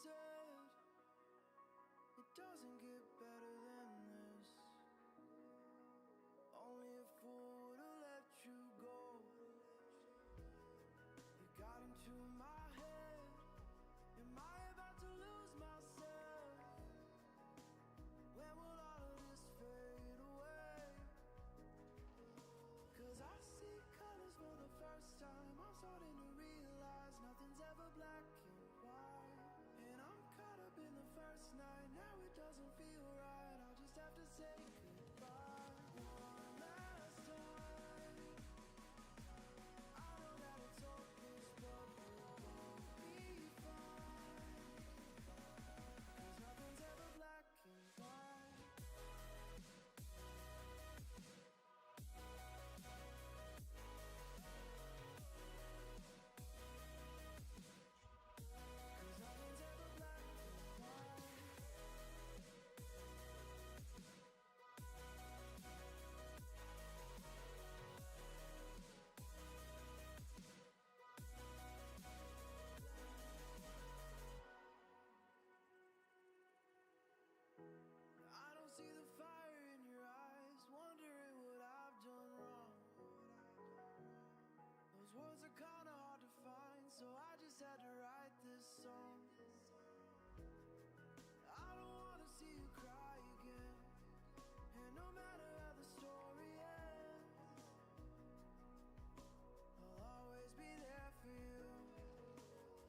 said it doesn't get better than this. Only a fool would've let you go. You got into my head. Am I about to lose myself? When will all of this fade away? 'Cause I see colors for the first time. I'm starting to realize nothing's ever black and white. And I'm caught up in the first night. Now it doesn't feel right. I'll just have to say goodbye one last time. I know that it's hopeless, but we'll both be fine. 'Cause nothing's ever black and white. I don't see the fire in your eyes, wondering what I've done wrong. Those words are kinda hard to find, so I just had to write this song. I don't wanna see you cry again, and no matter how the story ends, I'll always be there for you.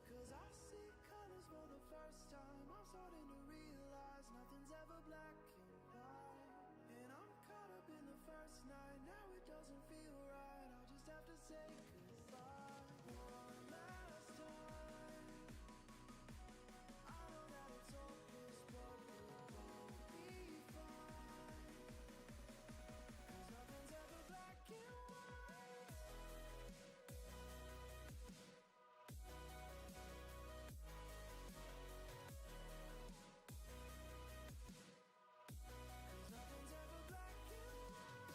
'Cause I see colors for the first time. I'm starting to realize nothing's ever black and white. And I'm caught up in the first night. Now it doesn't feel right. I'll just have to say goodbye one last time. I know that it's hopeless, but we'll both be fine. 'Cause nothing's ever black and white. Nothing's ever black and white.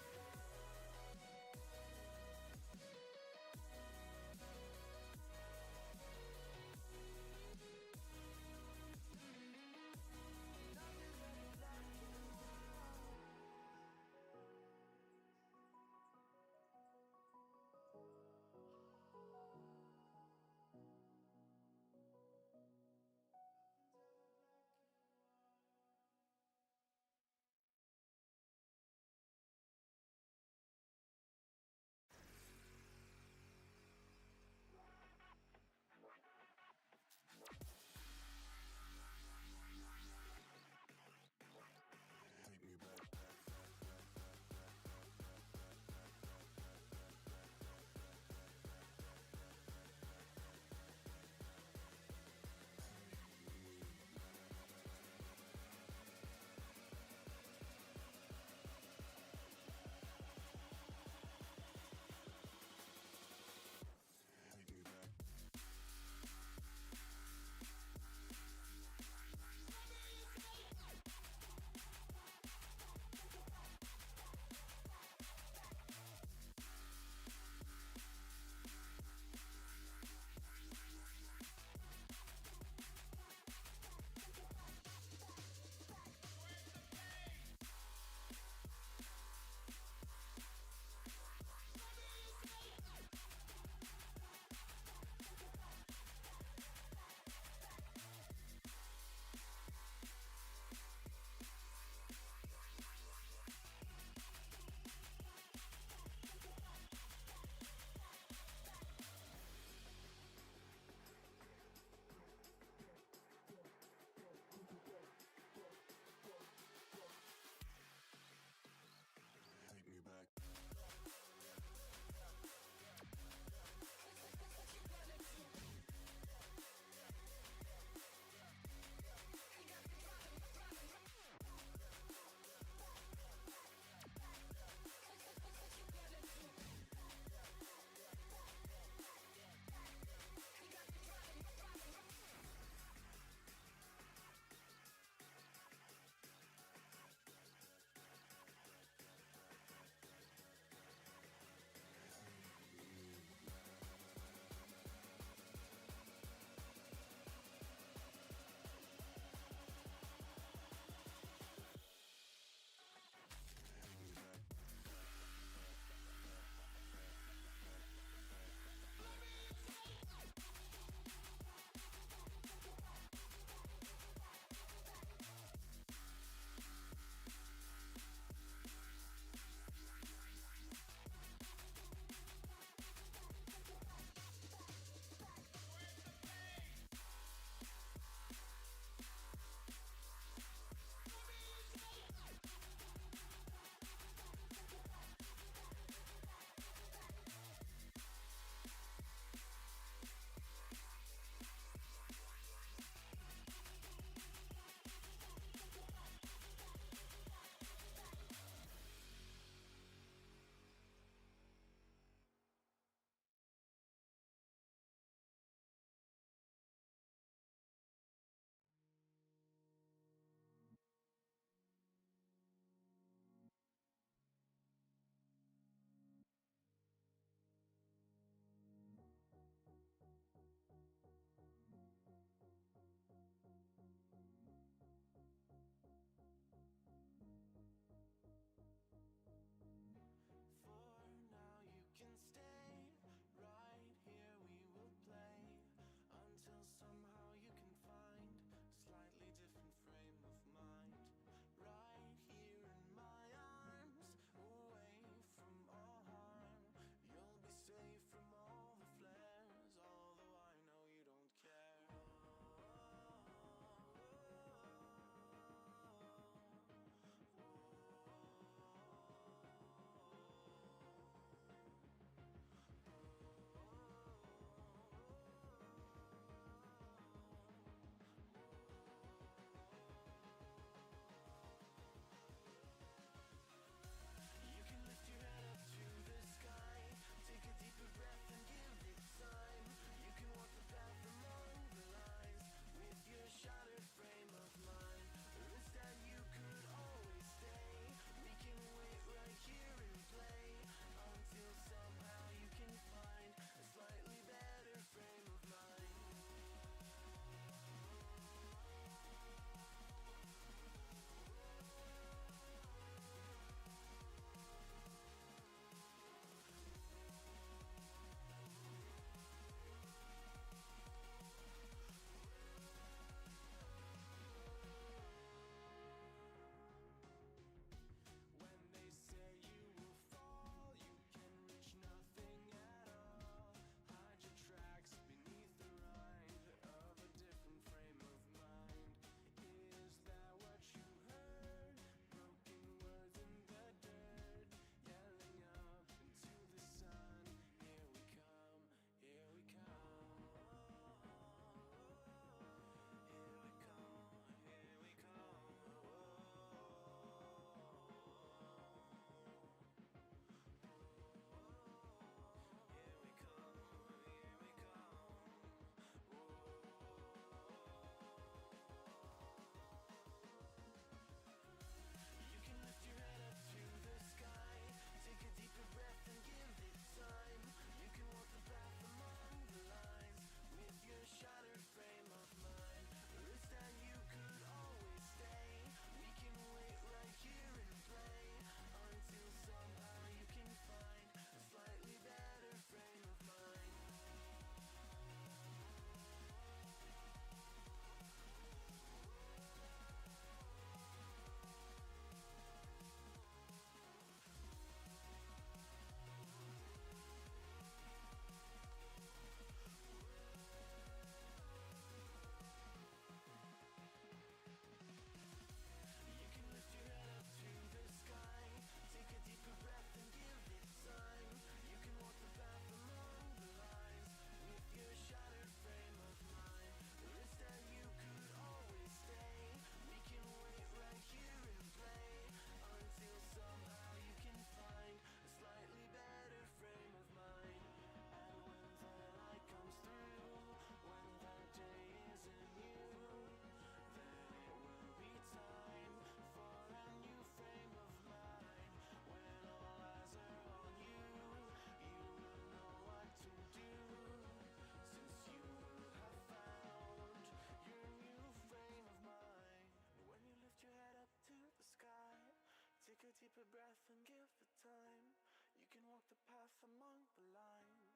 deeper breath and give it time. You can walk the path among the lines,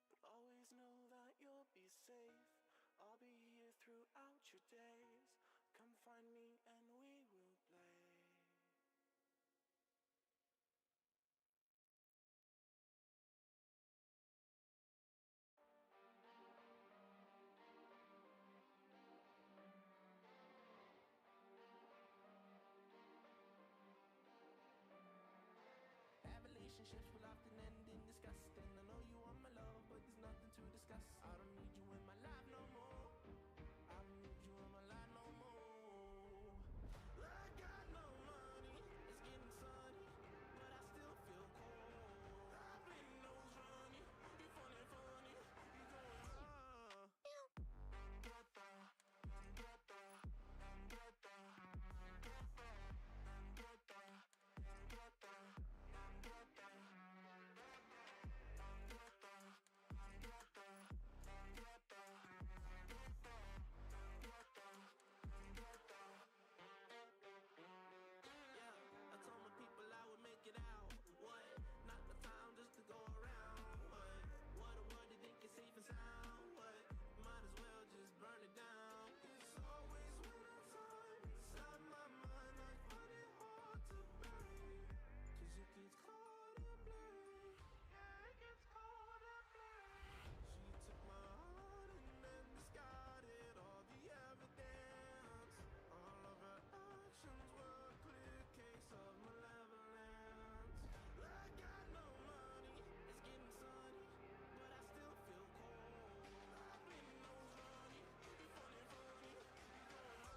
but always know that you'll be safe. I'll be here throughout your days. Come find me and we will play. Our relationships will often end in disgusting. I know you want my love, but there's nothing to discuss. I don't need you in my life no more. I don't need you in my life no more. I got no money, it's getting sunny, but I still feel cold. I've been nose running, you funny, you going I told my people I would make it out. What? Not the time just to go around. What a world you think is safe and sound. What? Might as well just burn it down. It's always winter time inside my mind. I find it hard to bear, 'cause it gets cold and blurry. Yeah, it gets cold and blurry. She took my heart and then discarded all the evidence. All of her actions were a clear case of malevolence. I got no money, it's getting sunny, but I still feel cold. I've been nose running, you funny, you going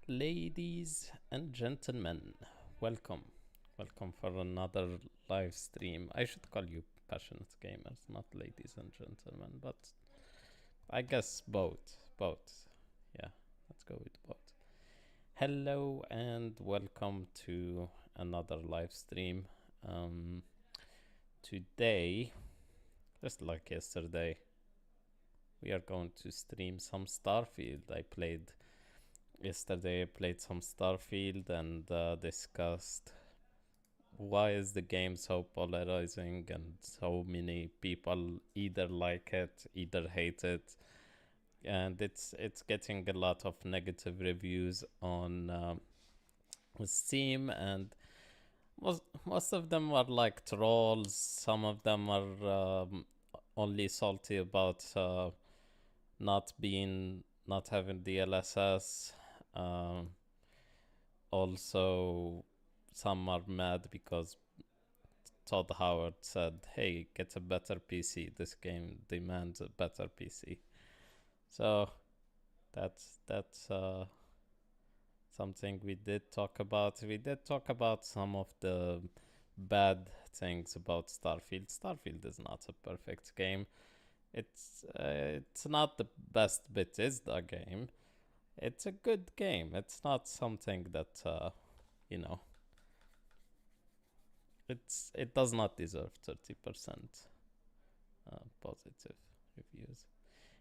Ladies and gentlemen, welcome. Welcome for another live stream. I should call you passionate gamers, not ladies and gentlemen, but I guess both. Both. Yeah, let's go with both. Hello and welcome to another live stream. Um, Today, just like yesterday, we are going to stream some Starfield. I played some Starfield and discussed why is the game so polarizing and so many people either like it, either hate it, and it's getting a lot of negative reviews on Steam, and most of them are like trolls. Some of them are only salty about not having DLSS. Um, Also, some are mad because Todd Howard said, "Hey, get a better PC. This game demands a better PC." So that's something we did talk about. We did talk about some of the bad things about Starfield. Starfield is not a perfect game. It's not the best Bethesda game. It's a good game. It's not something that you know it does not deserve 30% positive reviews.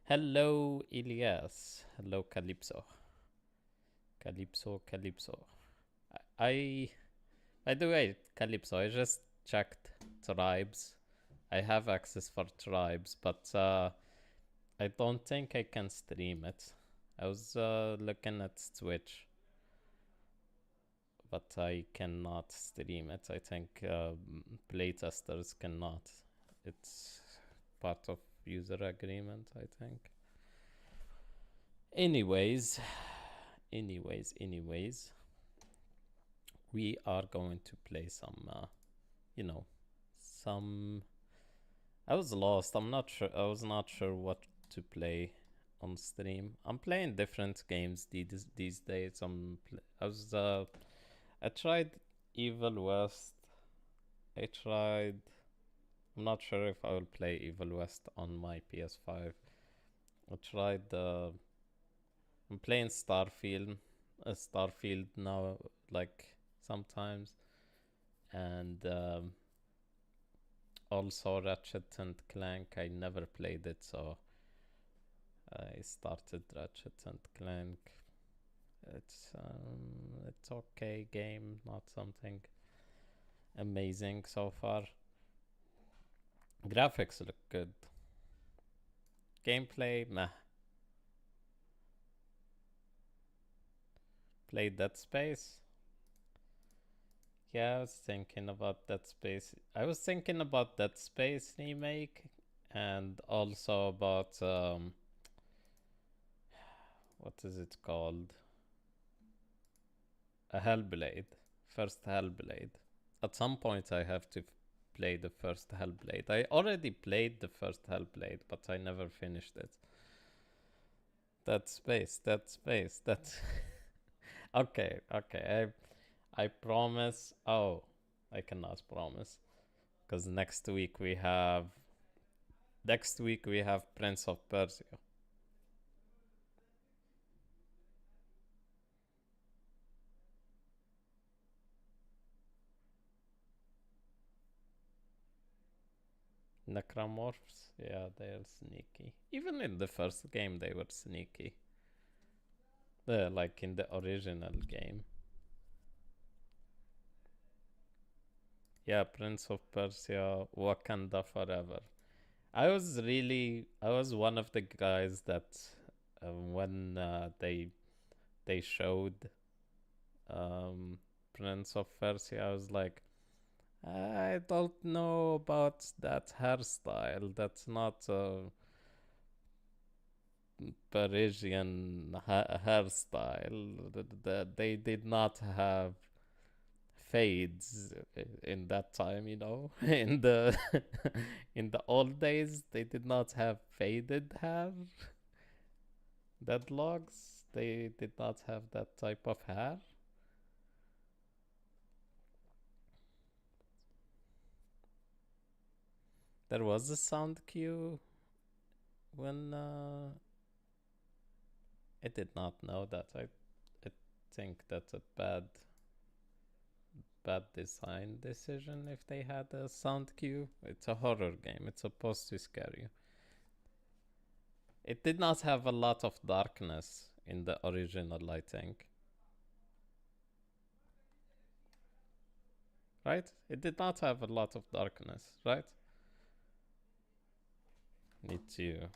Hello, Elias. Hello, Calypso. Calypso. I by the way, Calypso, I just checked tribes. I have access for tribes, but I don't think I can stream it. I was looking at Twitch, but I cannot stream it. I think playtesters cannot. It's part of user agreement, I think. Anyways, anyways, we are going to play some, you know, some. I was lost. I'm not sure. I was not sure what to play on stream. I'm playing different games these days. I tried Evil West. I tried. I'm not sure if I will play Evil West on my PS5. I tried I'm playing Starfield now, like sometimes, and also Ratchet and Clank. I never played it, so I started Ratchet and Clank. It's okay game, not something amazing so far. Graphics look good. Gameplay, meh. Played Dead Space. Yeah, I was thinking about Dead Space. I was thinking about Dead Space remake, and also about what is it called? A Hellblade. First Hellblade. At some point, I have to play the first Hellblade. I already played the first Hellblade, but I never finished it. Dead Space. That's okay. I promise. Oh, I cannot promise because next week we have Prince of Persia. Necromorphs, yeah, they're sneaky. Even in the first game, they were sneaky. Like in the original game. Yeah, Prince of Persia, Wakanda Forever. I was one of the guys that when they showed um, Prince of Persia, I was like, I don't know about that hairstyle. That's not a Parisian hairstyle. They did not have fades in that time, in the in the old days, they did not have faded hair, dreadlocks. They did not have that type of hair. There was a sound cue when I did not know that. I think that's a bad design decision if they had a sound cue. It's a horror game. It's supposed to scare you. It did not have a lot of darkness in the original, I think. Right? It did not have a lot of darkness, right? Need to.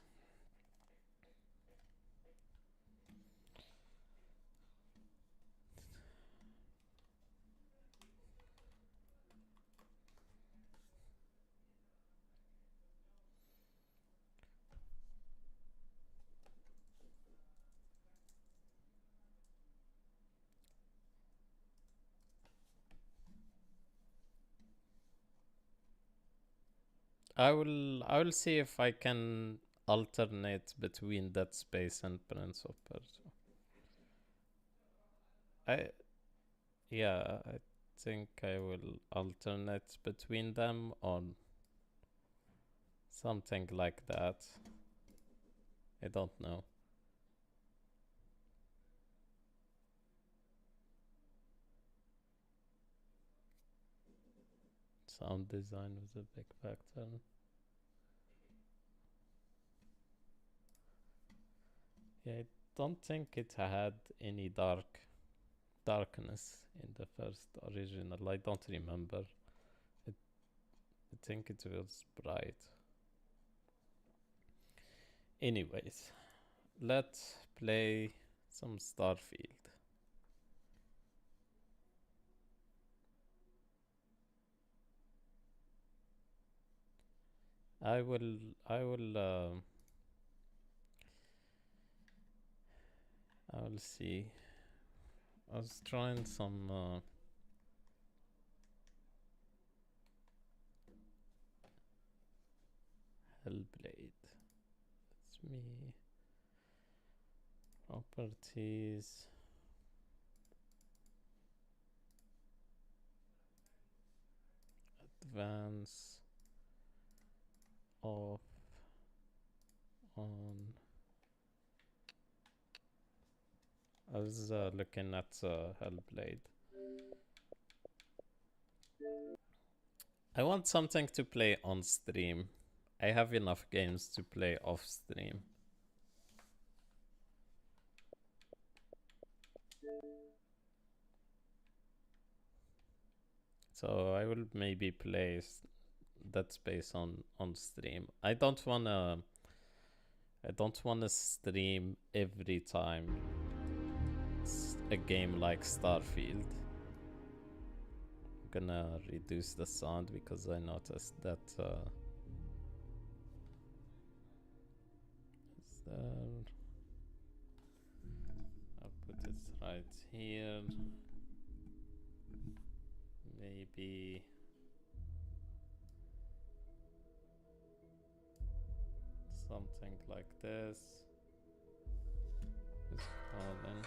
I will see if I can alternate between Dead Space and Prince of Persia. I Yeah, I think I will alternate between them on something like that. I don't know. Sound design was a big factor. Yeah, I don't think it had any darkness in the first original. I don't remember. It, I think it was bright. Anyways, let's play some Starfield. I will. I will. I will see. I was trying some. Hellblade. It's me. Properties. Advance. Off. On. I was looking at Hellblade. I want something to play on stream. I have enough games to play off stream. So I will maybe play Dead Space on stream. I don't wanna stream every time a game like Starfield. I'm gonna reduce the sound because I noticed that I'll put it right here. Maybe something like this. Just pardon.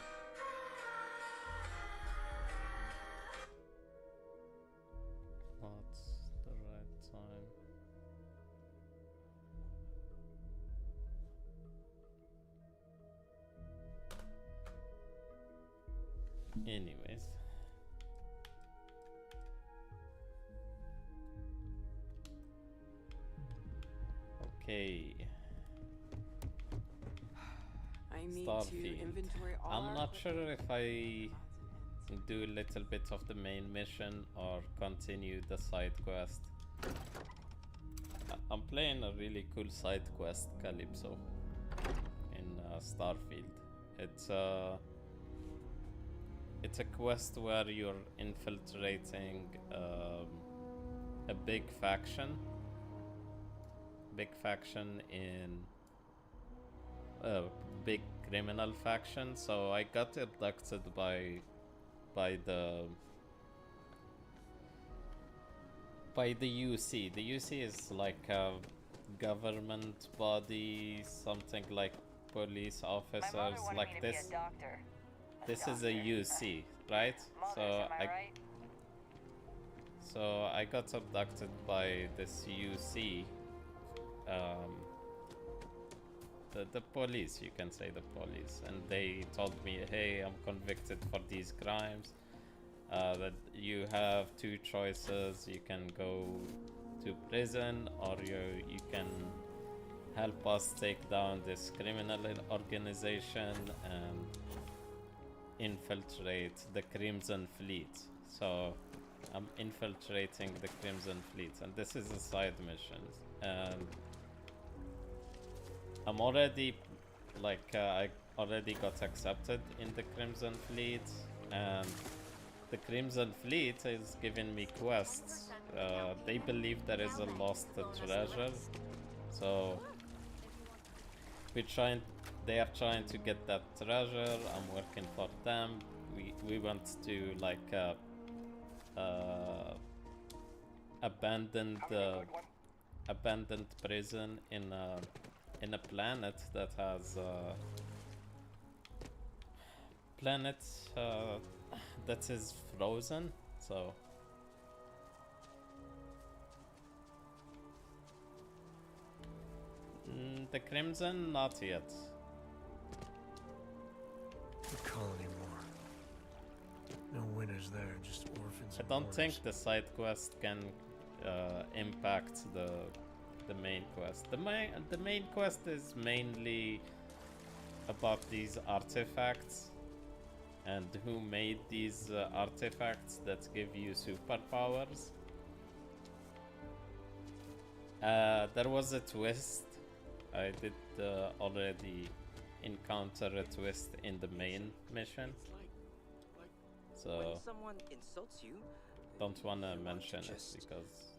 What's the right time? Anyways. Okay. I need Starfield. to inventory all I'm not sure if I do a little bit of the main mission or continue the side quest. I'm playing a really cool side quest, Calypso, in Starfield. It's a quest where you're infiltrating a big faction in a big criminal faction. So I got abducted by the UC. The UC is like a government body, something like police My mother officers wanted like me to be this. a doctor. This is a UC, right? Mothers, So am I right? so I got abducted by this UC. Um, the police, you can say the police, and they told me, hey, I'm convicted for these crimes. That you have two choices: you can go to prison, or you can help us take down this criminal organization and infiltrate the Crimson Fleet. So I'm infiltrating the Crimson Fleet, and this is a side mission. And I'm already I already got accepted in the Crimson Fleet, and the Crimson Fleet is giving me quests. They believe there is a lost treasure, so they are trying to get that treasure. I'm working for them. We went to like abandoned abandoned prison in a planet that has planet that is frozen. So the Crimson, not yet. The colony war. No winners there, just orphans. I and don't mourners. think the side quest can impact the main quest. The main quest is mainly about these artifacts and who made these artifacts that give you superpowers. There was a twist. I did already encounter a twist in the main mission, so When someone insults you, don't want to you want to mention it just because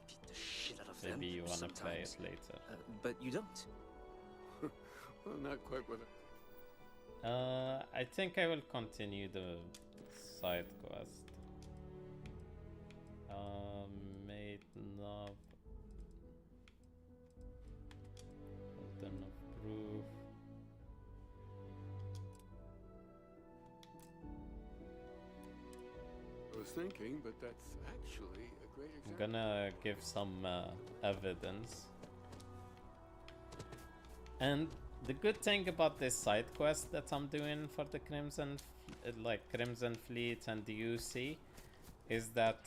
beat the shit out of maybe them you want to play it sometimes. later. But you don't. Well, not quite with it. I think I will continue the side quest. Made knob. Content of proof. I was thinking, but that's actually a great I'm example. gonna give some evidence. And the good thing about this side quest that I'm doing for the Crimson Fleet and the UC is that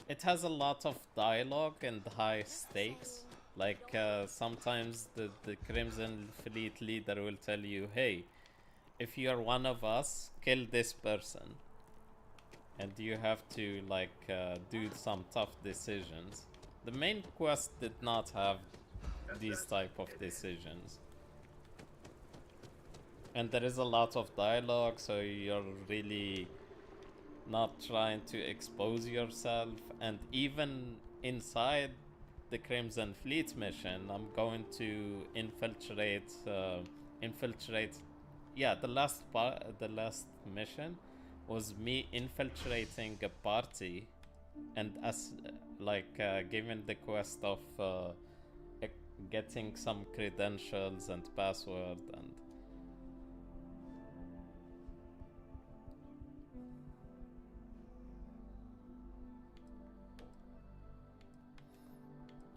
it has a lot of dialogue and high stakes. Like sometimes the Crimson Fleet leader will tell you, hey, if you're one of us, kill this person. And you have to do some tough decisions. The main quest did not have these type of decisions. And there is a lot of dialogue, so you're really not trying to expose yourself. And even inside the Crimson Fleet mission, I'm going to infiltrate. Yeah, the last mission was me infiltrating a party, and as given the quest of getting some credentials and password, and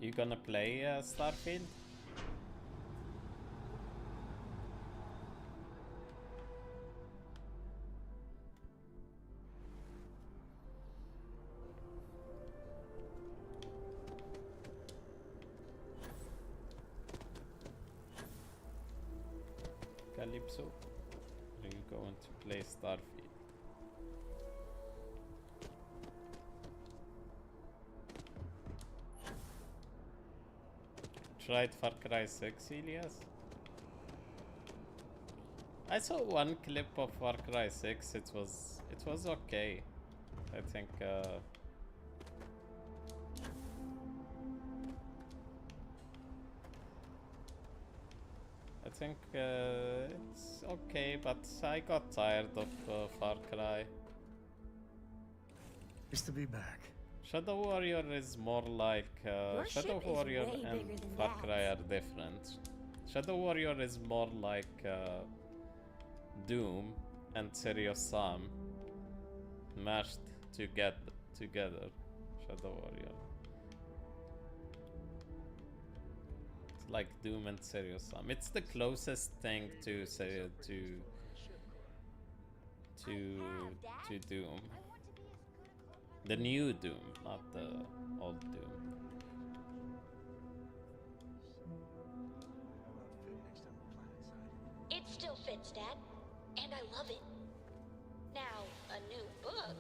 you gonna play Starfield? Calypso? Are you going to play Starfield? Tried Far Cry 6, Elias? I saw one clip of Far Cry 6. It was okay. I think it's okay, but I got tired of Far Cry. Nice to be back. Shadow Warrior is more like Your Shadow ship is Warrior way and bigger than Far Cry are Dad's. different. Shadow Warrior is more like Doom and Serious Sam mashed together. Shadow Warrior. It's like Doom and Serious Sam. It's the closest thing to Doom. The new Doom, not the old Doom. It still fits, Dad. And I love it. Now, a new book.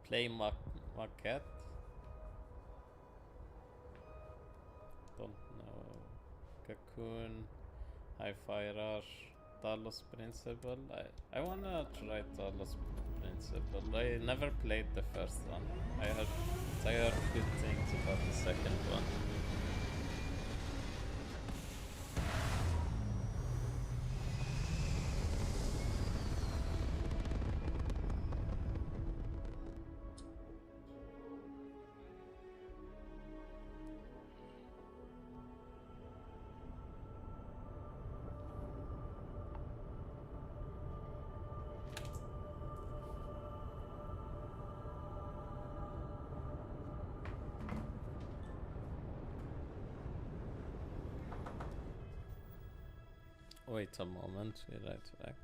Play maquette. Don't know. Cocoon, Hi-Fi Rush, Talos Principle. I wanna try Talos Principle. I never played the first one. I heard good things about the second one. Wait a moment, we're right back.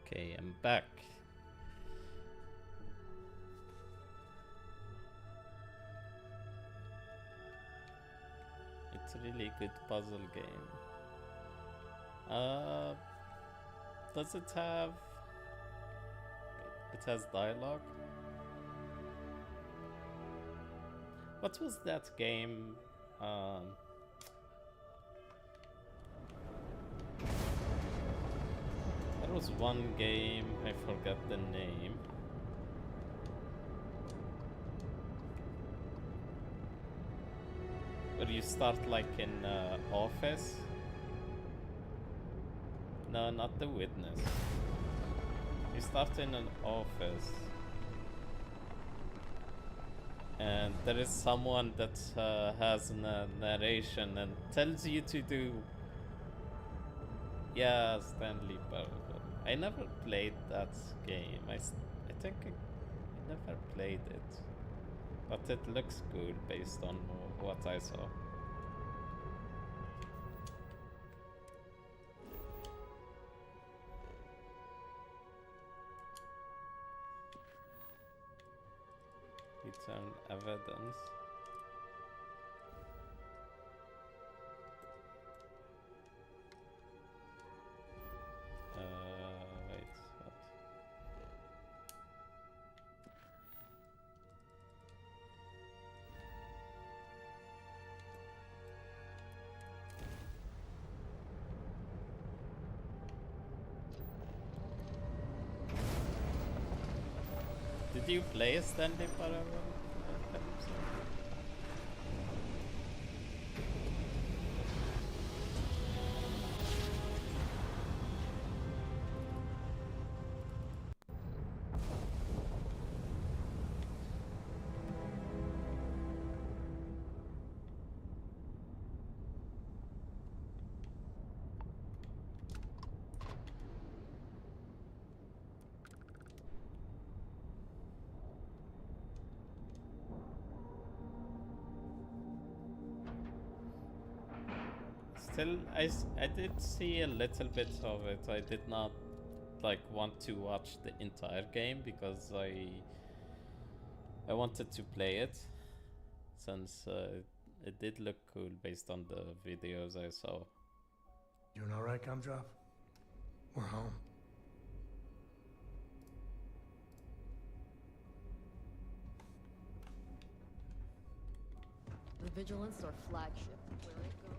Okay, I'm back. It's a really good puzzle game. Does it have... It has dialogue? What was that game? There was one game, I forgot the name. Where you start like in office. No, not the witness. You start in an office. And there is someone that has a narration and tells you to do... Yeah, Stanley Parable. I never played that game. I think I never played it. But it looks cool based on what I saw. Return evidence. Wait, what? Did you play Stanley Parable? Still, I did see a little bit of it. I did not like want to watch the entire game because I wanted to play it since it did look cool based on the videos I saw. Doing all right, Gumdrop? We're home. The Vigilance, our flagship, where it goes.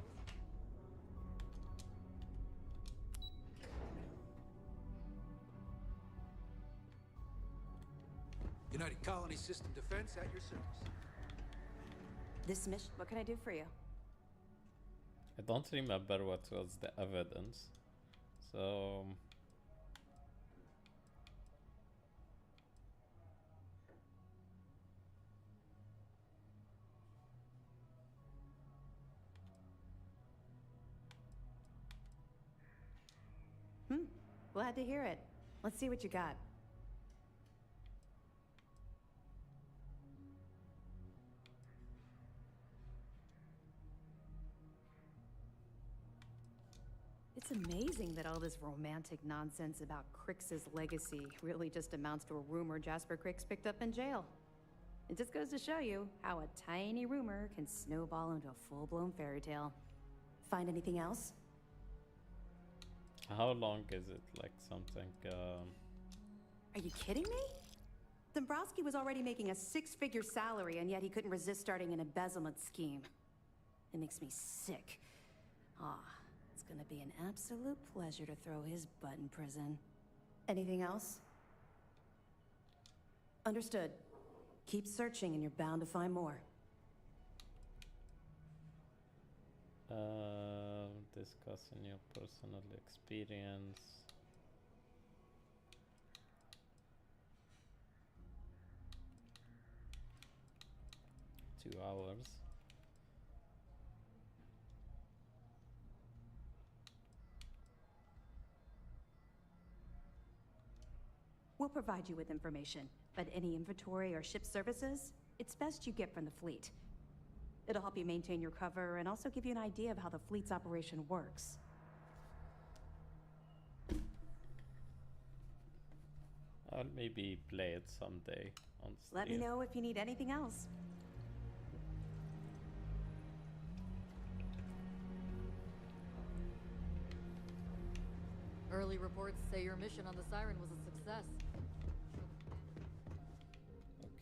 United Colony System Defense at your service. This mission. What can I do for you? I don't remember what was the evidence, so Glad to hear it. Let's see what you got. It's amazing that all this romantic nonsense about Crix's legacy really just amounts to a rumor Jasper Crix picked up in jail. It just goes to show you how a tiny rumor can snowball into a full-blown fairy tale. Find anything else? how long is it? Like something? Are you kidding me? Dombrowski was already making a six-figure salary, and yet he couldn't resist starting an embezzlement scheme. It makes me sick. It's gonna be an absolute pleasure to throw his butt in prison. Anything else? Understood. Keep searching and you're bound to find more. Discussing your personal experience. Two hours. We'll provide you with information, but any inventory or ship services, it's best you get from the fleet. It'll help you maintain your cover and also give you an idea of how the fleet's operation works. I'll maybe play it someday on Steam. Let me know if you need anything else. Early reports say your mission on the Siren was a success.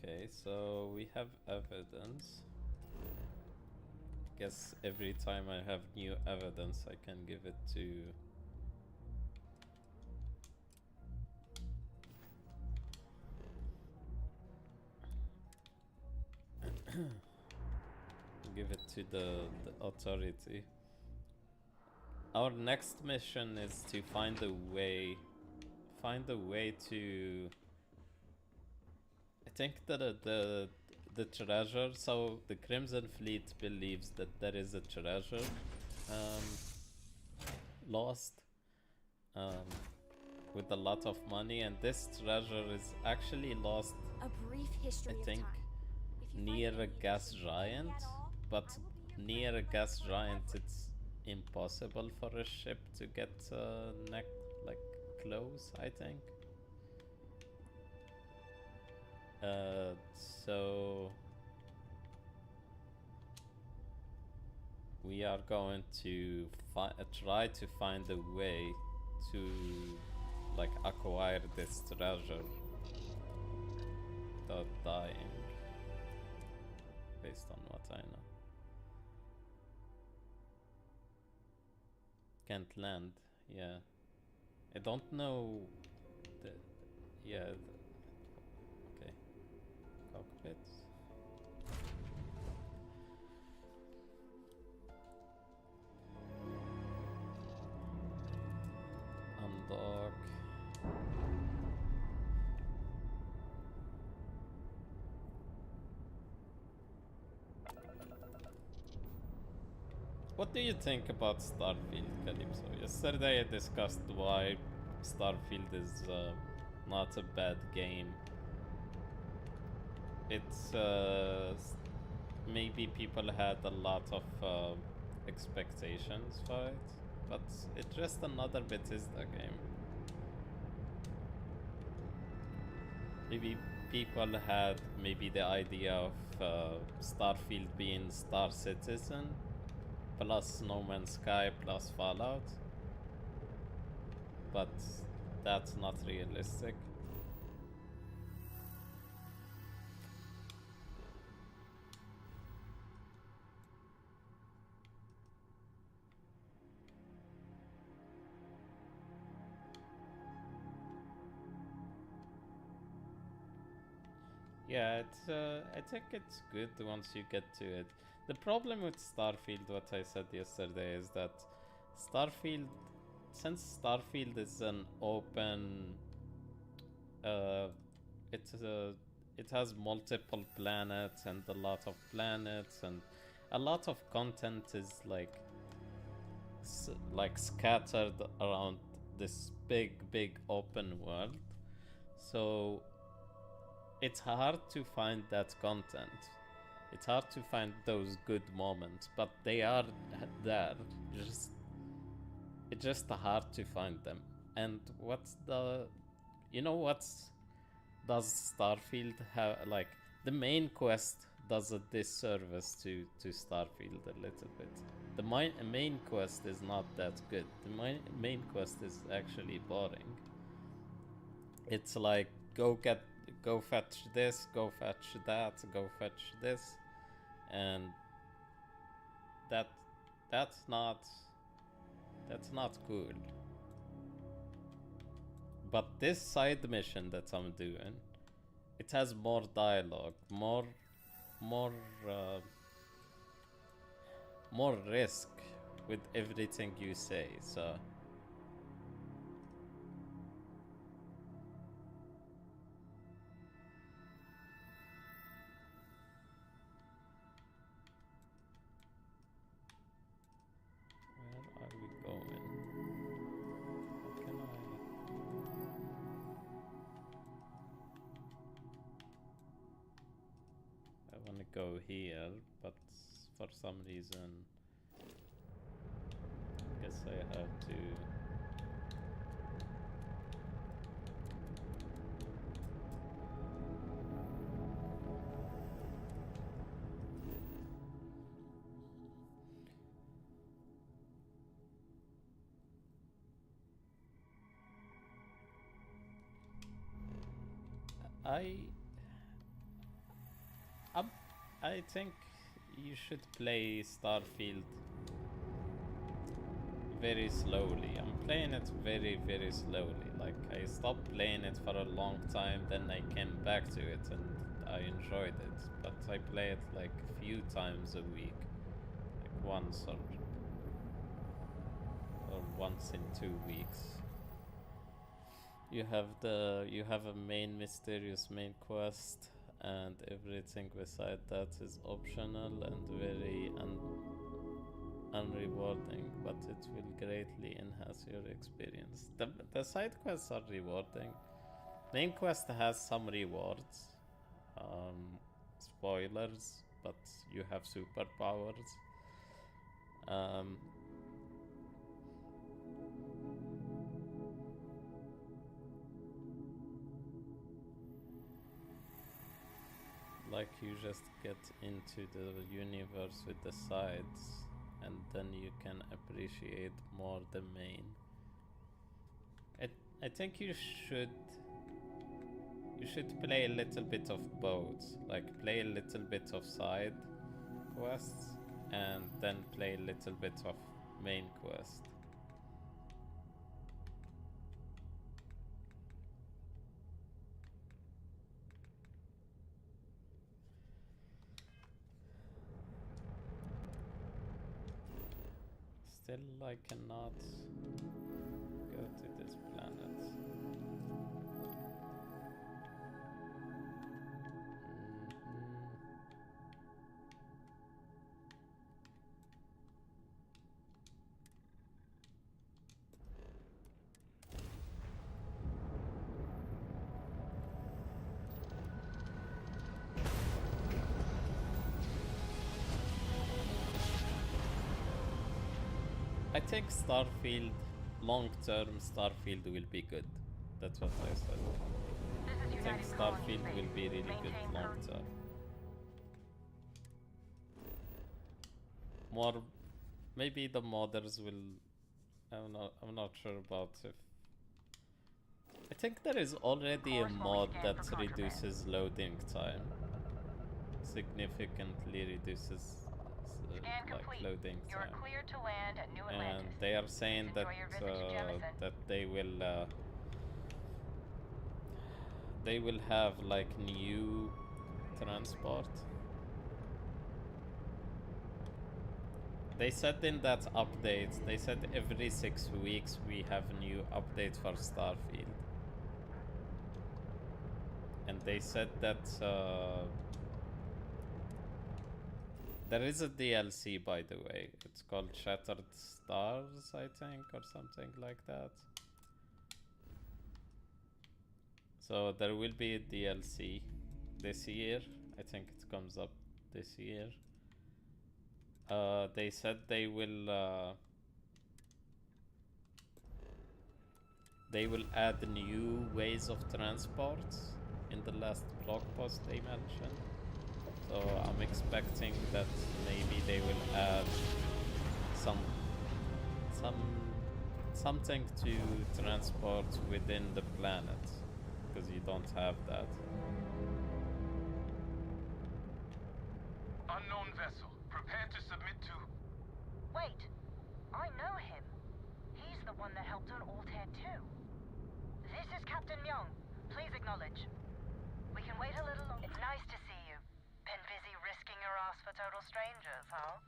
Okay, so we have evidence. Guess every time I have new evidence, I can give it to give it to the authority. Our next mission is to find a way to. I think that the treasure. So the Crimson Fleet believes that there is a treasure lost with a lot of money, and this treasure is actually lost. A brief history I of think time. If you near find a any gas history giant, at all, but I will be your near a friend gas giant, forever. it's impossible for a ship to get like close, I think. So we are going to try to find a way to like acquire this treasure without dying, based on what I know. Can't land, yeah. I don't know the, yeah, okay. Cockpit. Undock. What do you think about Starfield, Calypso? Yesterday I discussed why Starfield is not a bad game. It's maybe people had a lot of expectations for it, but it's just another Bethesda game. Maybe people had maybe the idea of Starfield being Star Citizen plus No Man's Sky plus Fallout, but that's not realistic. Yeah, it's I think it's good once you get to it. The problem with Starfield, what I said yesterday, is that Starfield, since Starfield is an open, it's it has multiple planets and a lot of planets, and a lot of content is like scattered around this big open world. So it's hard to find that content. It's hard to find those good moments, but they are there. It's just hard to find them. And what's the, you know, what's does Starfield have, like, the main quest does a disservice to Starfield a little bit. The main quest is not that good. The main quest is actually boring. It's like go fetch this, go fetch that, go fetch this, and that's not cool. But this side mission that I'm doing, it has more dialogue, more risk with everything you say. So where are we going? How can I want to go here, but for some reason I guess I have to. I think you should play Starfield very slowly. I'm playing it very slowly. Like, I stopped playing it for a long time, then I came back to it and I enjoyed it. But I play it like a few times a week, like once or once in 2 weeks. You have a main mysterious main quest, and everything beside that is optional and very unrewarding, but it will greatly enhance your experience. The side quests are rewarding. Main quest has some rewards. Spoilers, but you have superpowers. Like, you just get into the universe with the sides, and then you can appreciate more the main. I think you should play a little bit of both. Like, play a little bit of side quests and then play a little bit of main quest. Still, I cannot go to this planet. I think Starfield, long-term Starfield will be good. That's what I said. I think Starfield will be really good long-term. More, maybe the modders will. I'm not sure about if. I think there is already a mod that reduces loading time. Significantly reduces like loading time. And they are saying that that they will have like new transport. They said in that update, they said every 6 weeks we have new update for Starfield. And they said that there is a DLC, by the way. It's called Shattered Stars, I think, or something like that. So there will be a DLC this year. I think it comes up this year. They said they will add new ways of transport in the last blog post they mentioned. So I'm expecting that maybe they will add something to transport within the planet, because you don't have that. Unknown vessel. Prepare to submit to... Wait. I know him. He's the one that helped on Altair 2. This is Captain Young. Please acknowledge. We can wait a little longer. It's nice to see you. Been busy risking your ass for total strangers, huh?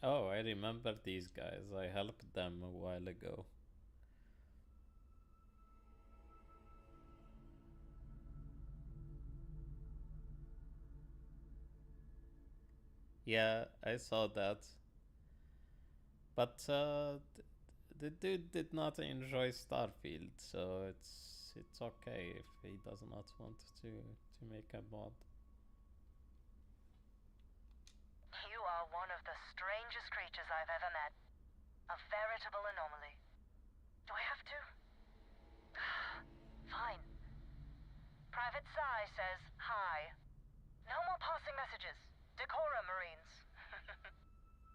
Oh, I remember these guys. I helped them a while ago. Yeah, I saw that. But the dude did not enjoy Starfield, so it's okay if he does not want to make a mod. You are one of the strangest creatures I've ever met. A veritable anomaly. Do I have to? Fine. Private Psy says hi. No more passing messages. Decorum, Marines.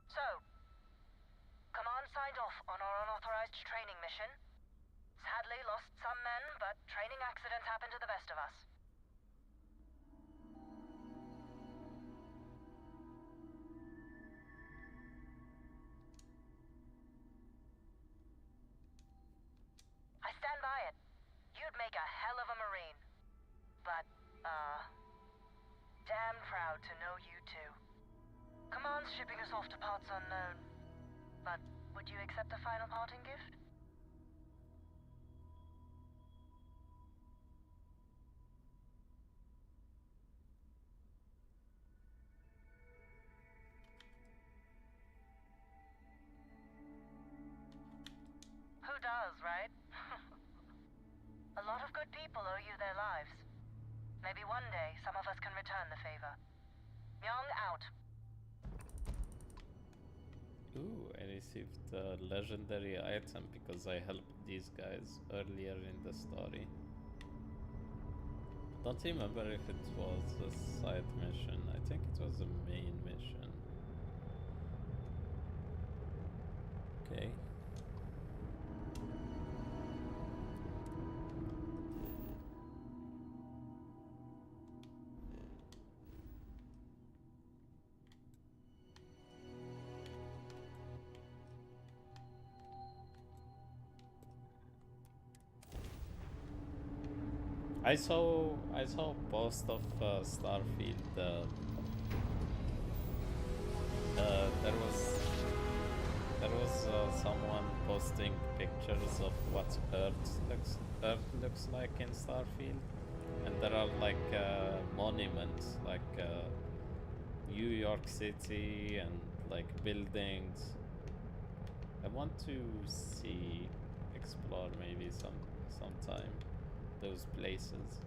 So, Command signed off on our unauthorized training mission. Sadly lost some men, but training accidents happen to the best of us. I stand by it. You'd make a hell of a Marine. But, damn proud to know you too. Command's shipping us off to parts unknown. But would you accept a final parting gift? Who does, right? A lot of good people owe you their lives. Maybe one day some of us can return the favor. Young out. Ooh, I received a legendary item because I helped these guys earlier in the story. Don't remember if it was a side mission. I think it was a main mission. Okay. I saw a post of Starfield. There was someone posting pictures of what Earth looks like in Starfield, and there are like monuments, like New York City and like buildings. I want to explore maybe sometime those places.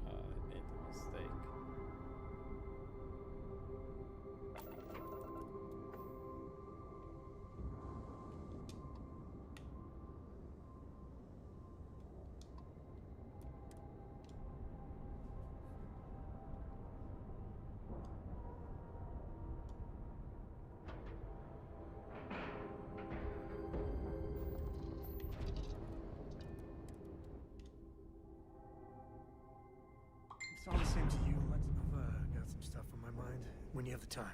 I made a mistake. It's all the same to you. I've got some stuff on my mind when you have the time.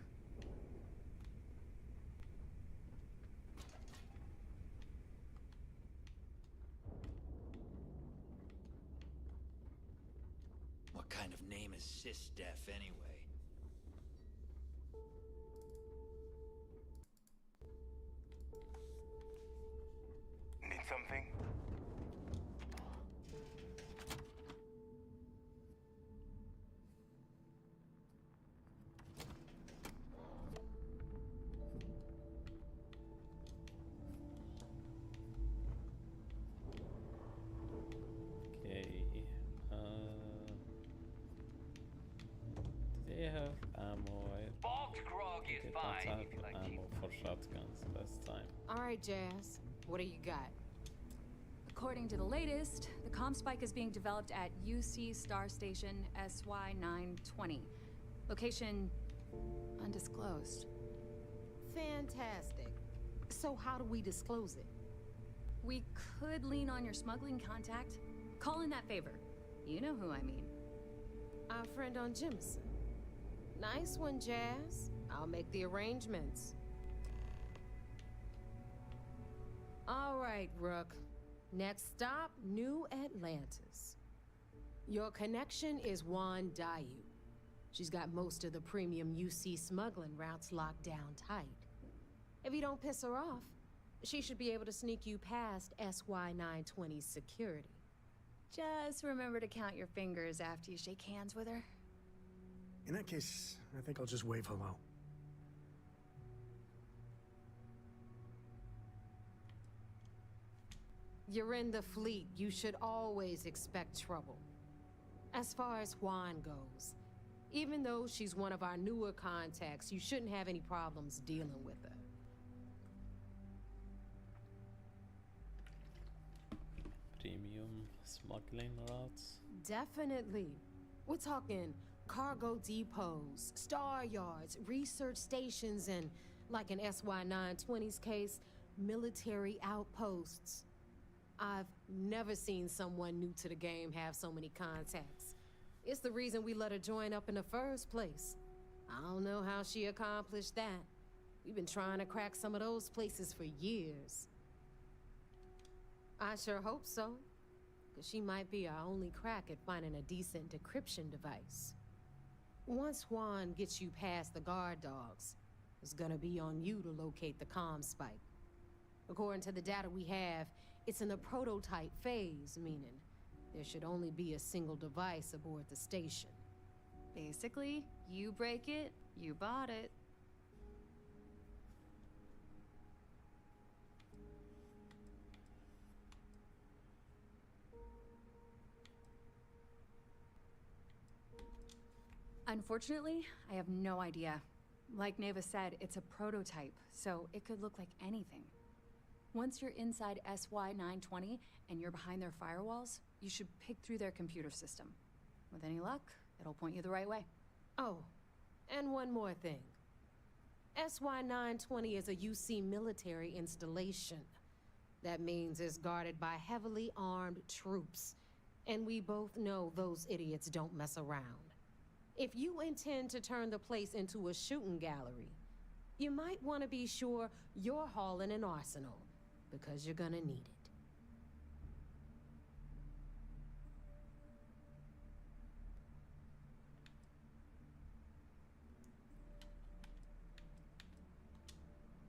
What kind of name is Sys-Def anyway? Need something? Okay. Do they have ammo? Bulk grog I is did fine not if you have like ammo for shotguns last time. All right, Jazz. What do you got? According to the latest, the comm spike is being developed at UC Star Station SY-920. Location undisclosed. Fantastic. So how do we disclose it? We could lean on your smuggling contact. Call in that favor. You know who I mean. Our friend on Jemison. Nice one, Jazz. I'll make the arrangements. All right, Rook. Next stop, New Atlantis. Your connection is Juan Dayu. She's got most of the premium UC smuggling routes locked down tight. If you don't piss her off, she should be able to sneak you past SY-920's security. Just remember to count your fingers after you shake hands with her. In that case, I think I'll just wave hello. You're in the fleet. You should always expect trouble. As far as Juan goes, even though she's one of our newer contacts, you shouldn't have any problems dealing with her. Premium smuggling routes. Definitely. We're talking cargo depots, star yards, research stations, and, like in SY-920's case, military outposts. I've never seen someone new to the game have so many contacts. It's the reason we let her join up in the first place. I don't know how she accomplished that. We've been trying to crack some of those places for years. I sure hope so, because she might be our only crack at finding a decent decryption device. Once Juan gets you past the guard dogs, it's gonna be on you to locate the comm spike. According to the data we have, it's in the prototype phase, meaning there should only be a single device aboard the station. Basically, you break it, you bought it. Unfortunately, I have no idea. Like Neva said, it's a prototype, so it could look like anything. Once you're inside SY-920 and you're behind their firewalls, you should pick through their computer system. With any luck, it'll point you the right way. Oh, and one more thing. SY-920 is a UC military installation. That means it's guarded by heavily armed troops. And we both know those idiots don't mess around. If you intend to turn the place into a shooting gallery, you might want to be sure you're hauling an arsenal, because you're gonna need it.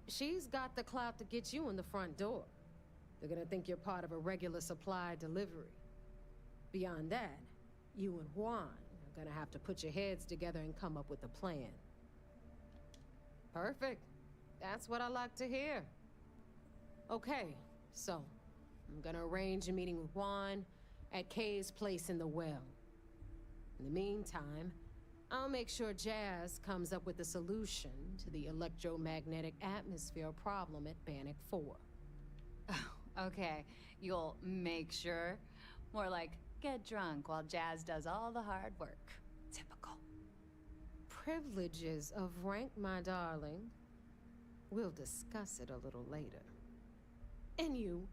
She's got the clout to get you in the front door. They're gonna think you're part of a regular supply delivery. Beyond that, you and Juan are gonna have to put your heads together and come up with a plan. Perfect. That's what I like to hear. Okay, so I'm gonna arrange a meeting with Juan at Kay's place in the well. In the meantime, I'll make sure Jazz comes up with a solution to the electromagnetic atmosphere problem at Bannock 4. Oh, okay. You'll make sure? More like, get drunk while Jazz does all the hard work. Typical. Privileges of rank, my darling. We'll discuss it a little later. And you,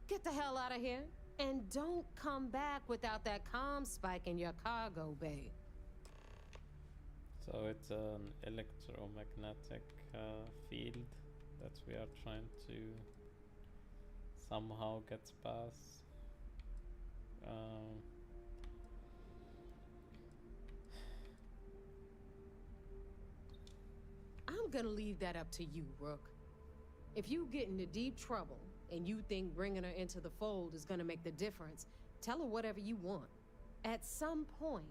get the hell out of here. And don't come back without that comm spike in your cargo bay. So it's an electromagnetic field that we are trying to somehow get past. I'm gonna leave that up to you, Rook. If you get into deep trouble and you think bringing her into the fold is gonna make the difference, tell her whatever you want. At some point,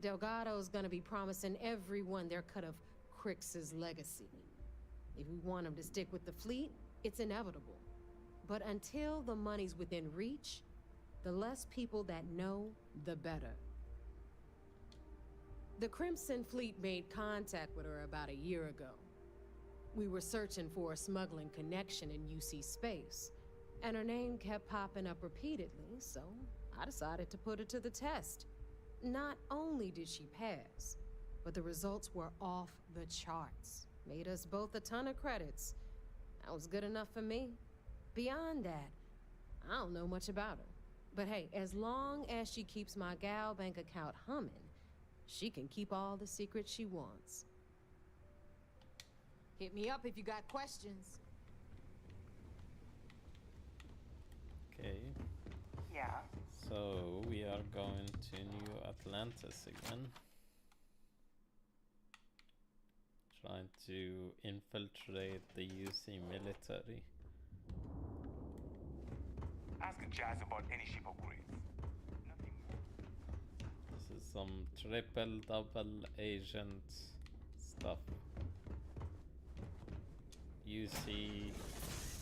Delgado's gonna be promising everyone their cut of Crix's legacy. If we want him to stick with the fleet, it's inevitable. But until the money's within reach, the less people that know, the better. The Crimson Fleet made contact with her about a year ago. We were searching for a smuggling connection in UC space, and her name kept popping up repeatedly, so I decided to put her to the test. Not only did she pass, but the results were off the charts. Made us both a ton of credits. That was good enough for me. Beyond that, I don't know much about her. But hey, as long as she keeps my gal bank account humming, she can keep all the secrets she wants. Hit me up if you got questions. Okay. Yeah. So we are going to New Atlantis again. Trying to infiltrate the UC military. Ask Jazz about any ship upgrades. Nothing more. This is some triple double agent stuff. UC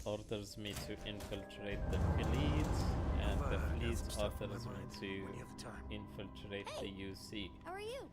orders me to infiltrate the fleet, and the fleet orders me to infiltrate the UC. How are you?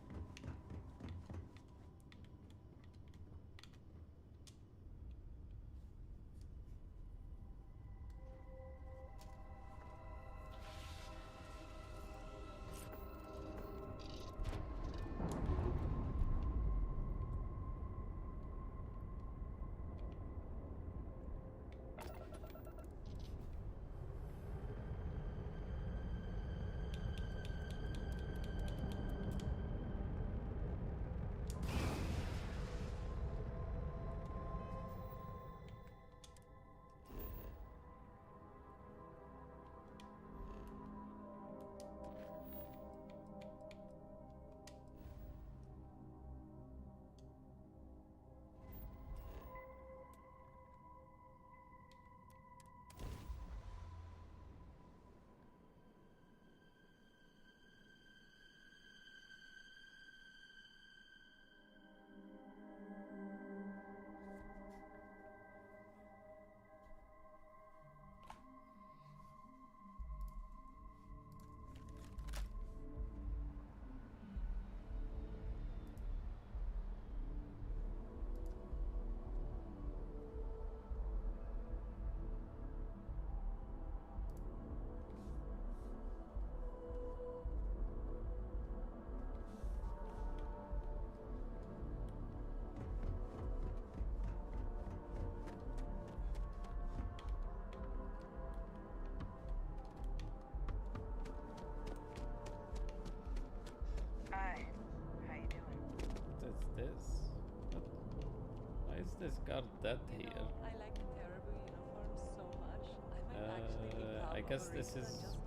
guard dead here. I like the terrible uniforms so much. I might actually become I guess a this racer is... just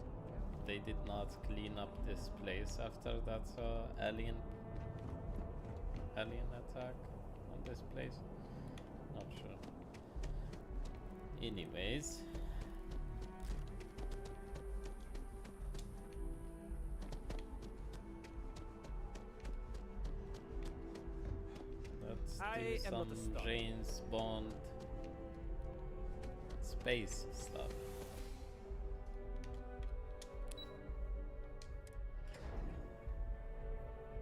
They did not clean up this place after that alien attack on this place. Not sure. Anyways. Let's do some James Bond space stuff.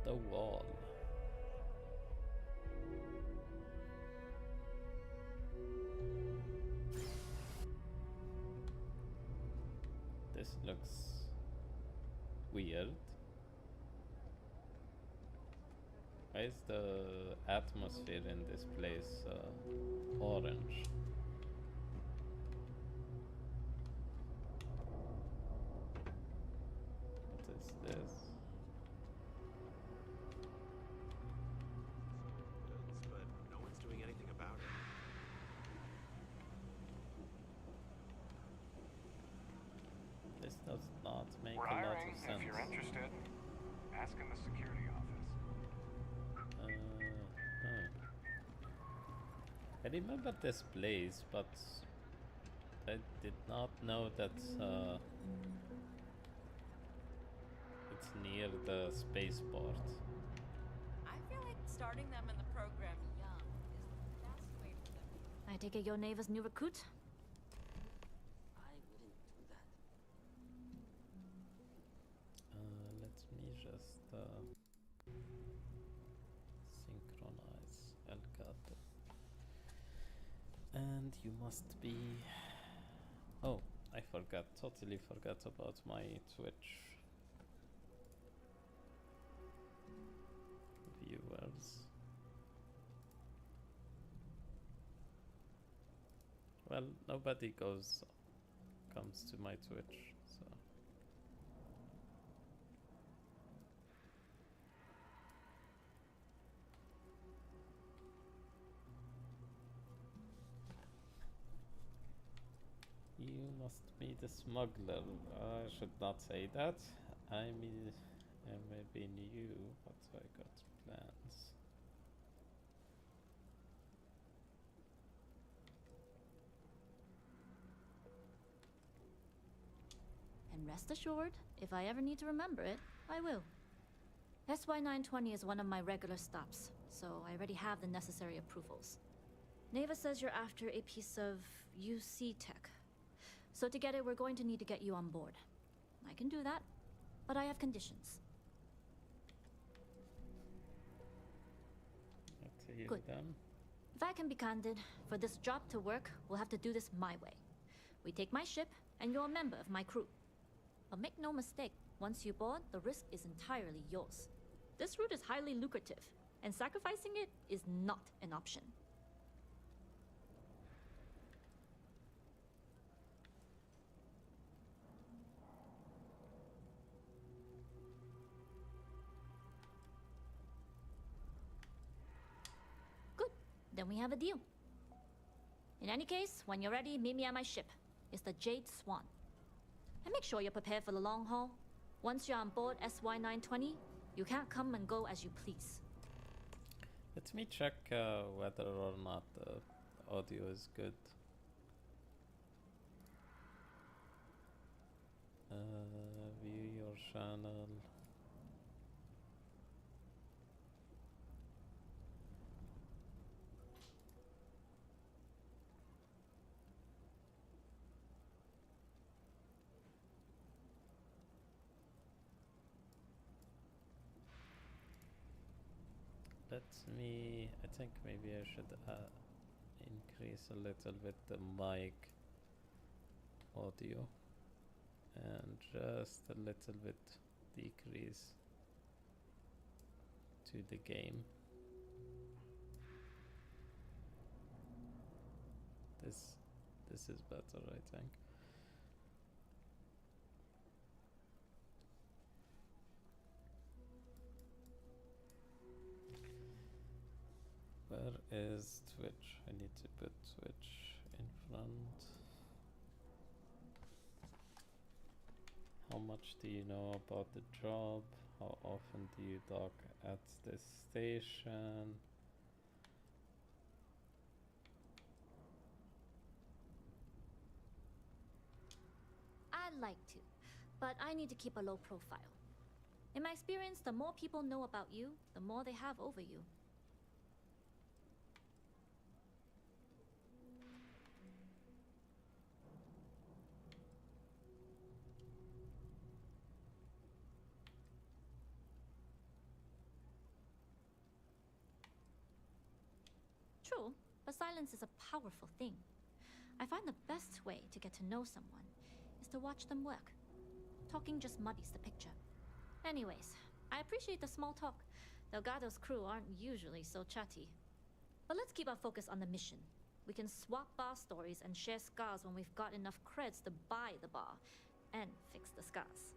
The wall. This looks weird. Why is the atmosphere in this place orange? What is this? But no one's doing anything about it. This does not make We're a lot hiring of sense. if you're interested. Ask in the security office. I remember this place, but I did not know that it's near the spaceport. I feel like starting them in the program young is the best way for them. I take it you're Neva's new recruit? I wouldn't do that. Let me just synchronize Elgato. And you must be... Oh, I totally forgot about my Twitch viewers. Well, nobody comes to my Twitch, so... You must be the smuggler. I should not say that. I may be new, but I got plans. And rest assured, if I ever need to remember it, I will. SY920 is one of my regular stops, so I already have the necessary approvals. Neva says you're after a piece of UC tech. So to get it, we're going to need to get you on board. I can do that, but I have conditions. Let's hear Good. them. If I can be candid, for this job to work, we'll have to do this my way. We take my ship, and you're a member of my crew. But make no mistake, once you board, the risk is entirely yours. This route is highly lucrative, and sacrificing it is not an option. Good, then we have a deal. In any case, when you're ready, meet me at my ship. It's the Jade Swan. And make sure you're prepared for the long haul. Once you're on board SY920, you can't come and go as you please. Let me check whether or not the audio is good. View your channel. I think maybe I should increase a little bit the mic audio and just a little bit decrease to the game. This is better, I think. Where is Twitch. I need to put Twitch in front. How much do you know about the job? How often do you dock at this station? I'd like to, but I need to keep a low profile. In my experience, the more people know about you, the more they have over you. True, but silence is a powerful thing. I find the best way to get to know someone is to watch them work. Talking just muddies the picture. Anyways, I appreciate the small talk. Delgado's crew aren't usually so chatty. But let's keep our focus on the mission. We can swap bar stories and share scars when we've got enough creds to buy the bar and fix the scars.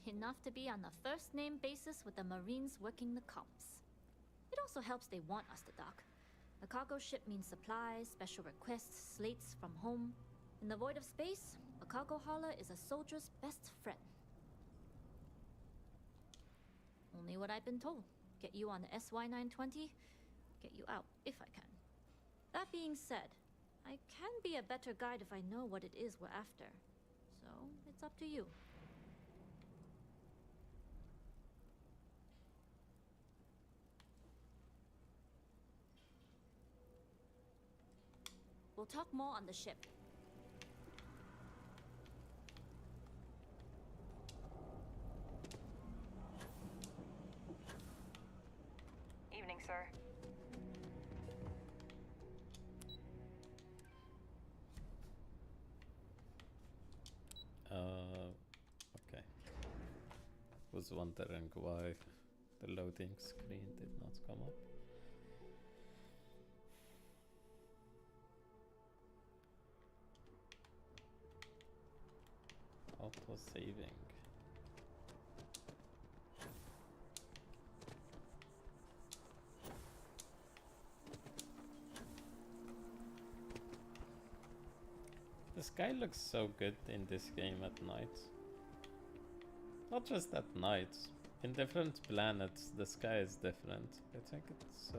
Enough to be on the first name basis with the Marines working the comms. It also helps they want us to dock. A cargo ship means supplies, special requests, slates from home. In the void of space, a cargo hauler is a soldier's best friend. Only what I've been told. Get you on the SY-920, get you out if I can. That being said, I can be a better guide if I know what it is we're after. So, it's up to you. We'll talk more on the ship. Evening, sir. Okay. Was wondering why the loading screen did not come up. Auto saving. The sky looks so good in this game at night. Not just at night. In different planets, the sky is different. I think it's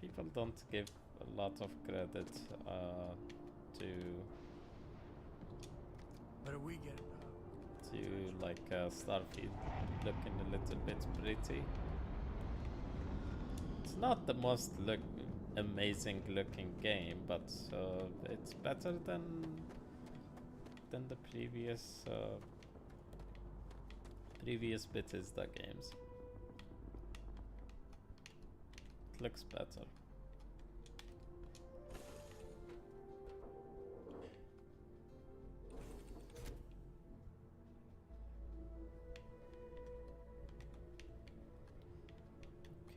people don't give a lot of credit to. What do we get? To like Starfield looking a little bit pretty. It's not the most amazing looking game, but it's better than the previous Bethesda games. It looks better.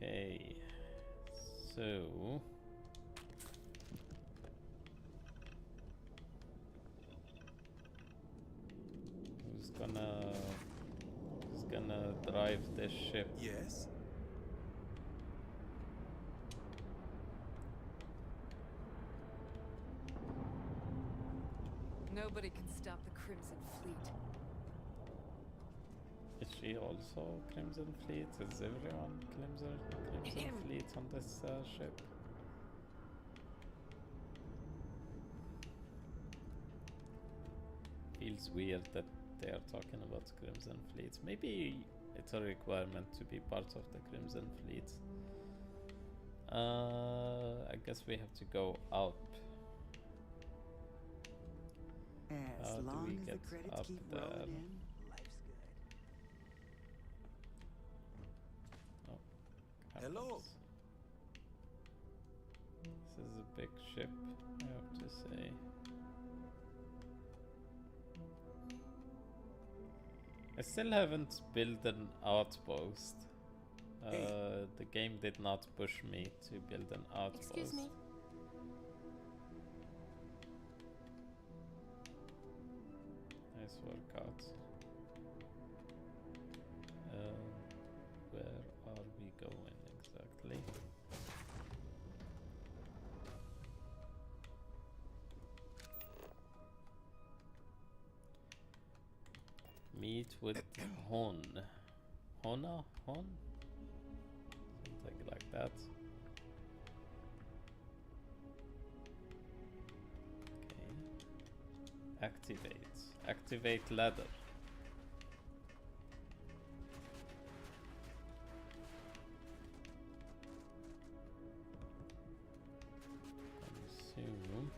Okay, so who's gonna drive this ship? Yes. Nobody can stop the Crimson Fleet. Is she also Crimson Fleet? Is everyone Crimson Fleet on this ship? Feels weird that they are talking about Crimson Fleet. Maybe it's a requirement to be part of the Crimson Fleet. I guess we have to go up. As How do long we as get the credits up keep there? rolling in, life's good. Oh, Hello. happens. This is a big ship, I have to say. I still haven't built an outpost. The game did not push me to build an outpost. Excuse me. Nice workout. Where are we going exactly? Meet with Hon. Hona? Hon? Something like that. Okay. Activate. Activate ladder. Consume.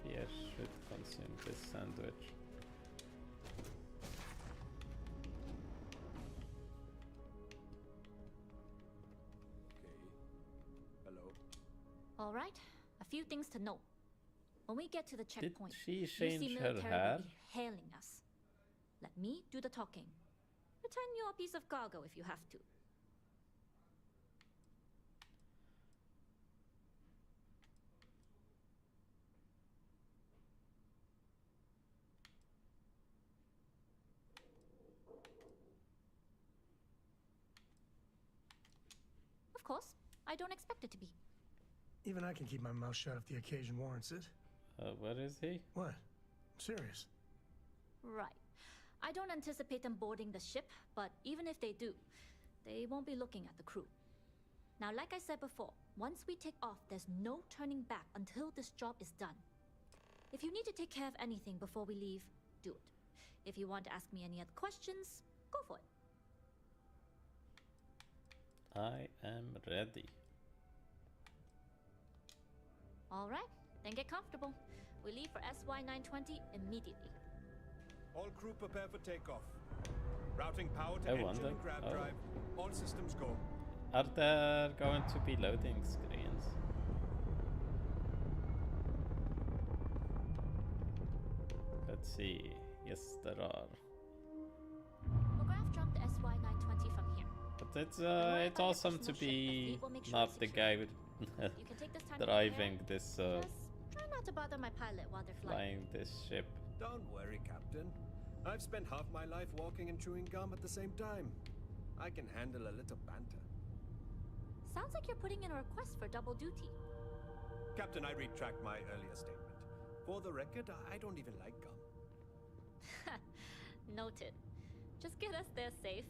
Maybe I should consume this sandwich. All right, a few things to note. When we get to the checkpoint, she you change see her military hair? will be hailing us. Let me do the talking. Pretend you're a piece of cargo if you have to. Of course, I don't expect it to be. Even I can keep my mouth shut if the occasion warrants it. Where is he? What? I'm serious. Right. I don't anticipate them boarding the ship, but even if they do, they won't be looking at the crew. Now, like I said before, once we take off, there's no turning back until this job is done. If you need to take care of anything before we leave, do it. If you want to ask me any other questions, go for it. I am ready. All right, then get comfortable. We leave for SY-920 immediately. All crew prepare for takeoff. Routing power to I engine wonder. and grav drive. All systems go. Are there going to be loading screens? Let's see. Yes, there are. We'll graph jump the SY-920 from here. But it's awesome to be not the guy with You can take this time driving this Just try not to bother my pilot while they're flying. flying this ship. Don't worry, Captain. I've spent half my life walking and chewing gum at the same time. I can handle a little banter. Sounds like you're putting in a request for double duty. Captain, I retract my earlier statement. For the record, I don't even like gum. Noted. Just get us there safe.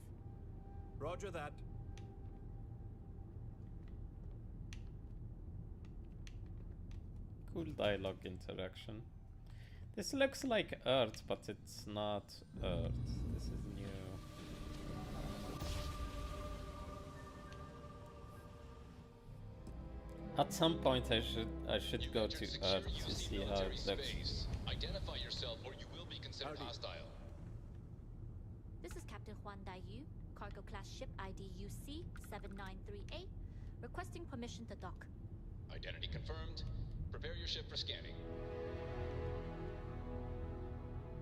Roger that. Cool dialogue interaction. This looks like Earth, but it's not Earth. This is new. At some point, I should go to Earth to see how it looks. Identify yourself, or you will be considered hostile. This is Captain Huan Daiyu, cargo class ship ID UC 793A, requesting permission to dock. Identity confirmed. Prepare your ship for scanning.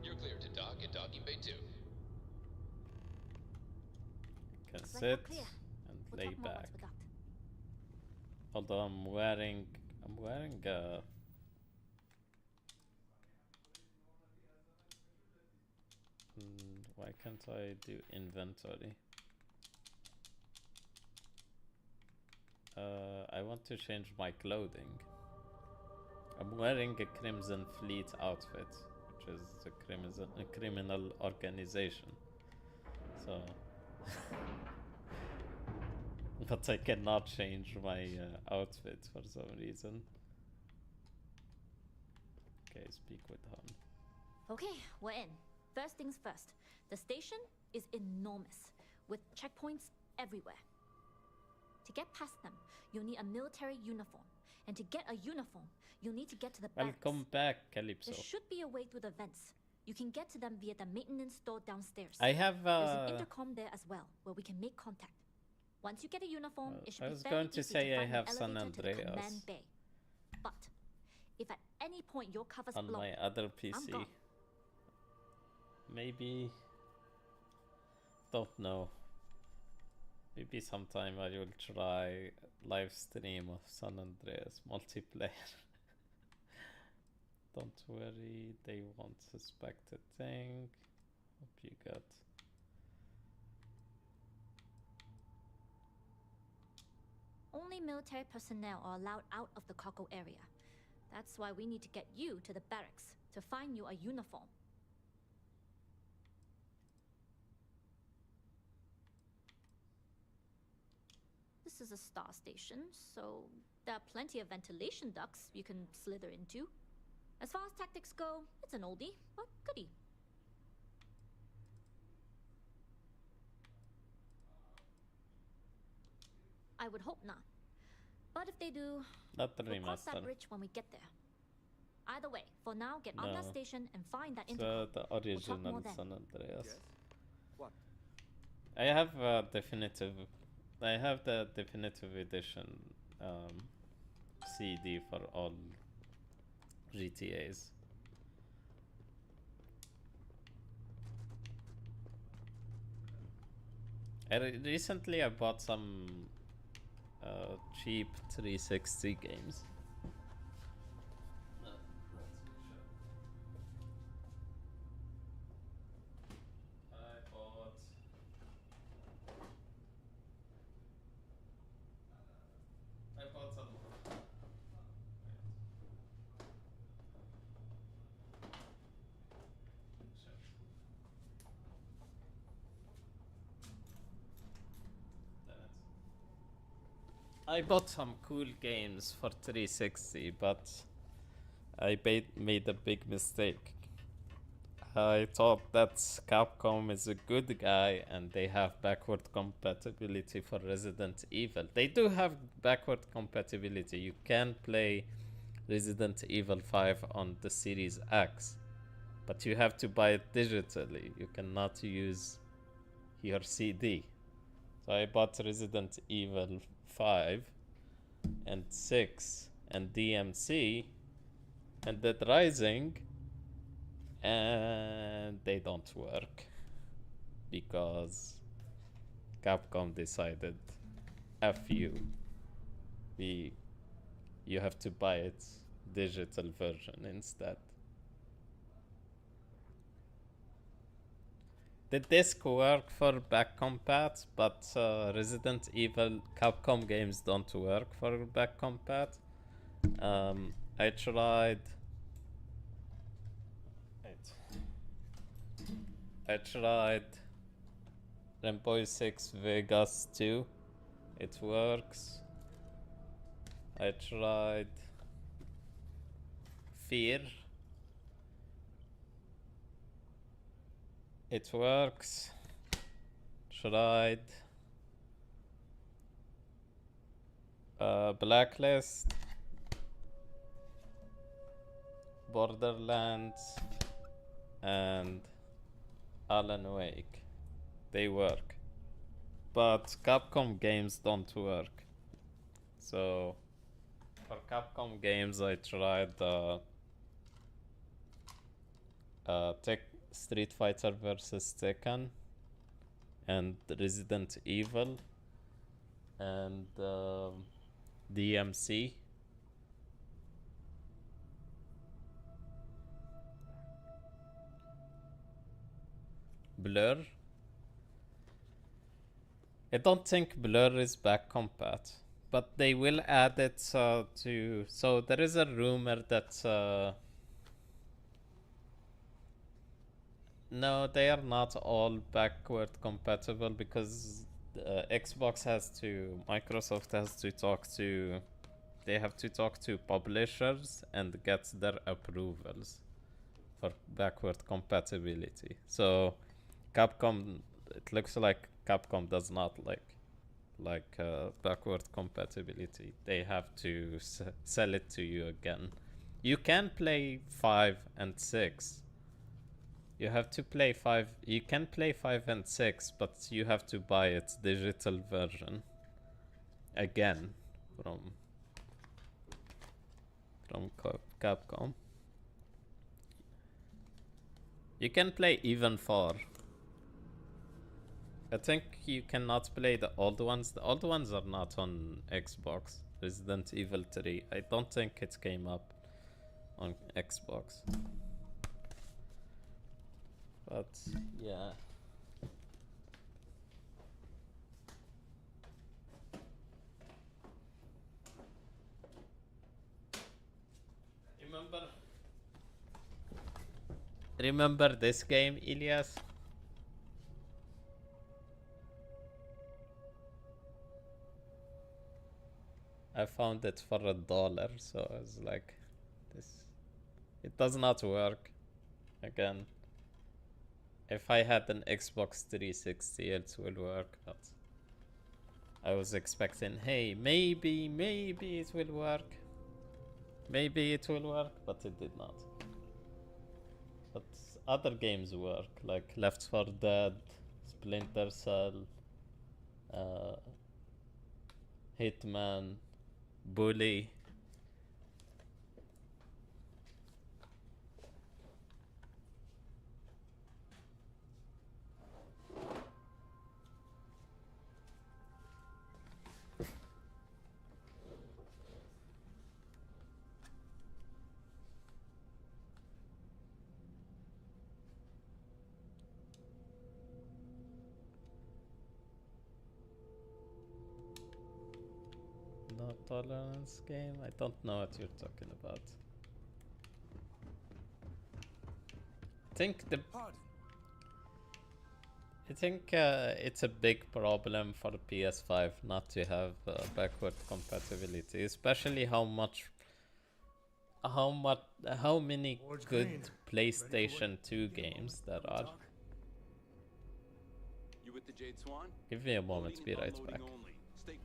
You're clear to dock at docking bay 2. Can sit and lay back. Although I'm wearing a why can't I do inventory? I want to change my clothing. I'm wearing a Crimson Fleet outfit, which is a criminal organization. So, but I cannot change my outfit for some reason. Okay, speak with Han. Okay, we're in. First things first. The station is enormous, with checkpoints everywhere. To get past them, you'll need a military uniform. And to get a uniform, you'll need to get to the barracks. Welcome back, Calypso. There should be a way through the vents. You can get to them via the maintenance store downstairs. I have There's an intercom there as well, where we can make contact. Once you get a uniform, it should I be was fairly going to easy say to I find have an San elevator to the Andreas command bay. But if at any point your cover's on blown, my other I'm PC. gone. Maybe, don't know. Maybe sometime I will try live stream of San Andreas multiplayer. Don't worry, they won't suspect a thing. Hope you got. Only military personnel are allowed out of the cargo area. That's why we need to get you to the barracks to find you a uniform. This is a star station, so there are plenty of ventilation ducts you can slither into. As far as tactics go, it's an oldie, but goodie. I would hope not. But if they do, Not the we'll cross that remaster. bridge when we get there. Either way, for now, get on that No. station and find that So intercom. the We'll talk more original then. San Andreas. Yes? What? I have a definitive. I have the definitive edition CD for all GTAs. Recently I bought some cheap 360 games. I bought some. I bought some cool games for 360, but I made a big mistake. I thought that Capcom is a good guy and they have backward compatibility for Resident Evil. They do have backward compatibility. You can play Resident Evil 5 on the Series X, but you have to buy it digitally. You cannot use your CD. So I bought Resident Evil 5 and 6 and DMC and Dead Rising, and they don't work because Capcom decided F you. You have to buy it digital version instead. The disc work for back compat, but Resident Evil Capcom games don't work for back compat. I tried. I tried Rainbow Six Vegas 2. It works. I tried Fear. It works. Tried Blacklist, Borderlands, and Alan Wake. They work, but Capcom games don't work. So for Capcom games, I tried Street Fighter vs Tekken and Resident Evil and DMC. Blur. I don't think Blur is back compat, but they will add it to. So there is a rumor that no, they are not all backward compatible because Microsoft has to talk to, they have to talk to publishers and get their approvals for backward compatibility. So Capcom, it looks like Capcom does not like backward compatibility. They have to sell it to you again. You can play 5 and 6. You have to play 5. You can play 5 and 6, but you have to buy its digital version again from Capcom. You can play even 4. I think you cannot play the old ones. The old ones are not on Xbox. Resident Evil 3. I don't think it came up on Xbox. But yeah. Remember this game, Elias? I found it for $1, so I was like, this. It does not work. Again, if I had an Xbox 360, it will work, but I was expecting, hey, maybe it will work. Maybe it will work, but it did not. But other games work, like Left 4 Dead, Splinter Cell, Hitman, Bully. No tolerance game? I don't know what you're talking about. I think it's a big problem for the PS5 not to have backward compatibility, especially how many good PlayStation 2 games there are. You with the Jade Swan? Give me a moment, be right back. Only. Stay.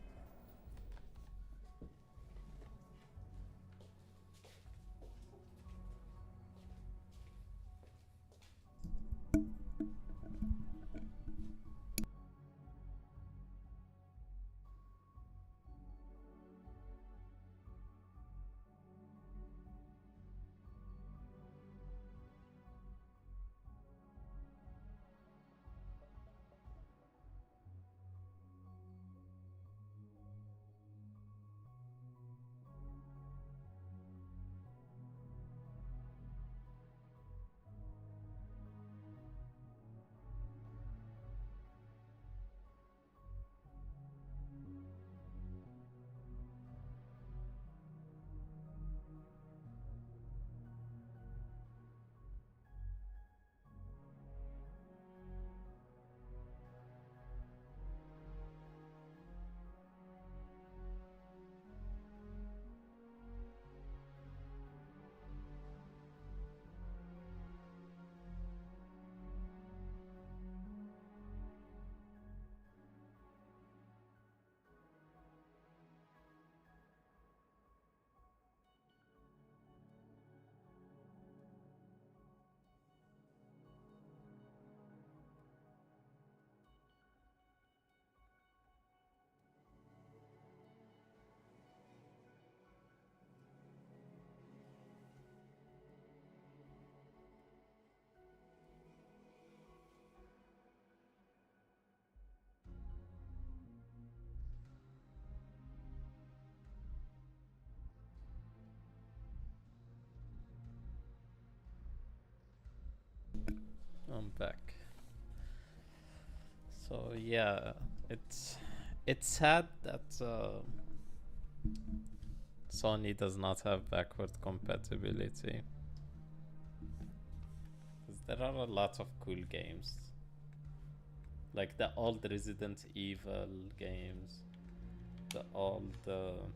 I'm back. So yeah, it's sad that Sony does not have backward compatibility. 'Cause there are a lot of cool games. Like the old Resident Evil games. The old well,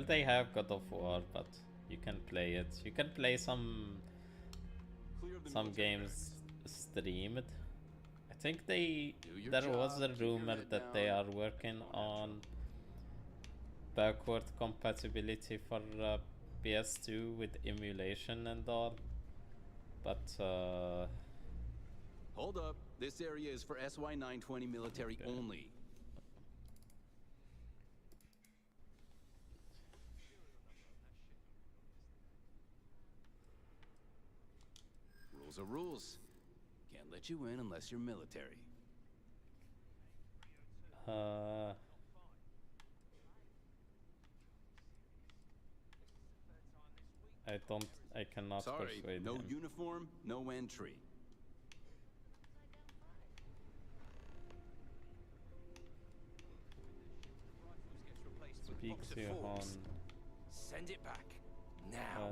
they have God of War, but you can play it. You can play some games streamed. I think there was a rumor that they are working on backward compatibility for PS2 with emulation and all, but Hold up. This area is for SY-920 military only. Rules are rules. Can't let you in unless you're military. I I cannot Sorry, persuade no him. uniform, no entry. Speak to Han. Send it back now.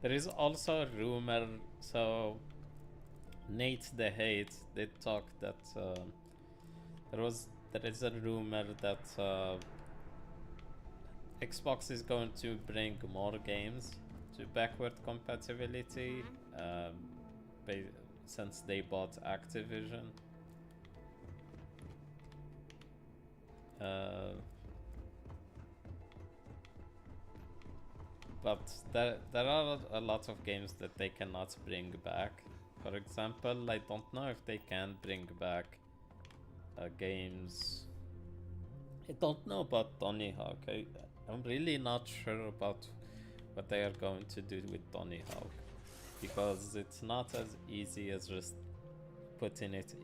There is also a rumor, so Nate the Hate did talk that there is a rumor that Xbox is going to bring more games to backward compatibility since they bought Activision. But there are a lot of games that they cannot bring back. For example, I don't know if they can bring back games. I don't know about Tony Hawk. I'm really not sure about what they are going to do with Tony Hawk, because it's not as easy as just putting it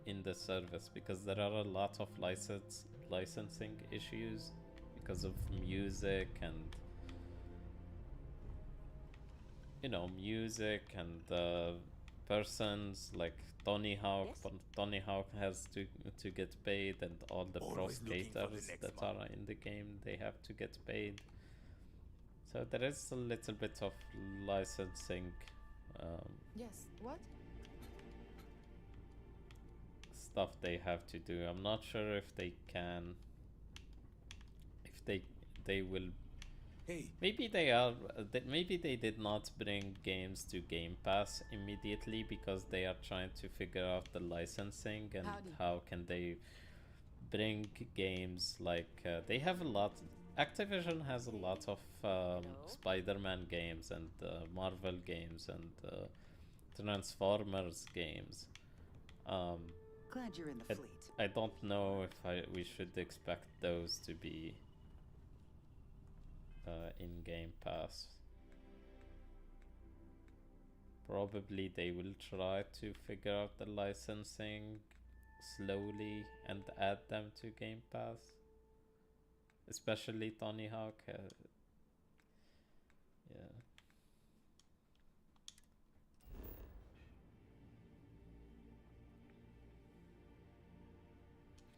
in the service, because there are a lot of licensing issues because of music and music and persons like Tony Hawk. Yes? But Tony Hawk has to get paid, and all the pro skaters that are in the game, they have to get paid. So there is a little bit of licensing. Yes. What? Stuff they have to do. I'm not sure if they can. If they will. Hey. Maybe they are. Maybe they did not bring games to Game Pass immediately because they are trying to figure out the licensing and how can they bring games like they have a lot. Activision has a lot of Spider-Man games and Marvel games and Transformers games. Glad you're in the fleet. I don't know if we should expect those to be in Game Pass. Probably they will try to figure out the licensing slowly and add them to Game Pass. Especially Tony Hawk. Yeah.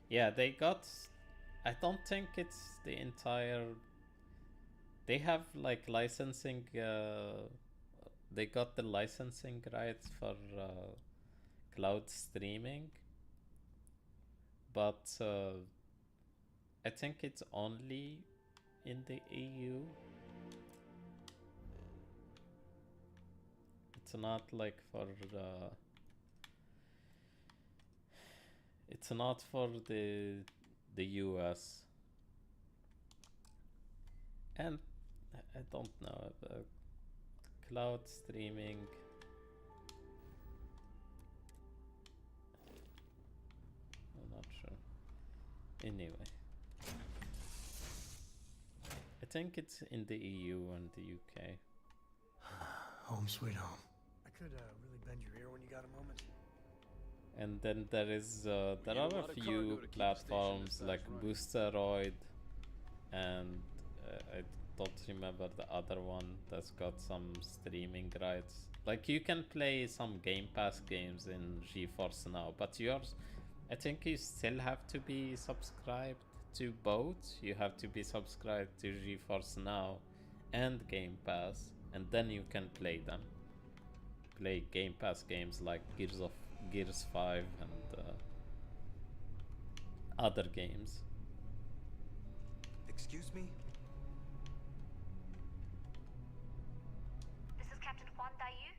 Yeah, they got. I don't think it's the entire. They have like licensing. They got the licensing rights for cloud streaming, but I think it's only in the EU. It's not like for. It's not for the US. And I don't know about cloud streaming. I'm not sure. Anyway, I think it's in the EU and the UK. Home sweet home. I could really bend your ear when you got a moment. And then there is there are a few platforms like Boosteroid, and I don't remember the other one that's got some streaming rights. Like you can play some Game Pass games in GeForce Now, but I think you still have to be subscribed to both. You have to be subscribed to GeForce Now and Game Pass, and then you can play them. Play Game Pass games like Gears 5 and other games. Excuse me? This is Captain Huan Daiyu.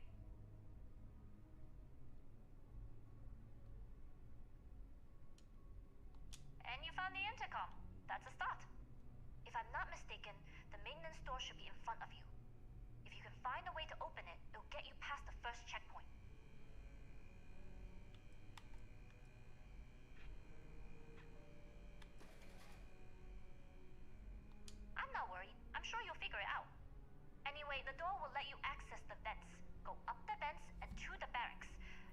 And you found the intercom. That's a start. If I'm not mistaken, the maintenance door should be in front of you. If you can find a way to open it, it'll get you past the first checkpoint. I'm not worried. I'm sure you'll figure it out. Anyway, the door will let you access the vents. Go up the vents and to the barracks.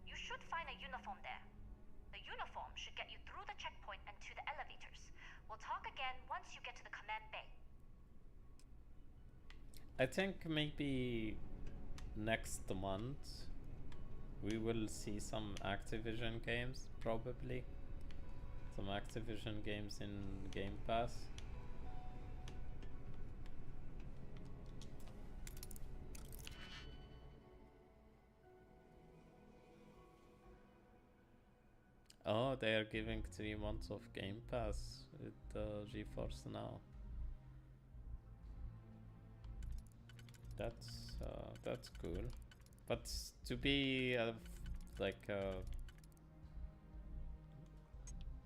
You should find a uniform there. The uniform should get you through the checkpoint and to the elevators. We'll talk again once you get to the command bay. I think maybe next month we will see some Activision games, probably. Some Activision games in Game Pass. Oh, they are giving 3 months of Game Pass with GeForce Now. That's cool, but to be like a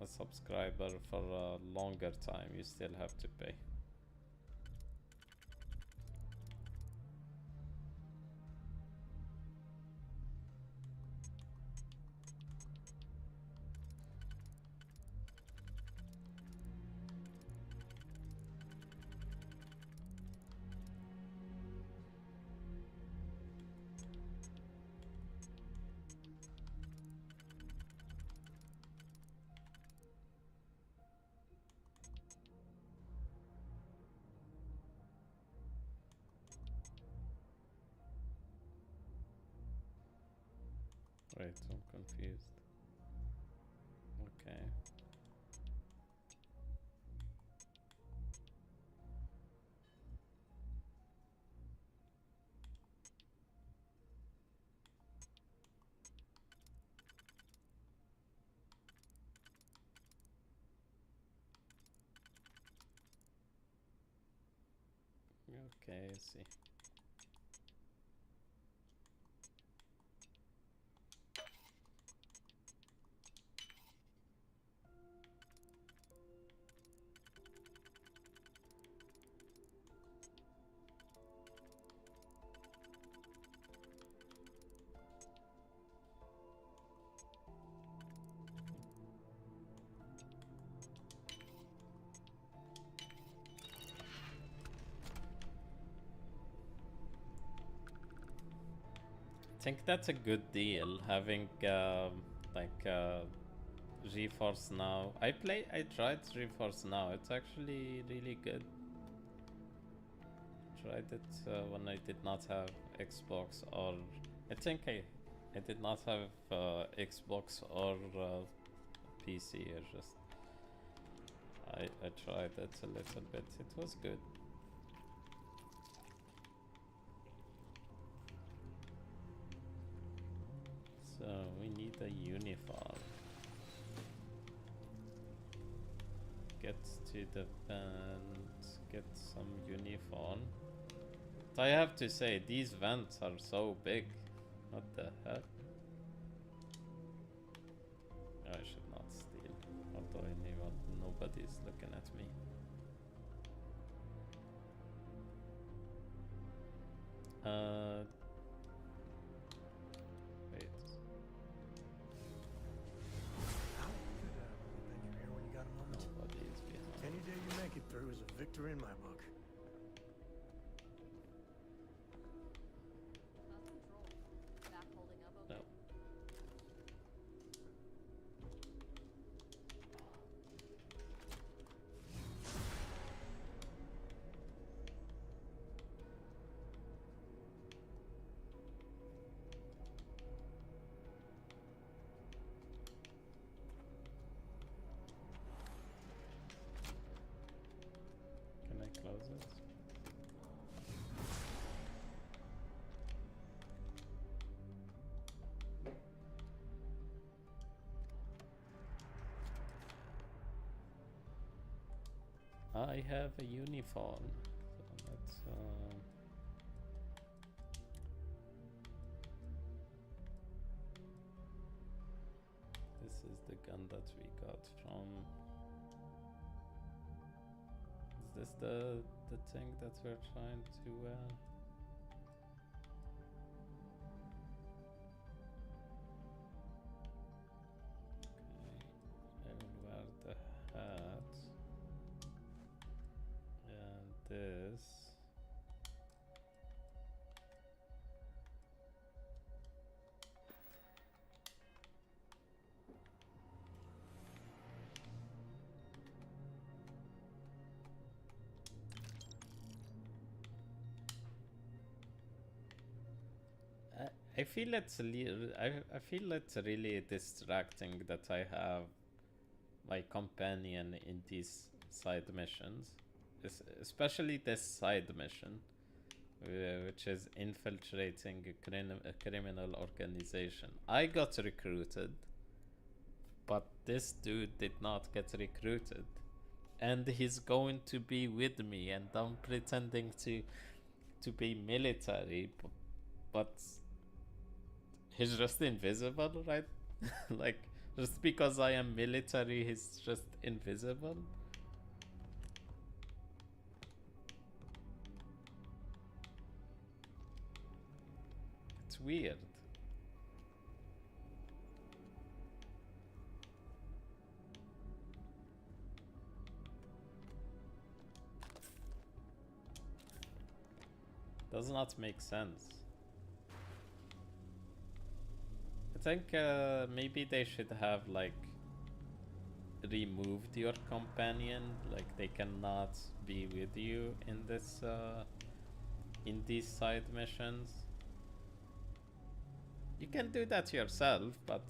subscriber for a longer time, you still have to pay. Wait, I'm confused. Okay. Okay, I see. I think that's a good deal, having GeForce Now. I tried GeForce Now. It's actually really good. Tried it when I did not have Xbox, or I think I did not have Xbox or PC. I tried it a little bit. It was good. So we need a uniform. Get to the vent, get some uniform. But I have to say, these vents are so big. What the heck? I should not steal, although I knew nobody's looking at me. Wait. Nobody's behind. Any day you make it through is a victory in my book. No. Can I close it? I have a uniform. So let's this is the gun that we got from. Is this the thing that we're trying to okay, I will wear the hat and this. I feel I feel it's really distracting that I have my companion in these side missions, especially this side mission, which is infiltrating a criminal organization. I got recruited, but this dude did not get recruited, and he's going to be with me, and I'm pretending to be military, but he's just invisible, right? Like, just because I am military, he's just invisible. It's weird. Does not make sense. I think maybe they should have like removed your companion, like they cannot be with you in this in these side missions. You can do that yourself, but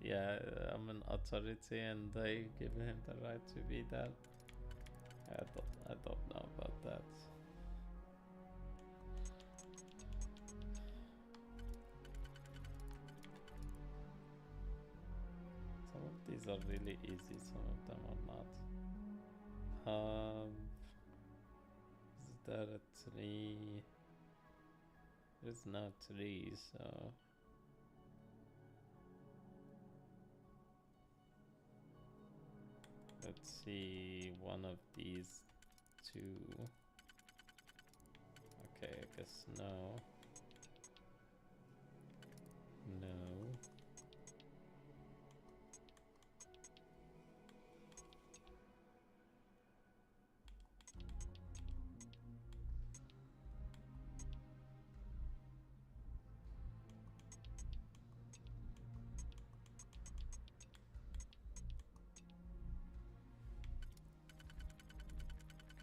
yeah, I'm an authority and I give him the right to be there. I don't know about that. Some of these are really easy, some of them are not. Is there a tree? There's no tree, so let's see one of these two. Okay, I guess no. No.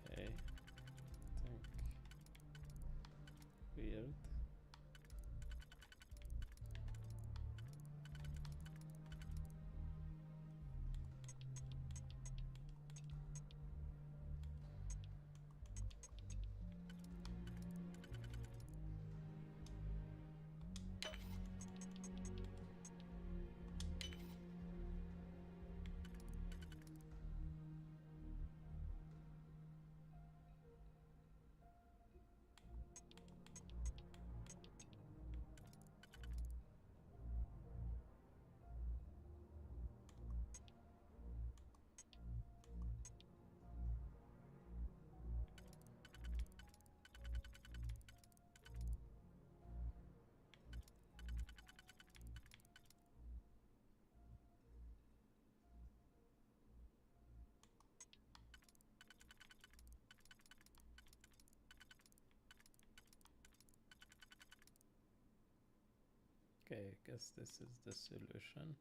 Okay. Think weird. Okay, I guess this is the solution.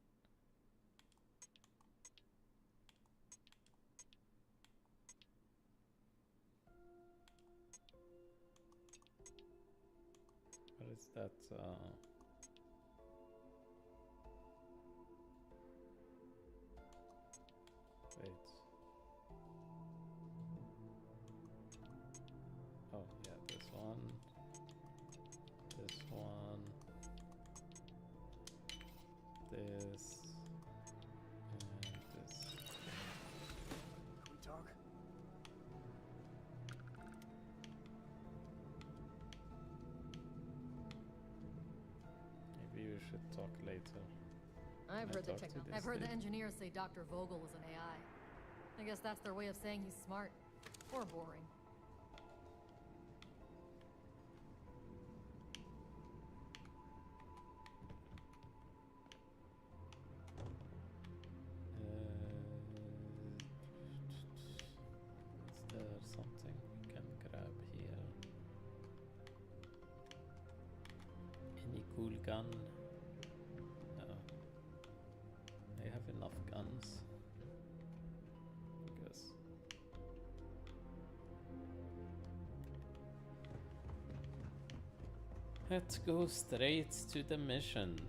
What is that? Wait. Oh, yeah, this one. This one. This. And this. Can we talk? Maybe we should talk later. I've I've heard the engineers say Dr. Vogel was an AI. I guess that's their way of saying he's smart. Or boring. Is there something we can grab here? Any cool gun? No. I have enough guns. I guess. Let's go straight to the mission.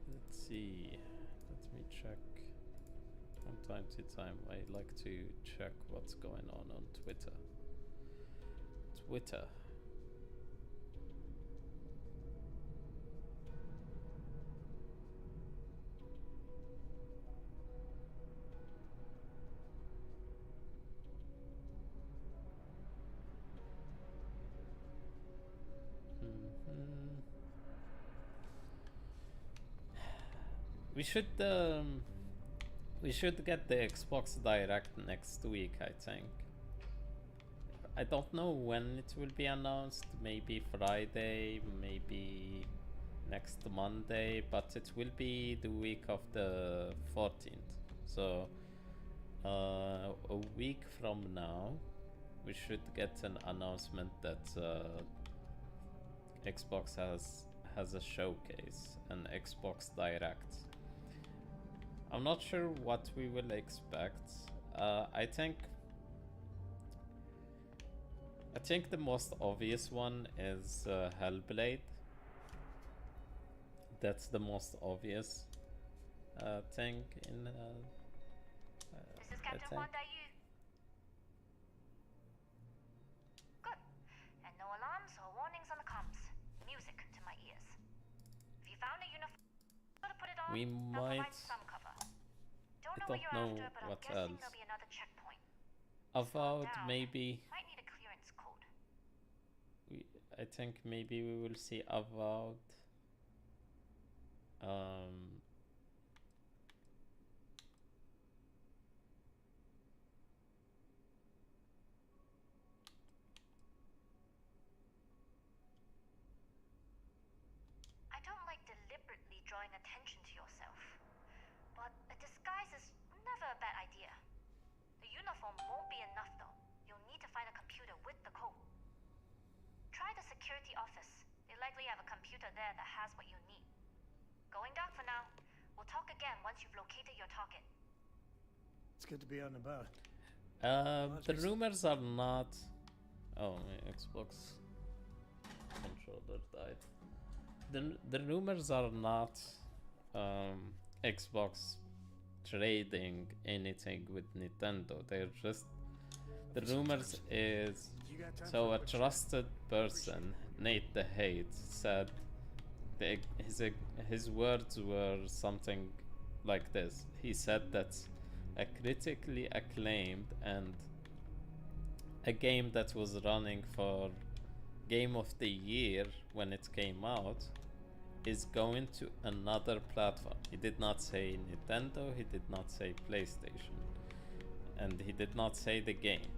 Let's see. Let me check. From time to time, I like to check what's going on Twitter. Twitter. We should get the Xbox Direct next week, I think. I don't know when it will be announced, maybe Friday, maybe next Monday, but it will be the week of the 14th. So a week from now, we should get an announcement that Xbox has a showcase, an Xbox Direct. I'm not sure what we will expect. I think the most obvious one is Hellblade. That's the most obvious thing in. This is Captain Wanda Yu. Good. And no alarms or warnings on the comms. Music to my ears. If you found a uniform, put it on. We might. Some cover. I don't know after, but what I'm guessing else. there'll be another checkpoint. Avowed, maybe. Might need a clearance code. I think maybe we will see Avowed. I don't like deliberately drawing attention to yourself, but a disguise is never a bad idea. The uniform won't be enough though. You'll need to find a computer with the code. Try the security office. They likely have a computer there that has what you need. Going dark for now. We'll talk again once you've located your target. It's good to be out and about. The rumors are not. Oh, my Xbox controller died. The rumors are not Xbox trading anything with Nintendo. They're just the rumors is so a trusted person, Nate the Hate, said his words were something like this. He said that a critically acclaimed and a game that was running for Game of the Year when it came out is going to another platform. He did not say Nintendo, he did not say PlayStation, and he did not say the game.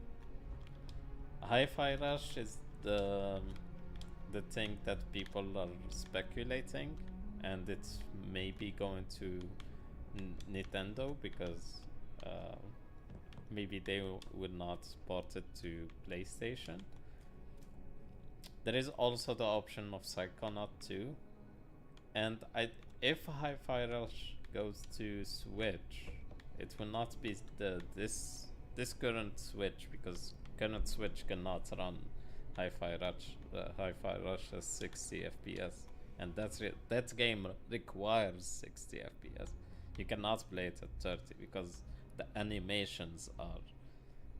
Hi-Fi Rush is the thing that people are speculating, and it's maybe going to Nintendo because maybe they will not port it to PlayStation. There is also the option of Psychonaut 2, and if Hi-Fi Rush goes to Switch, it will not be this current Switch, because current Switch cannot run Hi-Fi Rush. Hi-Fi Rush has 60 FPS, and that game requires 60 FPS. You cannot play it at 30 because the animations are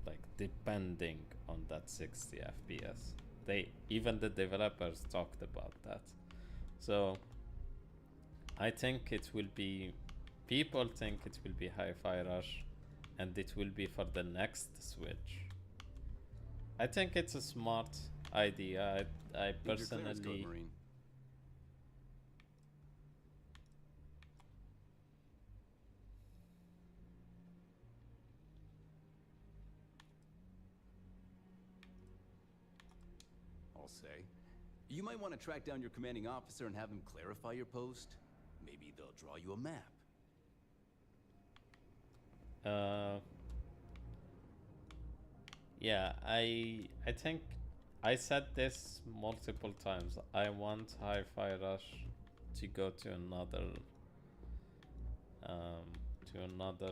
like depending on that 60 FPS. Even the developers talked about that. So I think it will be, people think it will be Hi-Fi Rush, and it will be for the next Switch. I think it's a smart idea. I personally. I'll say. You might want to track down your commanding officer and have him clarify your post. Maybe they'll draw you a map. Yeah, I think I said this multiple times. I want Hi-Fi Rush to go to another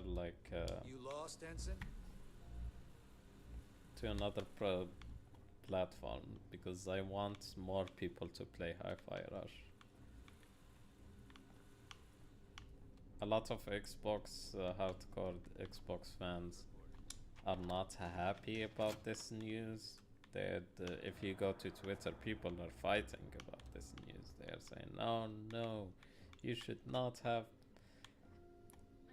like You lost, Ensign? to another platform because I want more people to play Hi-Fi Rush. A lot of Xbox hardcore Xbox fans are not happy about this news. If you go to Twitter, people are fighting about this news. They are saying, "No, no, you should not have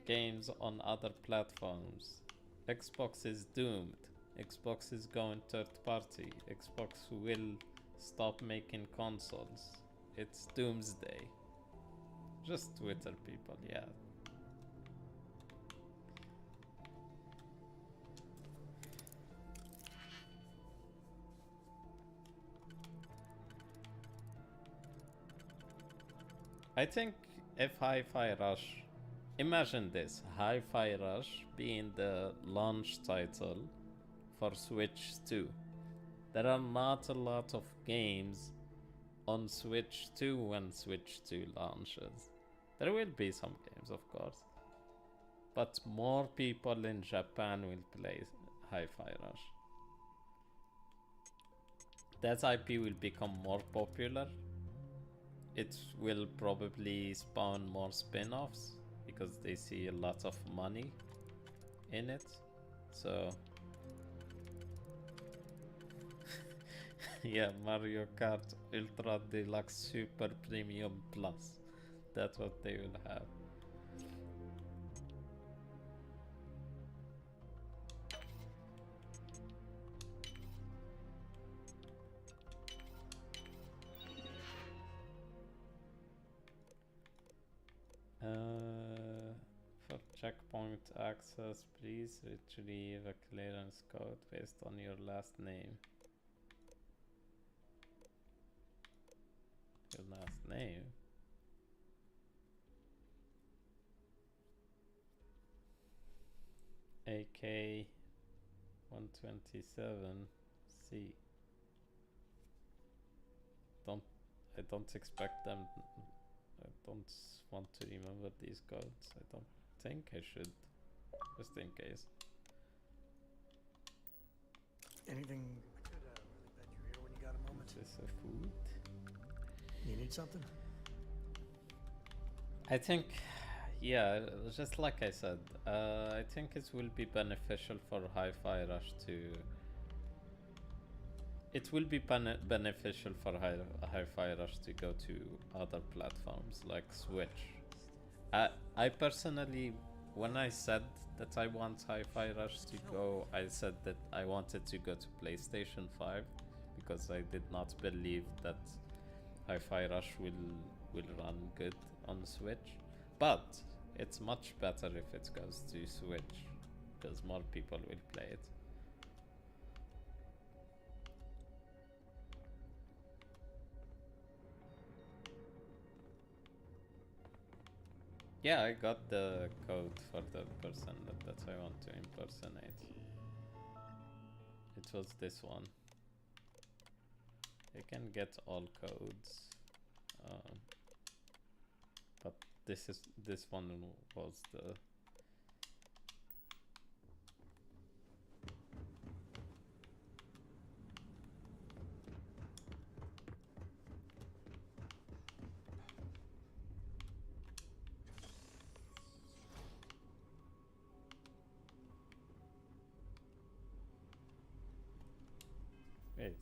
games on other platforms. Xbox is doomed. Xbox is going third party. Xbox will stop making consoles. It's doomsday." Just Twitter people, yeah. I think if Hi-Fi Rush, imagine this, Hi-Fi Rush being the launch title for Switch 2. There are not a lot of games on Switch 2 when Switch 2 launches. There will be some games, of course, but more people in Japan will play Hi-Fi Rush. That IP will become more popular. It will probably spawn more spin-offs because they see a lot of money in it. So yeah, Mario Kart Ultra Deluxe Super Premium Plus. That's what they will have. For checkpoint access, please retrieve a clearance code based on your last name. Your last name? AK 127C. I don't expect them. I don't want to remember these codes. I don't think I should, just in case. Anything I could really bet you're here when you got a moment. Is this a food? You need something? I think, yeah, just like I said, I think it will be beneficial for Hi-Fi Rush to. It will be beneficial for Hi-Fi Rush to go to other platforms like Switch. I personally, when I said that I want Hi-Fi Rush to go, I said that I wanted to go to PlayStation 5 because I did not believe that Hi-Fi Rush will run good on Switch. But it's much better if it goes to Switch because more people will play it. Yeah, I got the code for the person that I want to impersonate. It was this one. You can get all codes, but this one was the. Wait,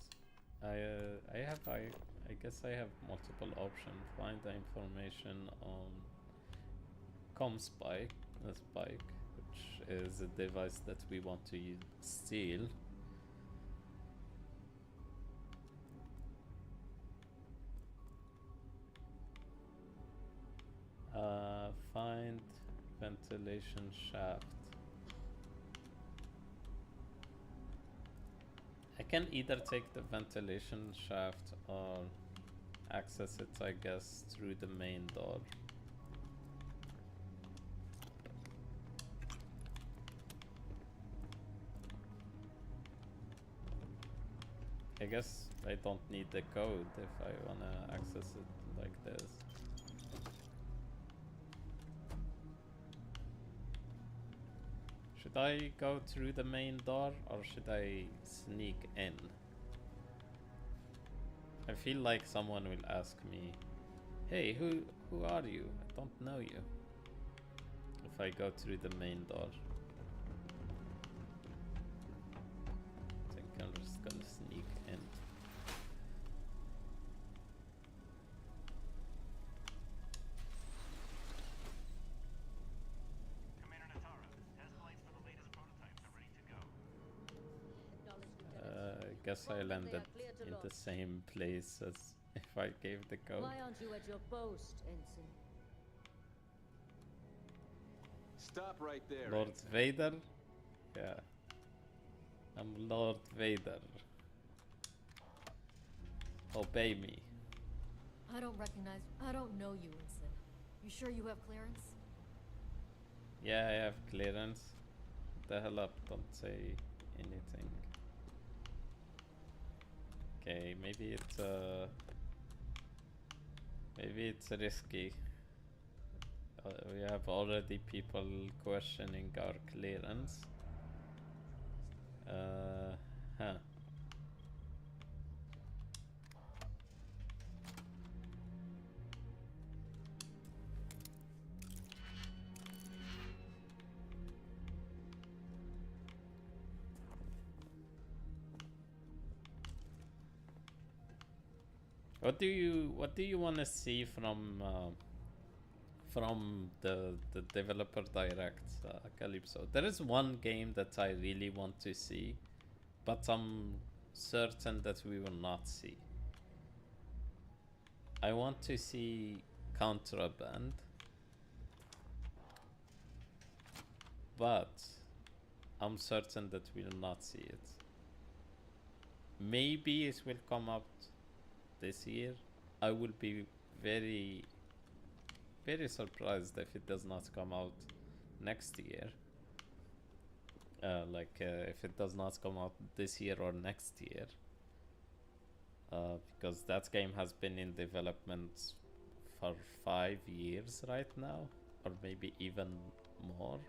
I guess I have multiple options. Find the information on ComSpike, which is a device that we want to steal. Find ventilation shaft. I can either take the ventilation shaft or access it, I guess, through the main door. I guess I don't need the code if I wanna access it like this. Should I go through the main door or should I sneak in? I feel like someone will ask me, hey, who are you? I don't know you. If I go through the main door. I think I'm just gonna sneak in. I guess I landed in the same place as if I gave the code. Why aren't you at your post, Ensign? Stop right there. Lord Vader? Yeah. I'm Lord Vader. Obey me. I don't know you, Ensign. You sure you have clearance? Yeah, I have clearance. The hell up, don't say anything. Okay, maybe it's risky. We have already people questioning our clearance. Huh. What do you want to see from the developer direct, Calypso? There is one game that I really want to see, but I'm certain that we will not see. I want to see Contraband, but I'm certain that we will not see it. Maybe it will come out this year. I will be very surprised if it does not come out next year. If it does not come out this year or next year. Because that game has been in development for 5 years right now, or maybe even more.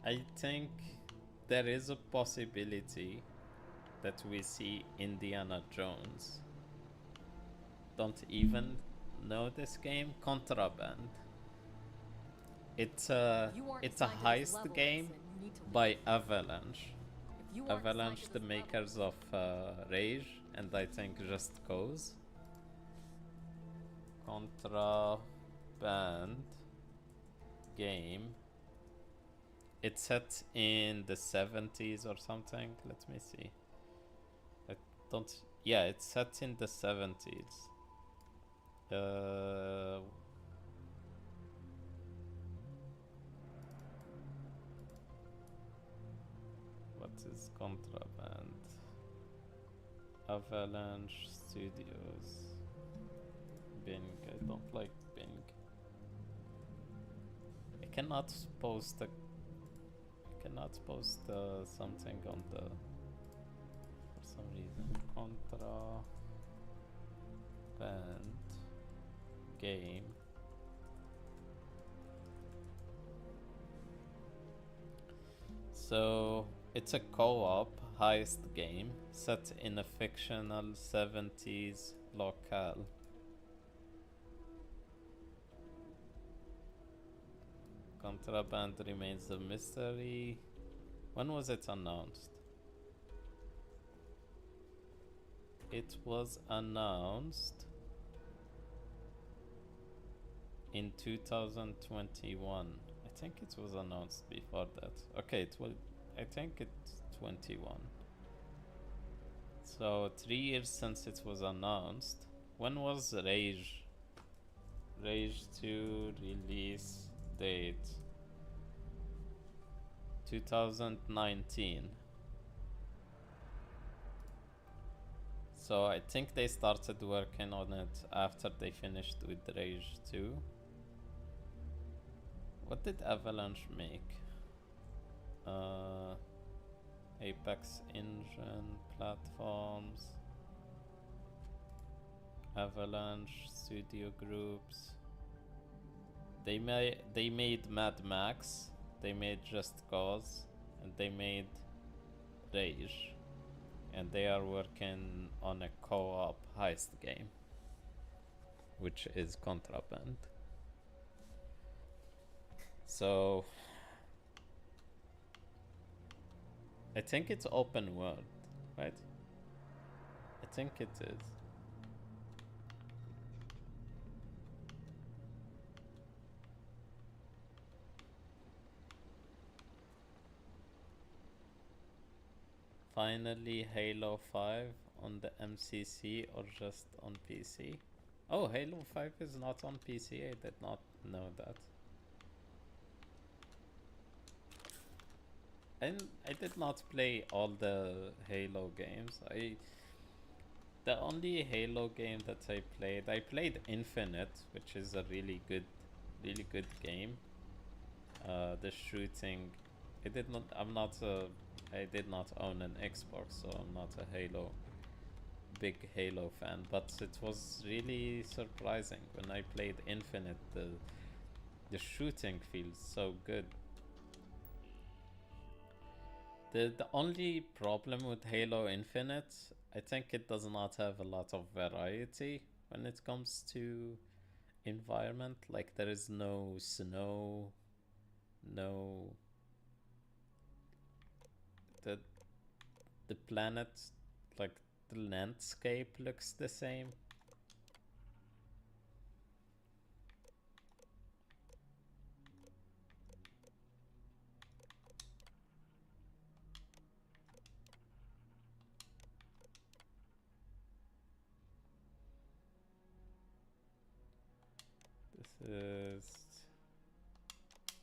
I think there is a possibility that we see Indiana Jones. Don't even know this game, Contraband. It's a heist game by Avalanche. Avalanche, the makers of Rage, and I think Just Cause. Contraband game. It's set in the 70s or something. Let me see. Yeah, it's set in the 70s. What is Contraband? Avalanche Studios. Bing. I don't like Bing. I cannot post something on the, for some reason. Contraband game. So it's a co-op heist game set in a fictional 70s locale. Contraband remains a mystery. When was it announced? It was announced in 2021. I think it was announced before that. Okay, I think it's 21. So 3 years since it was announced. When was Rage 2 release date? 2019. So I think they started working on it after they finished with Rage 2. What did Avalanche make? Apex Engine, platforms, Avalanche, studio groups. They made Mad Max, they made Just Cause, and they made Rage. And they are working on a co-op heist game, which is Contraband. So I think it's open world, right? I think it is. Finally Halo 5 on the MCC or just on PC? Oh, Halo 5 is not on PC, I did not know that. And I did not play all the Halo games. The only Halo game that I played Infinite, which is a really good game. The shooting, I did not own an Xbox, so I'm not a big Halo fan, but it was really surprising when I played Infinite. The shooting feels so good. The only problem with Halo Infinite, I think it does not have a lot of variety when it comes to environment. Like there is no snow, no the planet, like the landscape looks the same.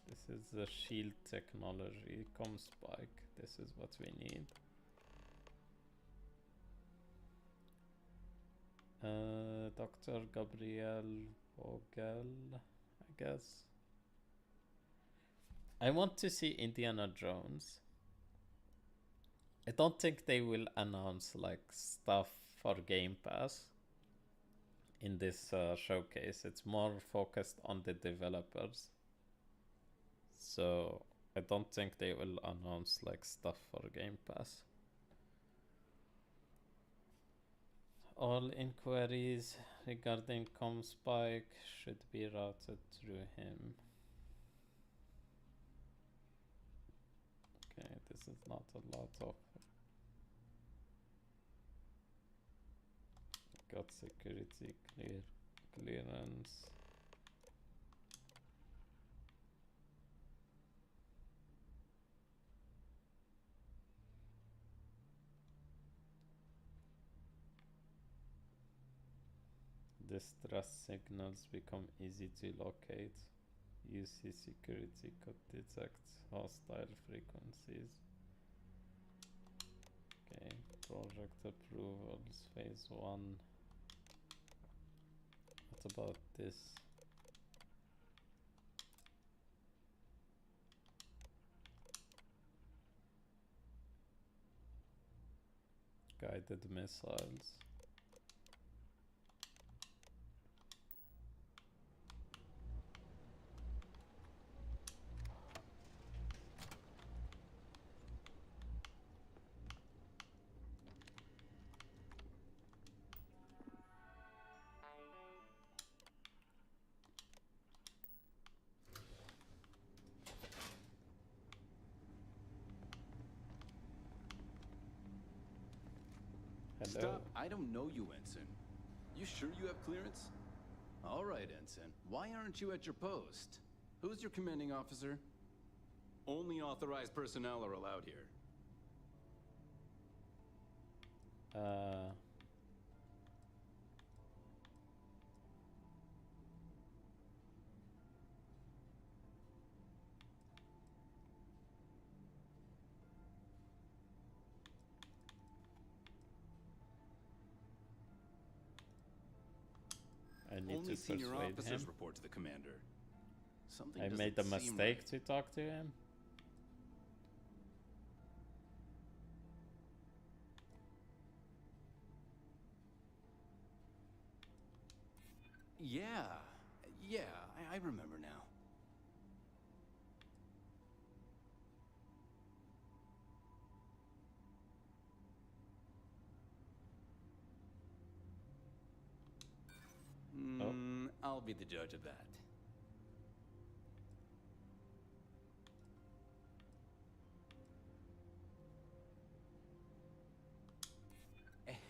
This is the shield technology, Comspike. This is what we need. Dr. Gabriel Vogel, I guess. I want to see Indiana Jones. I don't think they will announce like stuff for Game Pass in this showcase. It's more focused on the developers. So I don't think they will announce like stuff for Game Pass. All inquiries regarding Comspike should be routed through him. Okay, this is not a lot of... Got security clearance. Distress signals become easy to locate. UC security could detect hostile frequencies. Okay, project approvals, phase 1. What about this? Guided missiles. Hello. Stop. I don't know you, Ensign. You sure you have clearance? All right, Ensign. Why aren't you at your post? Who's your commanding officer? Only authorized personnel are allowed here. I need Only to senior persuade officers him. report to the commander. Something I doesn't made a seem mistake right. to talk to him. Yeah, yeah, I remember now. I'll be the judge of that.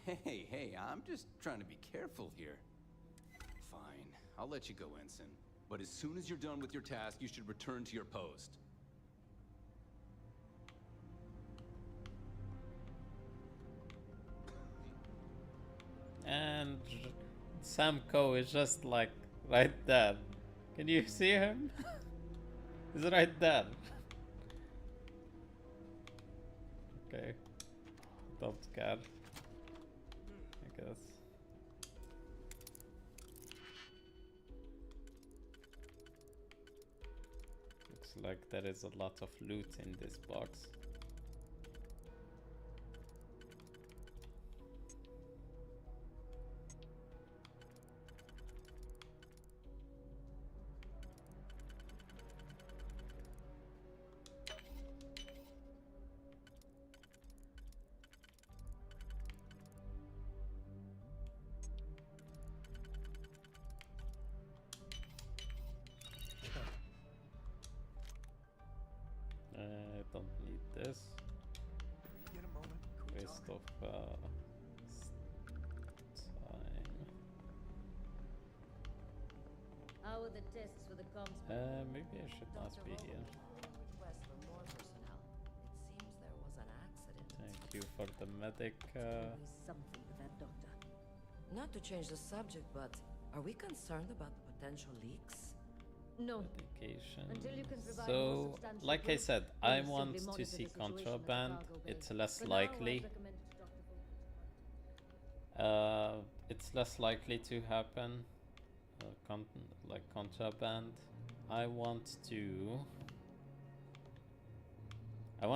Hey, I'm just trying to be careful here. Fine, I'll let you go, Ensign. But as soon as you're done with your task, you should return to your post. And Samco is just like right there. Can you see him? He's right there. Okay. Don't care. I guess. Looks like there is a lot of loot in this box. I don't need this. Get a moment. Waste of time. How are the tests for the comms? Maybe I should not be here. Request for more personnel. It seems there was an accident. Thank you for the medic. Always something with that doctor. Not to change the subject, but are we concerned about the potential leaks? No. Medication. Until you can provide more So, substantial like I proof, said, we'll I simply want to monitor see the situation at the contraband. cargo bay. It's less For now, I'd likely. recommend it to Dr. Vogel. It's less likely to happen. Like contraband. I want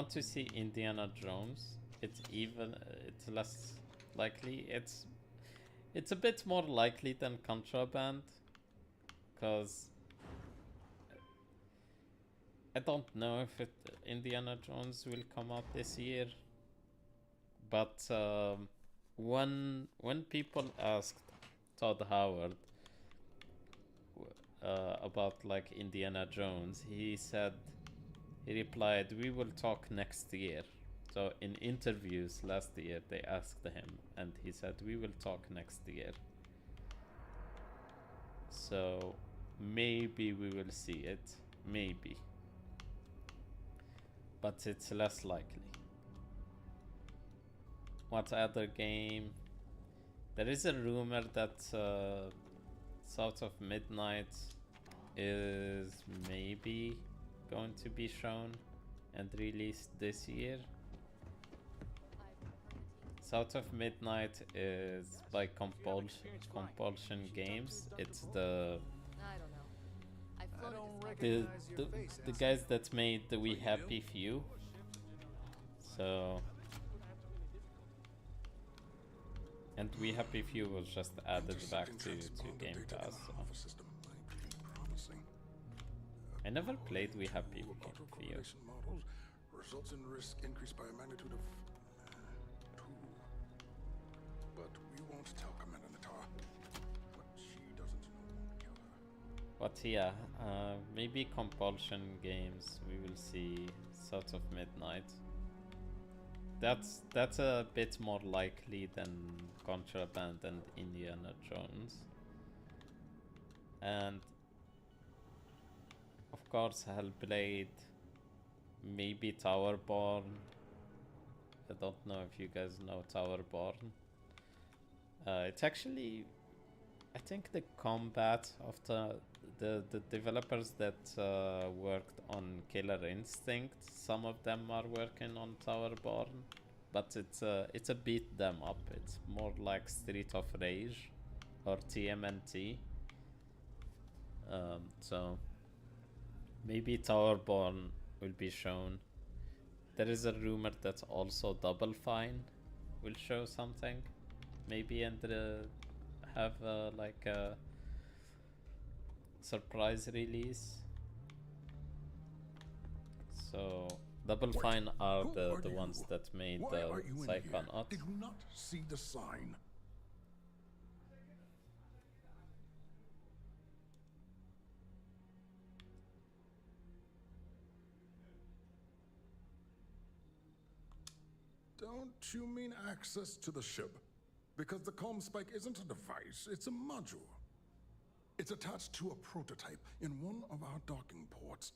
to see Indiana Jones. It's less likely. It's a bit more likely than contraband, because I don't know if Indiana Jones will come out this year. But when people asked Todd Howard about like Indiana Jones, he replied, "We will talk next year." So in interviews last year, they asked him, and he said, "We will talk next year." So maybe we will see it, maybe, but it's less likely. What other game? There is a rumor that South of Midnight is maybe going to be shown and released this year. South of Midnight is by Compulsion Games. It's the the guys that made the We Happy Few. So, and We Happy Few was just added back to Game Pass. So. I never played We Happy Few. Results in risk increased by a magnitude of 2. But we won't tell Commander Natar. What she doesn't know won't kill her. But yeah, maybe Compulsion Games. We will see Sort of Midnight. That's a bit more likely than Contraband and Indiana Jones. And of course Hellblade, maybe Towerborn. I don't know if you guys know Towerborn. It's actually, I think the combat of the developers that worked on Killer Instinct, some of them are working on Towerborn, but it's a beat them up. It's more like Street of Rage or TMNT. So maybe Towerborn will be shown. There is a rumor that also Double Fine will show something, maybe, and have like a surprise release. So Double Fine are the ones that made the Psychonaut. Did you not see the sign? Don't you mean access to the ship? Because the comm spike isn't a device, it's a module. It's attached to a prototype in one of our docking ports.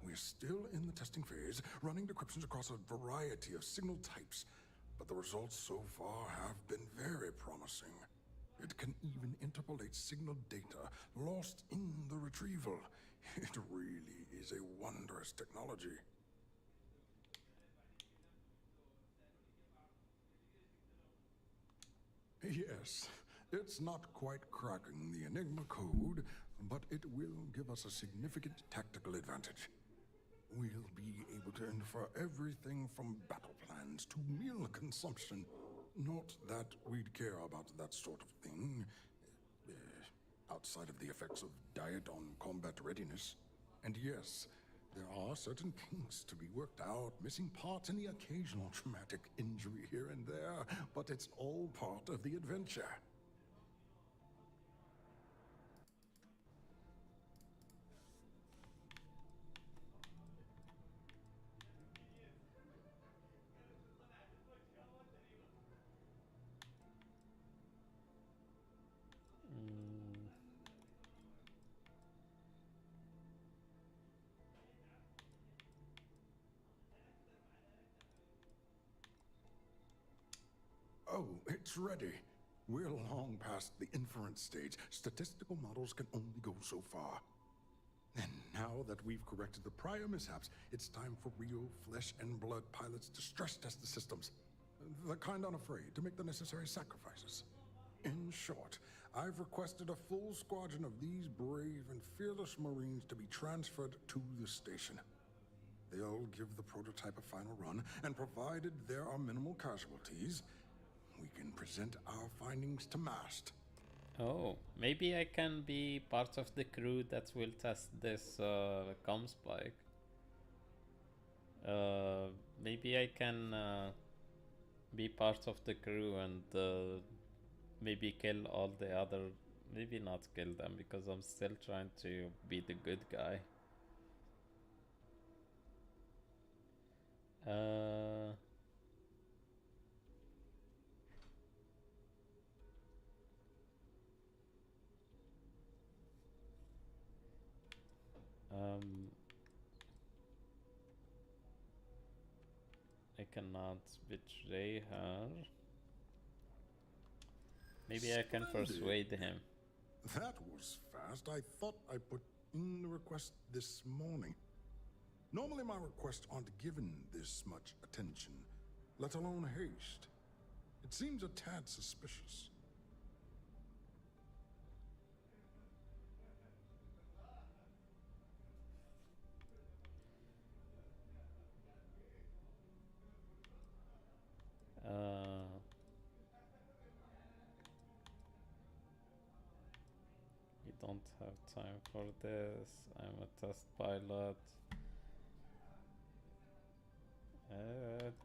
We're still in the testing phase, running decryptions across a variety of signal types, but the results so far have been very promising. It can even interpolate signal data lost in the retrieval. It really is a wondrous technology. Yes, it's not quite cracking the Enigma code, but it will give us a significant tactical advantage. We'll be able to infer everything from battle plans to meal consumption. Not that we'd care about that sort of thing, outside of the effects of diet on combat readiness. And yes, there are certain kinks to be worked out, missing parts and the occasional traumatic injury here and there, but it's all part of the adventure. Oh, it's ready. We're long past the inference stage. Statistical models can only go so far. And now that we've corrected the prior mishaps, it's time for real flesh and blood pilots to stress test the systems. The kind unafraid to make the necessary sacrifices. In short, I've requested a full squadron of these brave and fearless Marines to be transferred to the station. They'll give the prototype a final run, and provided there are minimal casualties, we can present our findings to MAST. Oh, maybe I can be part of the crew that will test this comm spike. Maybe I can be part of the crew and maybe kill all the other... Maybe not kill them, because I'm still trying to be the good guy. I cannot betray her. Maybe I can persuade him. That was fast. I thought I put in the request this morning. Normally my requests aren't given this much attention, let alone haste. It seems a tad suspicious. We don't have time for this. I'm a test pilot. I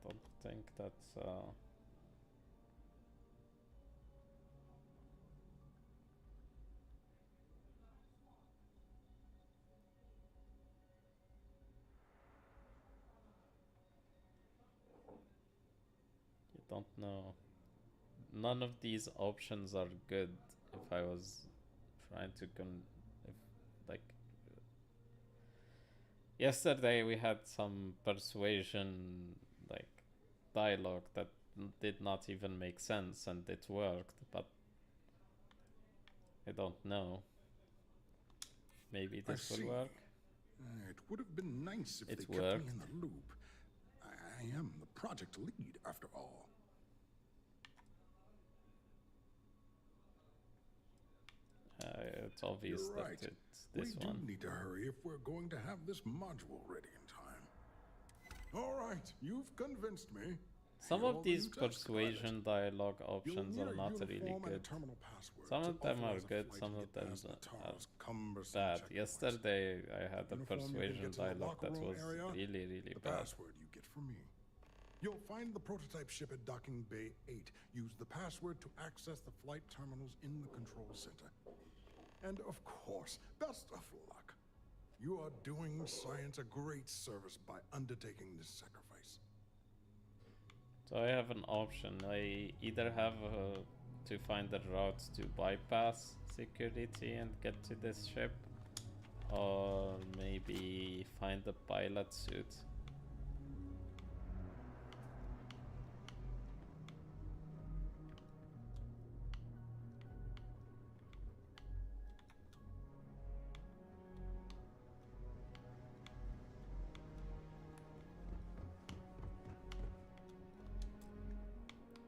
don't think that's you don't know. None of these options are good. If I was trying to like yesterday we had some persuasion like dialogue that did not even make sense, and it worked, but I don't know. Maybe this will work. It would have been nice if It they kept worked. me in the loop. I am the project lead, after all. It's obvious You're right. that it's this we one. do need to hurry if we're going to have this module ready in time. All right, you've convinced me. Some Here of are the these new tests, persuasion dialogue You'll options need are a not really uniform and a good. terminal password Some to of them are authorize a good, flight some and of get them past are Natara's cumbersome bad. checkpoints. Yesterday I had a Uniform, you can persuasion get to the dialogue locker that room was area. really, really The bad. password you get from me. You'll find the prototype ship at Docking Bay 8. Use the password to access the flight terminals in the control center. And of course, best of luck. You are doing science a great service by undertaking this sacrifice. So I have an option. I either have to find a route to bypass security and get to this ship, or maybe find a pilot suit.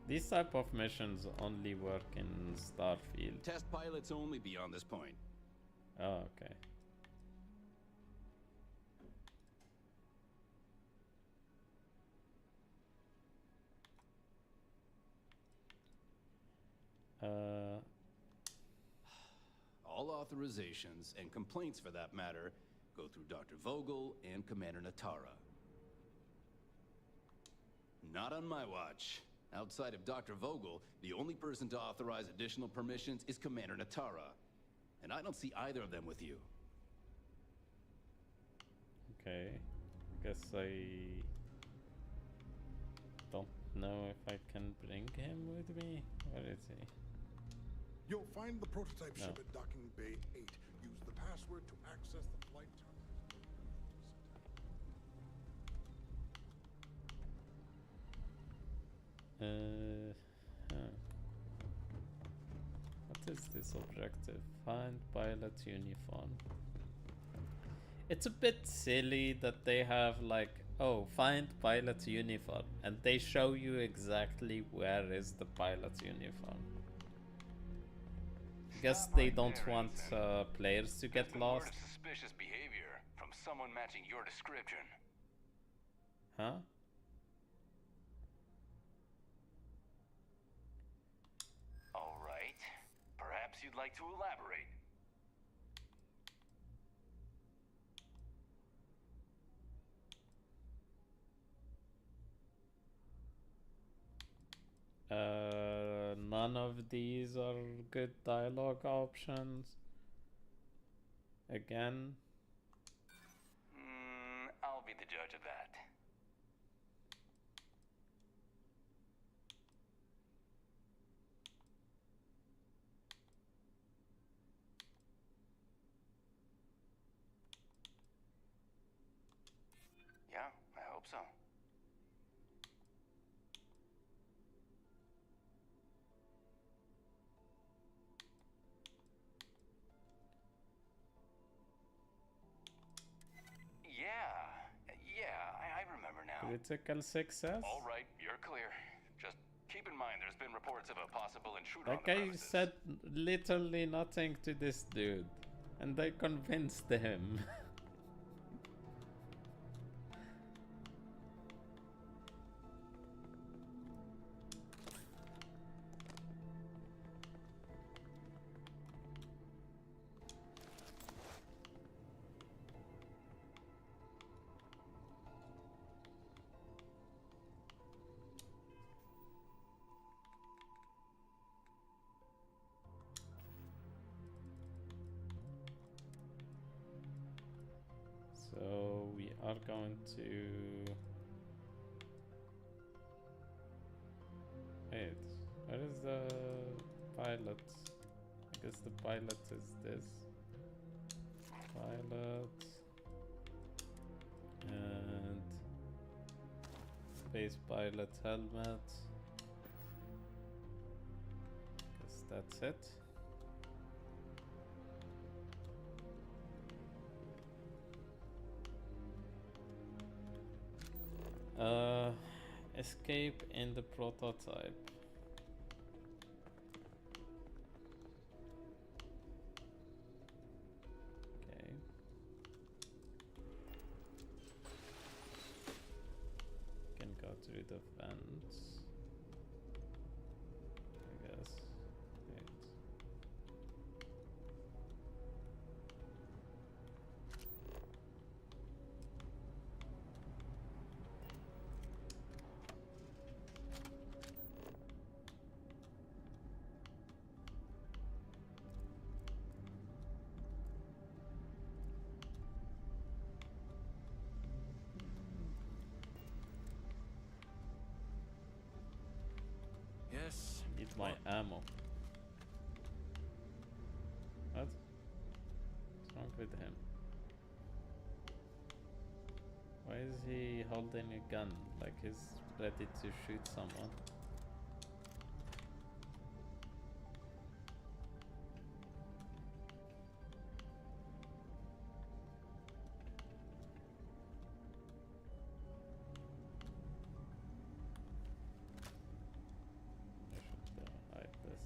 These type of missions only work in Starfield. Test pilots only beyond this point. Oh, okay. All authorizations and complaints for that matter go through Dr. Vogel and Commander Natara. Not on my watch. Outside of Dr. Vogel, the only person to authorize additional permissions is Commander Natara. And I don't see either of them with you. Okay. Guess I don't know if I can bring him with me. Where is he? You'll find the prototype No. ship at Docking Bay 8. Use the password to access the flight What is this objective? Find pilot uniform. It's a bit silly that they have like, oh, find pilot uniform, and they show you exactly where is the pilot uniform. Guess they don't want players to get lost. Suspicious behavior from someone matching your description. Huh? All right. Perhaps you'd like to elaborate. None of these are good dialogue options. Again. I'll be the judge of that. Yeah, I hope so. I remember now. Critical success? All right, you're clear. Just keep in mind there's been reports of a possible intruder That on the guy premises. said literally nothing to this dude, and I convinced him. So we are going to... Wait, where is the pilot? I guess the pilot is this. Pilot. And... Space pilot helmet. Guess that's it. Escape in the prototype. Okay. Can go through suit of vents. I guess. Wait. Yes. Need my ammo. What? What's wrong with him? Why is he holding a gun? Like he's ready to shoot someone. I should hide this.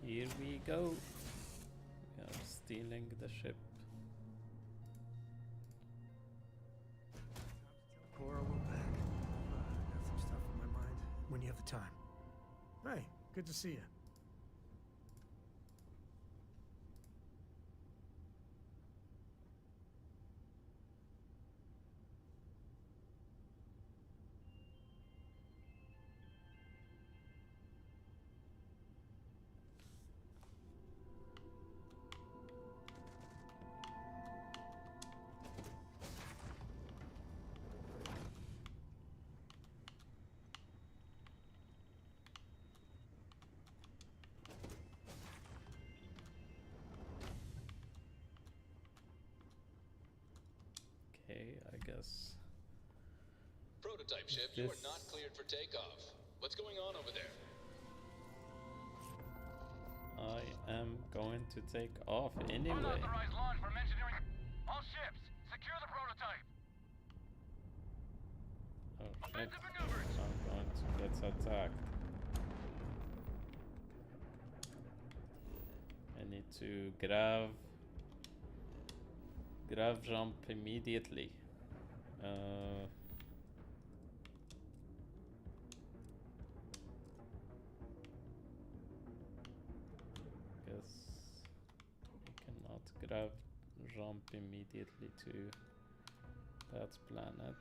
Here we go. We are stealing the ship. Cora, we're back. Got some stuff on my mind. When you have the time. Hey, good to see you. Okay, I guess. Prototype ship, you are not cleared for takeoff. What's going on over there? I am going to take off anyway. Unauthorized launch from engineering. All ships, secure the prototype. Oh shit. I'm going to get attacked. I need to grab jump immediately. Guess we cannot grab jump immediately to that planet.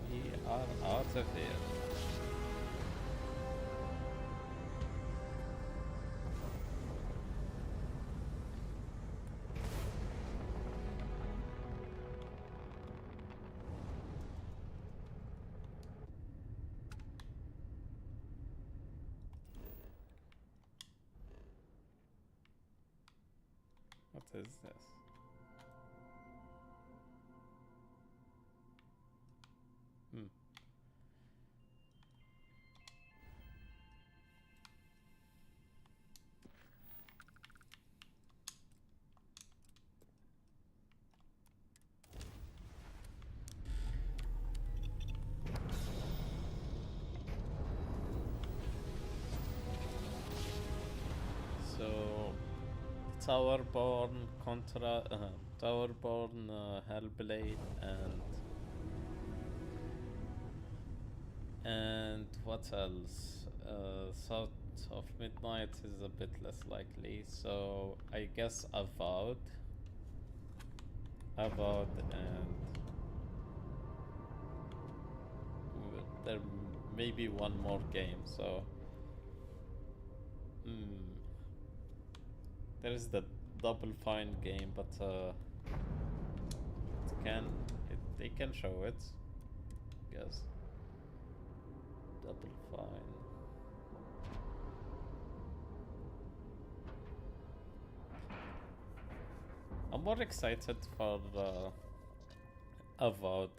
We are out of here. What is this? So, Towerborn contra Towerborn, Hellblade, and what else? South of Midnight is a bit less likely. So I guess Avowed, and there may be one more game. So. There is the Double Fine game, but they can show it. Guess Double Fine. I'm more excited for Avowed.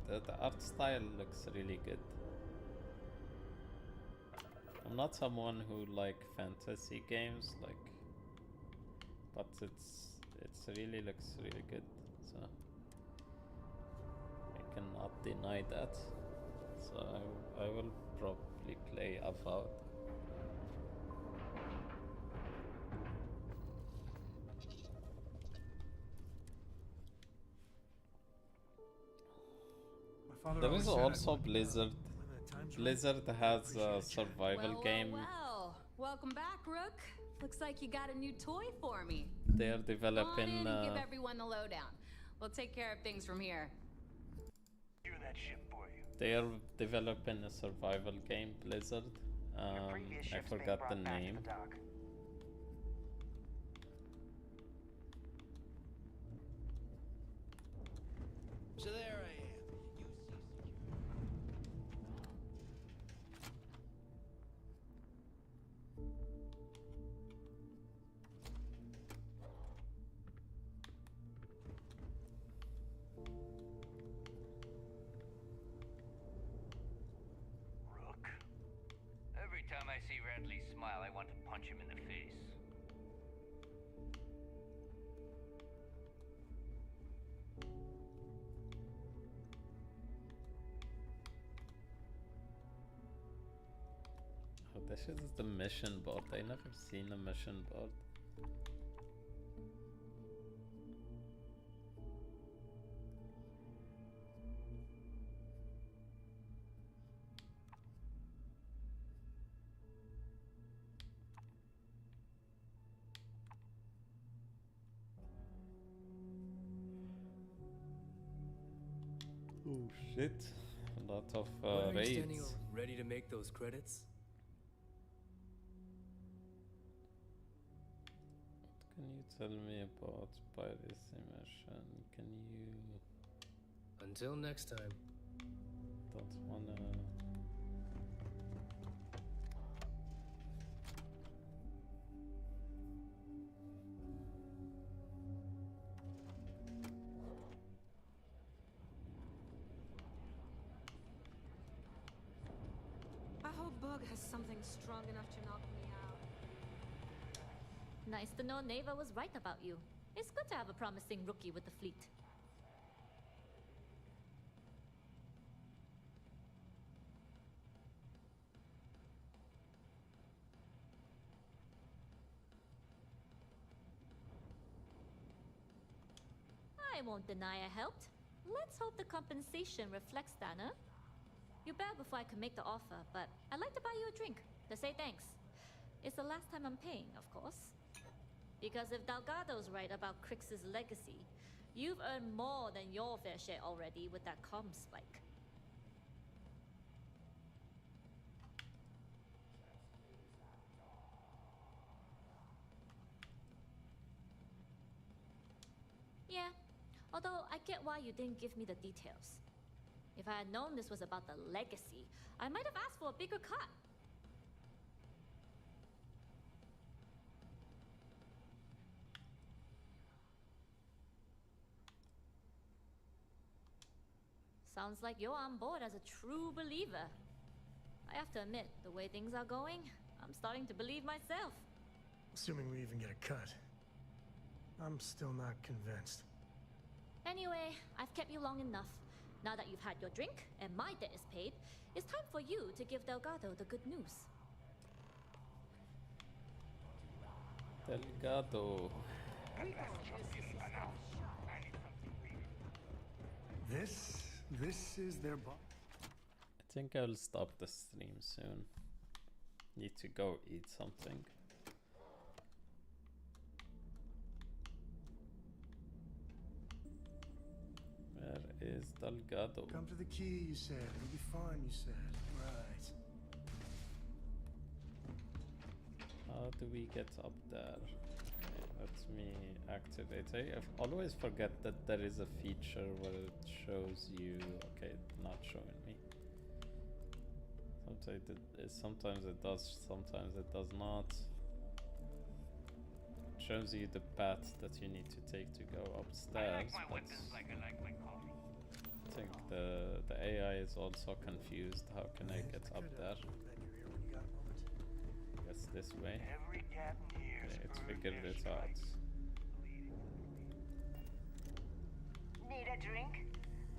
The art style looks really good. I'm not someone who like fantasy games, but It's really looks really good, so I cannot deny that. So I will probably play Avowed. There is also Blizzard. Blizzard has a survival game. Well. Welcome back, Rook. Looks like you got a new toy for me. They are developing. Go on in and give everyone the lowdown. We'll take care of things from here. They are developing a survival game, Blizzard. I forgot the name. So there I am. Rook. Every time I see Radley smile, I want to punch him in the face. Oh, this is the mission board. I never seen a mission board. Oh shit, a lot of raids. Ready to make those credits? What can you tell me about piracy mission? Can you... Until next time. Don't wanna... I hope Bug has something strong enough to knock me out. Nice to know Neva was right about you. It's good to have a promising rookie with the fleet. I won't deny I helped. Let's hope the compensation reflects that, huh? You bet before I can make the offer, but I'd like to buy you a drink to say thanks. It's the last time I'm paying, of course. Because if Delgado's right about Crix's legacy, you've earned more than your fair share already with that comm spike. Yeah, although I get why you didn't give me the details. If I had known this was about the legacy, I might have asked for a bigger cut. Sounds like you're on board as a true believer. I have to admit, the way things are going, I'm starting to believe myself. Assuming we even get a cut. I'm still not convinced. Anyway, I've kept you long enough. Now that you've had your drink and my debt is paid, it's time for you to give Delgado the good news. Delgado. This is their boss. I think I'll stop the stream soon. Need to go eat something. Where is Delgado? Come to the key, you said. It'll be fine, you said. Right. How do we get up there? Okay, let me activate. I always forget that there is a feature where it shows you. Okay, not showing me. Sometimes it does, sometimes it does not. It shows you the path that you need to take to go upstairs. I like my weapons like I like my coffee. I think the AI is also confused. How can I get up there? Guess this way. Okay, it's figured it out. a drink?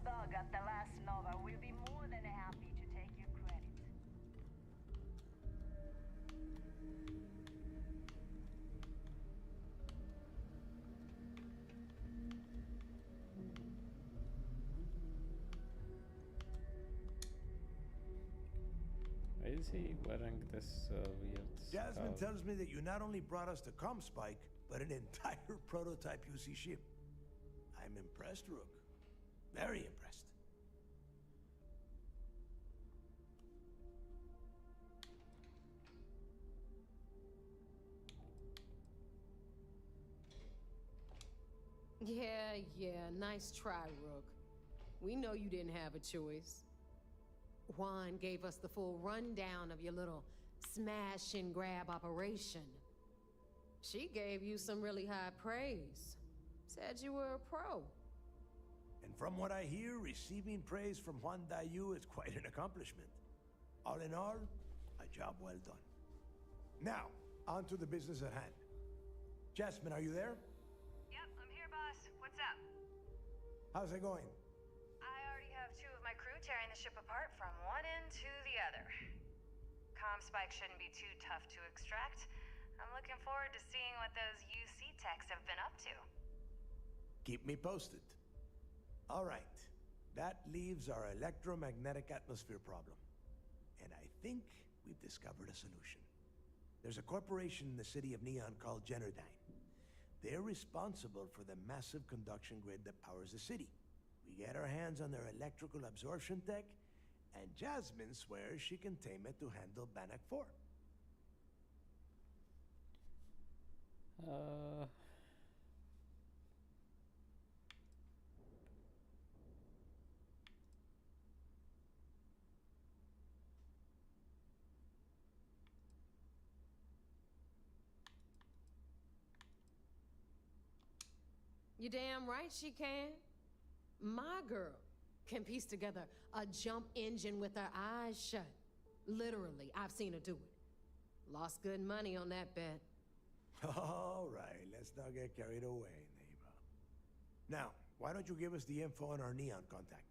Bug at the last Nova will be more than happy to take your credit. Why is he wearing this weird Jasmine scarf? tells me that you not only brought us the Spike, but an entire prototype UC ship. I'm impressed, Rook. Very impressed. Yeah, nice try, Rook. We know you didn't have a choice. Juan gave us the full rundown of your little smash and grab operation. She gave you some really high praise. Said you were a pro. And from what I hear, receiving praise from Juan Dayu is quite an accomplishment. All in all, a job well done. Now, on to the business at hand. Jasmine, are you there? Yep, I'm here, boss. What's up? How's it going? I already have 2 of my crew tearing the ship apart from one end to the other. Spike shouldn't be too tough to extract. I'm looking forward to seeing what those UC techs have been up to. Keep me posted. All right. That leaves our electromagnetic atmosphere problem. And I think we've discovered a solution. There's a corporation in the city of Neon called Generdyne. They're responsible for the massive conduction grid that powers the city. We get our hands on their electrical absorption tech, and Jasmine swears she can tame it to handle Bannock 4. You damn right she can. My girl can piece together a jump engine with her eyes shut. Literally, I've seen her do it. Lost good money on that bet. All right, let's not get carried away, neighbor. Now, why don't you give us the info on our Neon contact?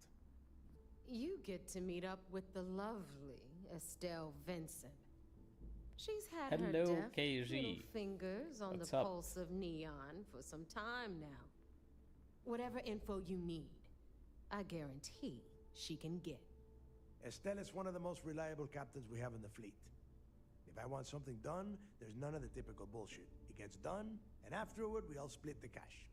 You get to meet up with the lovely Estelle Vincent. She's had her Hello, deft KG. little fingers on What's the up? pulse of Neon for some time now. Whatever info you need, I guarantee she can get. Estelle is one of the most reliable captains we have in the fleet. If I want something done, there's none of the typical bullshit. It gets done, and afterward, we all split the cash.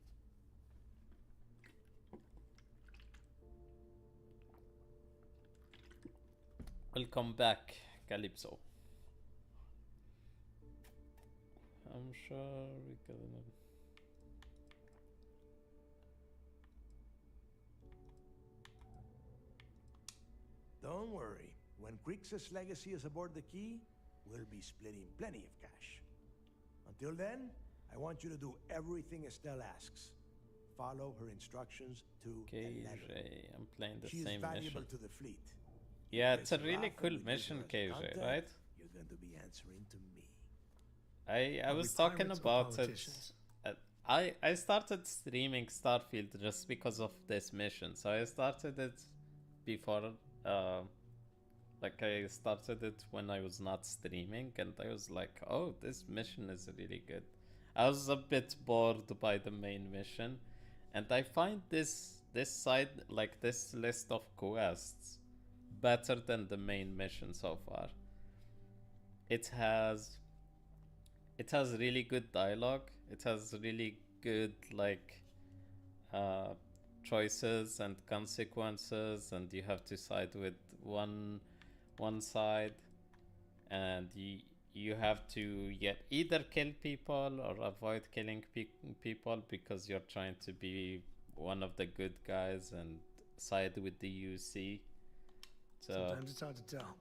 Welcome back, Calypso. I'm sure we can. Don't worry. When Crixus' legacy is aboard the Key, we'll be splitting plenty of cash. Until then, I want you to do everything Estelle asks. Follow her instructions to the letter. KJ, I'm playing the She same is valuable mission. to the fleet. Yeah, You it's a piss her really off cool and we use her mission, as a KJ, contact, right? You're going to be answering to me. I was talking about it. I started streaming Starfield just because of this mission. So I started it before, like I started it when I was not streaming, and I was like, oh, this mission is really good. I was a bit bored by the main mission, and I find this side, like this list of quests, better than the main mission so far. It has really good dialogue. It has really good choices and consequences, and you have to side with one side, and you have to either kill people or avoid killing people because you're trying to be one of the good guys and side with the UC. So Sometimes it's hard to tell.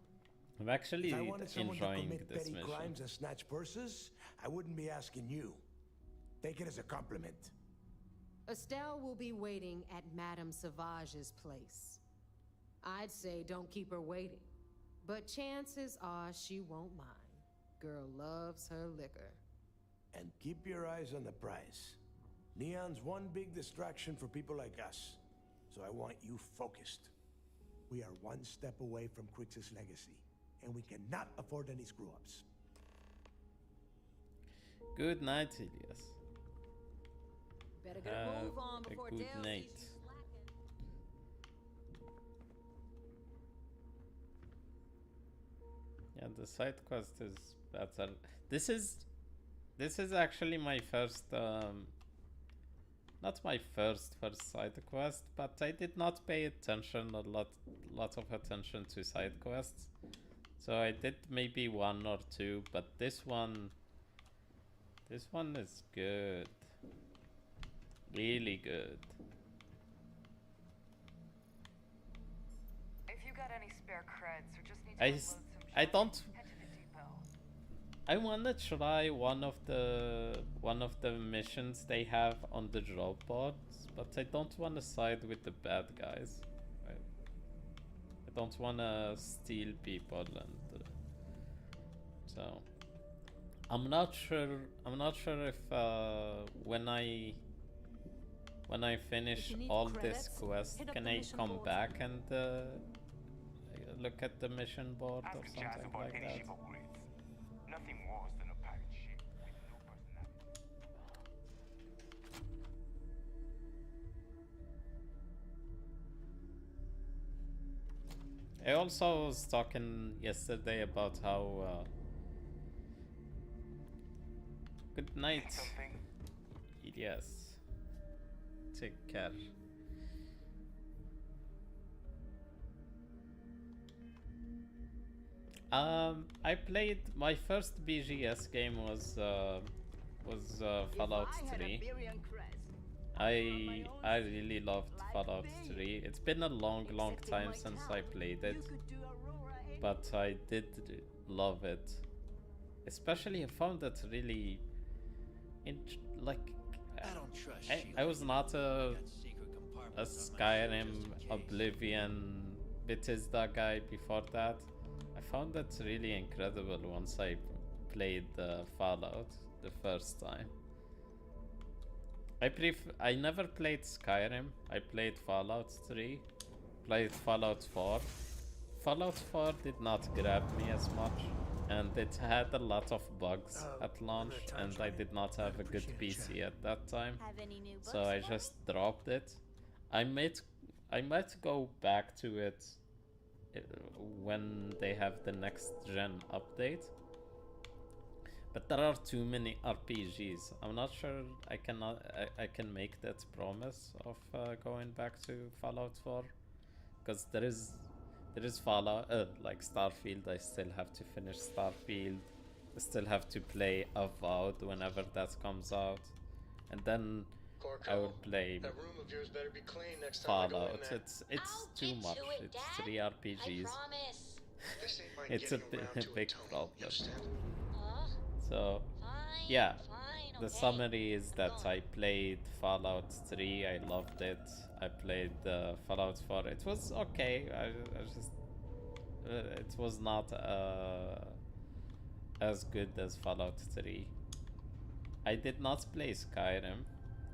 I'm actually If I wanted someone to enjoying commit this petty mission. crimes and snatch purses, I wouldn't be asking you. Take it as a compliment. Estelle will be waiting at Madame Sauvage's place. I'd say don't keep her waiting, but chances are she won't mind. Girl loves her liquor. And keep your eyes on the prize. Neon's one big distraction for people like us. So I want you focused. We are one step away from Crixus' legacy, and we cannot afford any screw-ups. Good night, Elias. Better get a move on A before good Dale night. sees you slacking. Yeah, the side quest is better. This is actually my first not my first side quest, but I did not pay attention a lot of attention to side quests. So I did maybe one or two, but this one is good. Really good. If you got any spare creds or just need to I unload some I shit, don't head to the depot. I wanna try one of the missions they have on the drop boards, but I don't wanna side with the bad guys. I don't wanna steal people and so I'm not sure if when I finish If you need all credits, this quest, hit up can the I mission come boards. back and look at the mission board or Ask Jazz something about like any that? ship upgrades. Nothing worse than a pirate ship with no personality. I also was talking yesterday about how good night. Yes. Take care. I played my first BGS game was Fallout 3. I really loved Fallout 3. It's been a long time since I played it, but I did love it. Especially I found it really like I was not a Skyrim, Oblivion, Bethesda guy before that. I found that really incredible once I played Fallout the first time. I never played Skyrim. I played Fallout 3, played Fallout 4. Fallout 4 did not grab me as much, and it had a lot of bugs at launch, and I did not have a good PC at that time. So I just dropped it. I might go back to it when they have the next gen update. But there are too many RPGs. I'm not sure I can make that promise of going back to Fallout 4, because there is Fallout like Starfield. I still have to finish Starfield. I still have to play Avowed whenever that comes out, and then I will play That room of yours better be clean next time I go in Fallout. there. It's too much. It's 3 RPGs. This ain't my It's a getting around to it, big Tony. problem. You understand? So, yeah, the summary is that I played Fallout 3, I loved it. I played Fallout 4, it was okay. I just, it was not as good as Fallout 3. I did not play Skyrim.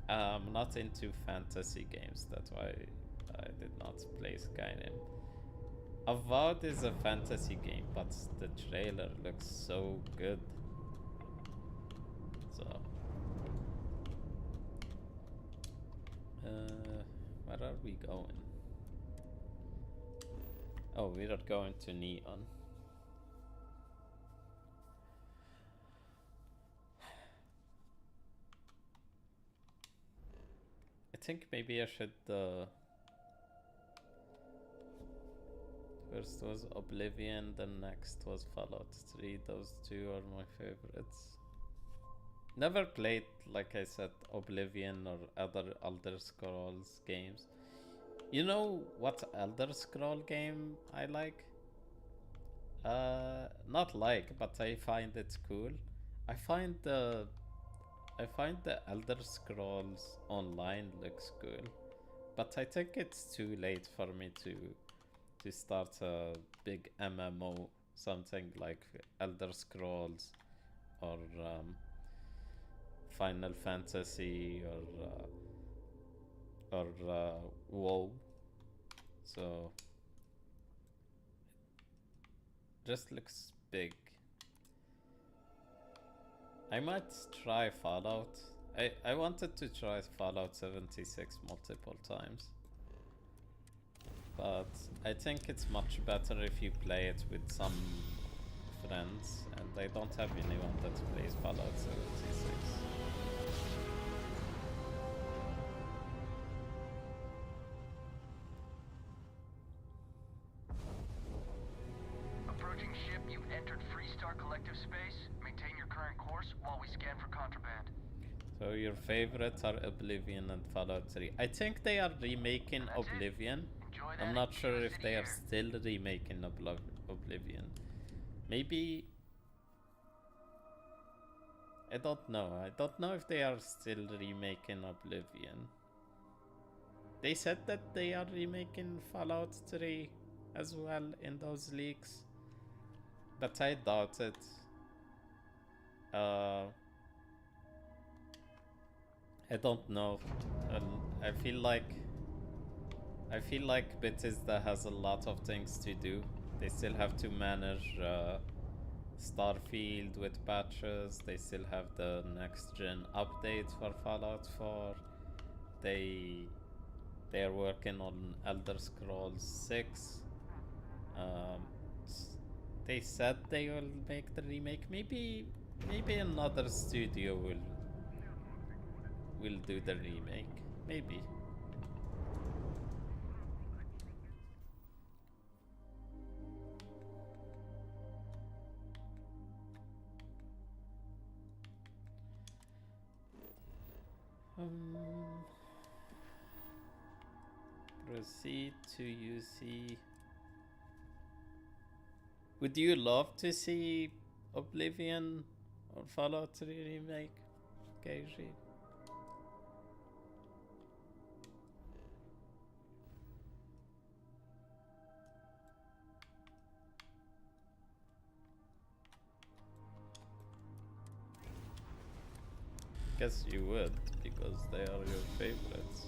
I'm not into fantasy games, that's why I did not play Skyrim. Avowed is a fantasy game, but the trailer looks so good. So, where are we going? Oh, we are going to Neon. I think maybe I should first was Oblivion, then next was Fallout 3. Those two are my favorites. Never played, like I said, Oblivion or other Elder Scrolls games. You know what Elder Scroll game I like? Not like, but I find it cool. I find the Elder Scrolls Online looks cool, but I think it's too late for me to start a big MMO, something like Elder Scrolls or Final Fantasy or WoW. So just looks big. I might try Fallout. I wanted to try Fallout 76 multiple times, but I think it's much better if you play it with some friends, and I don't have anyone that plays Fallout 76. Approaching ship, you've entered Freestar Collective space. Maintain your current course while we scan for contraband. So your favorites are Oblivion and Fallout 3. I think they are remaking Oblivion. I'm not sure if they are still remaking Oblivion. Maybe... I don't know. I don't know if they are still remaking Oblivion. They said that they are remaking Fallout 3 as well in those leaks, but I doubt it. I don't know. I feel like Bethesda has a lot of things to do. They still have to manage Starfield with patches. They still have the next gen updates for Fallout 4. They're working on Elder Scrolls 6. They said they will make the remake. Maybe another studio will do the remake. Maybe. Proceed to UC. Would you love to see Oblivion or Fallout 3 remake, KG? Guess you would, because they are your favorites.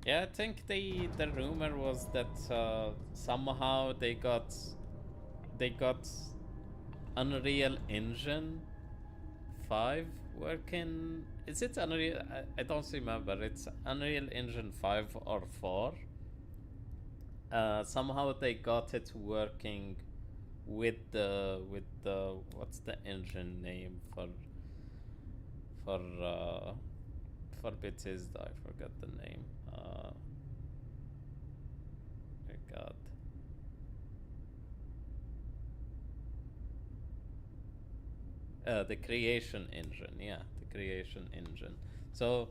Yeah, I think the rumor was that somehow they got Unreal Engine 5 working. Is it Unreal? I don't remember. It's Unreal Engine 5 or 4. Somehow they got it working with the what's the engine name for Bethesda? I forgot the name. My God. The creation engine, yeah, the creation engine. So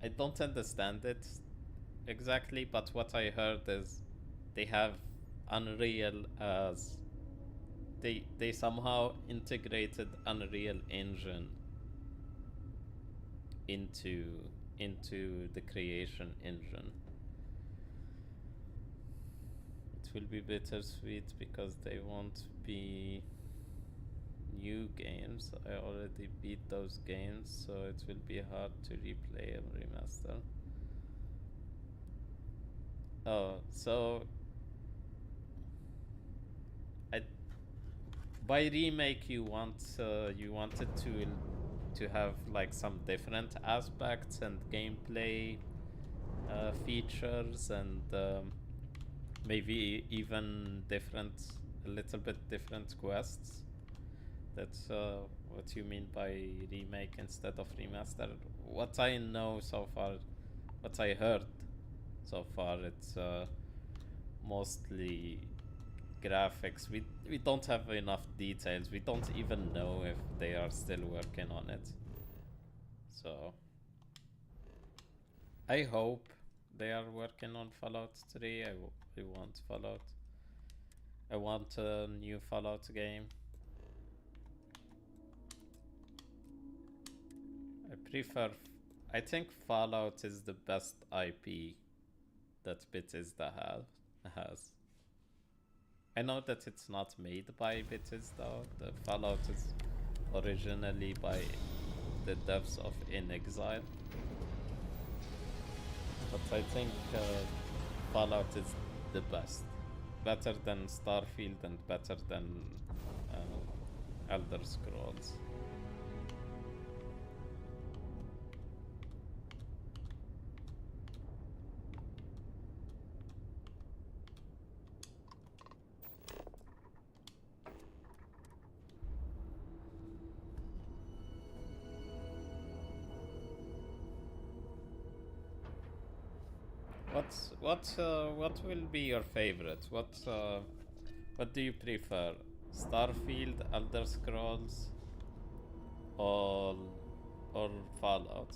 I don't understand it exactly, but what I heard is they have Unreal as they somehow integrated Unreal Engine into the creation engine. It will be bittersweet because they won't be new games. I already beat those games, so it will be hard to replay and remaster. Oh, so by remake you wanted to have like some different aspects and gameplay features, and maybe even a little bit different quests. That's what you mean by remake instead of remaster. What I know so far, what I heard so far, it's mostly graphics. We don't have enough details. We don't even know if they are still working on it. So I hope they are working on Fallout 3. I want Fallout. I want a new Fallout game. I think Fallout is the best IP that Bethesda has. I know that it's not made by Bethesda. The Fallout is originally by the devs of In Exile. But I think Fallout is the best. Better than Starfield and better than Elder Scrolls. What will be your favorite? What do you prefer? Starfield, Elder Scrolls, or Fallout?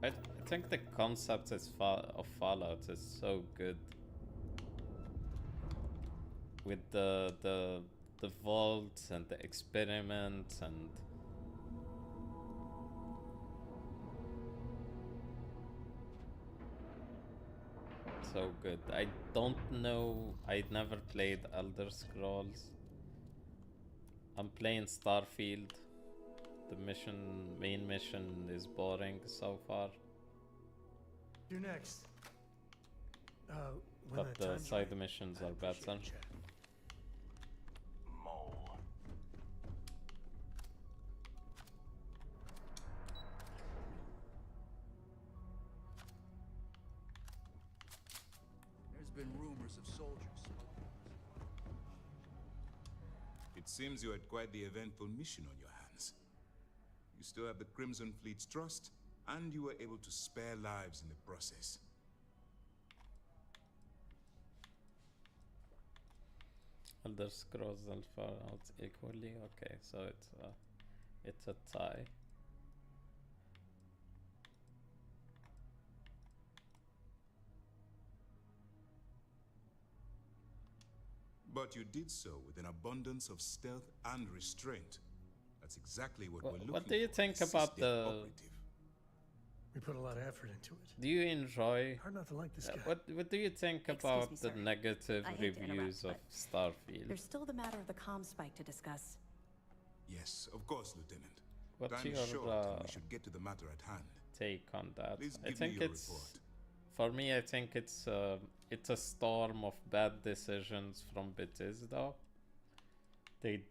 I think the concept of Fallout is so good. With the vault and the experiment and so good. I don't know. I never played Elder Scrolls. I'm playing Starfield. The main mission is boring so far. You're next. But the side missions are better. There's been rumors of soldiers. It seems you had quite the eventful mission on your hands. You still have the Crimson Fleet's trust, and you were able to spare lives in the process. Elder Scrolls and Fallout equally? Okay, so it's a tie. But you did so with an abundance of stealth and restraint. That's exactly what we're looking for. What do you think about the... operative. We put a lot of effort into it. Do you enjoy... Hard not to like this guy. What do you think about the negative reviews of Starfield? There's still the matter of the comm spike to discuss. Yes, of course, Lieutenant. What's Time your is short, and we should get to the matter at hand. take on that? Please I give think me your it's... report. For me, I think it's a storm of bad decisions from Bethesda. They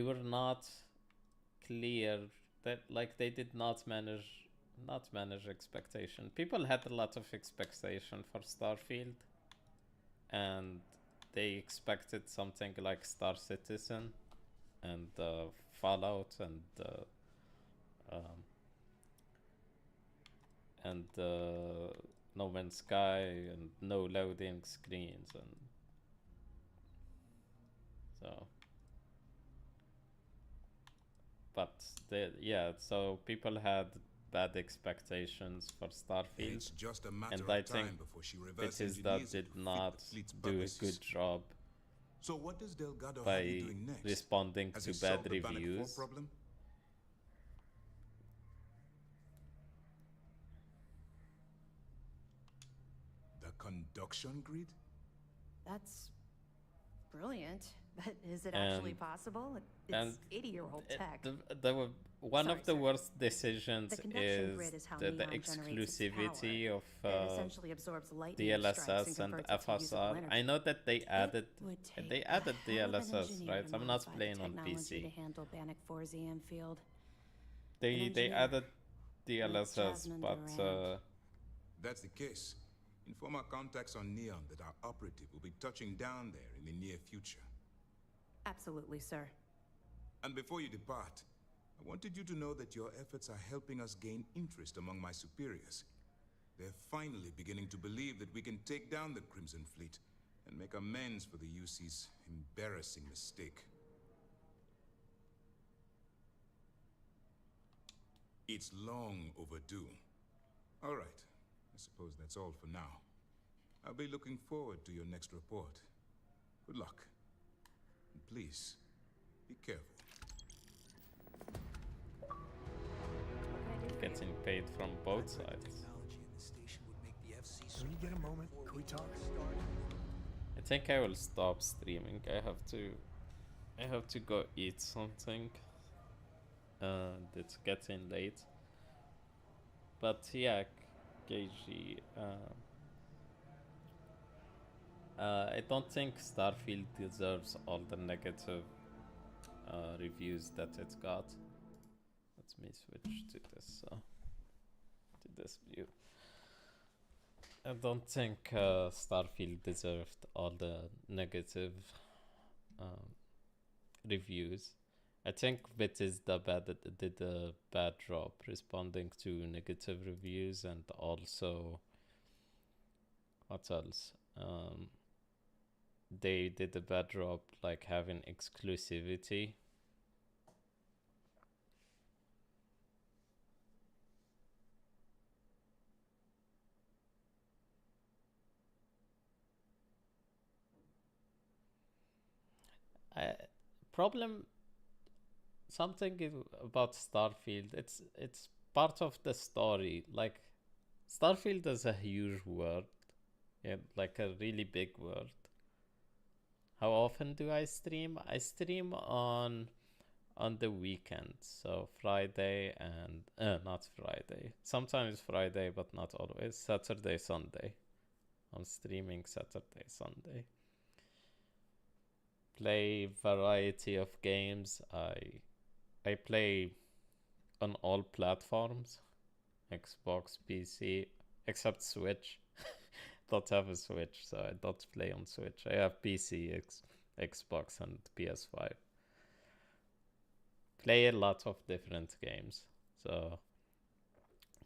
were not clear that, like, they did not manage expectation. People had a lot of expectation for Starfield, and they expected something like Star Citizen and Fallout and No Man's Sky and no loading screens, and so. But so people had bad expectations for Starfield, It's just a matter and of I time think before she reverse Bethesda engineers did it to fit not the fleet's do a purposes. good job So what does Delgado have by you doing next? responding Has to he bad solved the Bannock 4 reviews. problem? The conduction grid? That's brilliant. But is it actually And- possible? and It's 80-year-old tech. One Sorry, of the sir. worst decisions The conduction grid is how the Neon generates its exclusivity power. of It essentially absorbs lightning strikes DLSS and converts it to usable FSR. energy. I know that they added would take DLSS, hell of an engineer right? to I'm not modify the playing on technology to PC. handle Bannock 4's EM field. They engineer added DLSS, Jasmine but Durant. That's the case. Inform our contacts on Neon that our operative will be touching down there in the near future. Absolutely, sir. And before you depart, I wanted you to know that your efforts are helping us gain interest among my superiors. They're finally beginning to believe that we can take down the Crimson Fleet and make amends for the UC's embarrassing mistake. It's long overdue. All right. I suppose that's all for now. I'll be looking forward to your next report. Good luck. And please, be careful. Getting paid from both sides. When you get a moment, can we talk? I think I will stop streaming. I have to go eat something. It's getting late. But yeah, KG, I don't think Starfield deserves all the negative reviews that it got. Let me switch to this view. I don't think Starfield deserved all the negative reviews. I think Bethesda did a bad job responding to negative reviews, and also, what else? They did a bad job like having exclusivity. Problem something about Starfield, it's part of the story. Like, Starfield is a huge world, yeah, like a really big world. How often do I stream? I stream on the weekend, so Friday and not Friday. Sometimes Friday, but not always. Saturday, Sunday. I'm streaming Saturday, Sunday. Play variety of games. I play on all platforms, Xbox, PC, except Switch. Don't have a Switch, so I don't play on Switch. I have PC, Xbox, and PS5. Play a lot of different games. So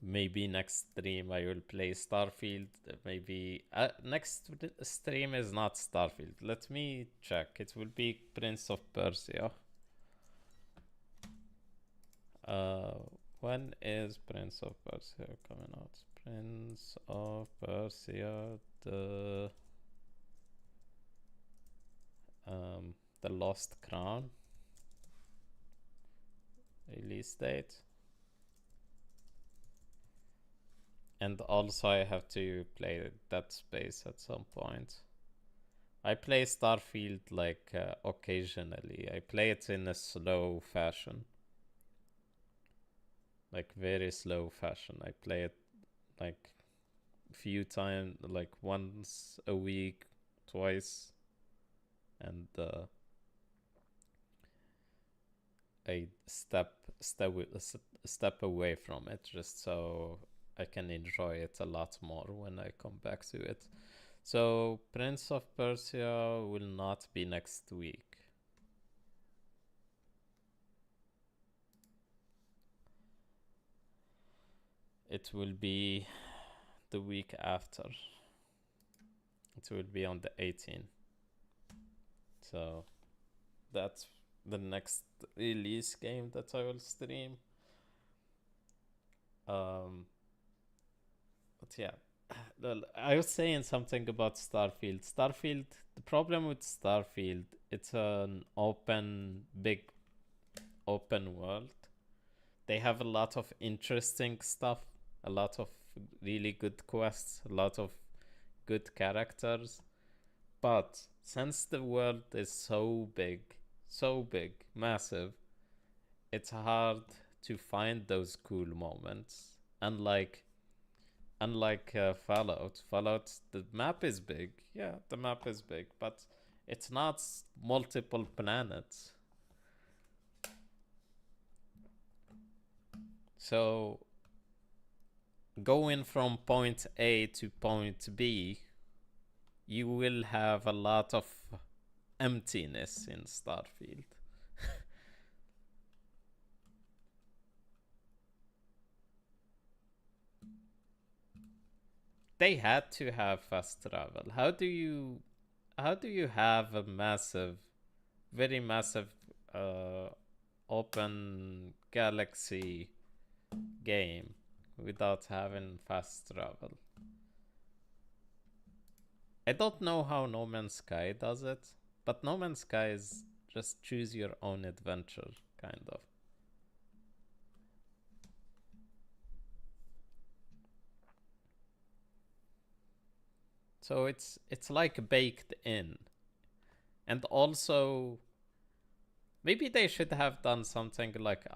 maybe next stream I will play Starfield. Maybe next stream is not Starfield. Let me check. It will be Prince of Persia. When is Prince of Persia coming out? Prince of Persia, the Lost Crown release date. And also I have to play Dead Space at some point. I play Starfield like occasionally. I play it in a slow fashion. Like very slow fashion. I play it like few times, like once a week, twice, and I step away from it just so I can enjoy it a lot more when I come back to it. So Prince of Persia will not be next week. It will be the week after. It will be on the 18th. So that's the next release game that I will stream. But yeah, I was saying something about Starfield. The problem with Starfield, it's an big open world. They have a lot of interesting stuff, a lot of really good quests, a lot of good characters. But since the world is so big, massive, it's hard to find those cool moments. Unlike Fallout, the map is big. Yeah, the map is big, but it's not multiple planets. So going from point A to point B, you will have a lot of emptiness in Starfield. They had to have fast travel. How do you have a very massive open galaxy game without having fast travel? I don't know how No Man's Sky does it, but No Man's Sky is just choose your own adventure, kind of. So it's like baked in. And also maybe they should have done something like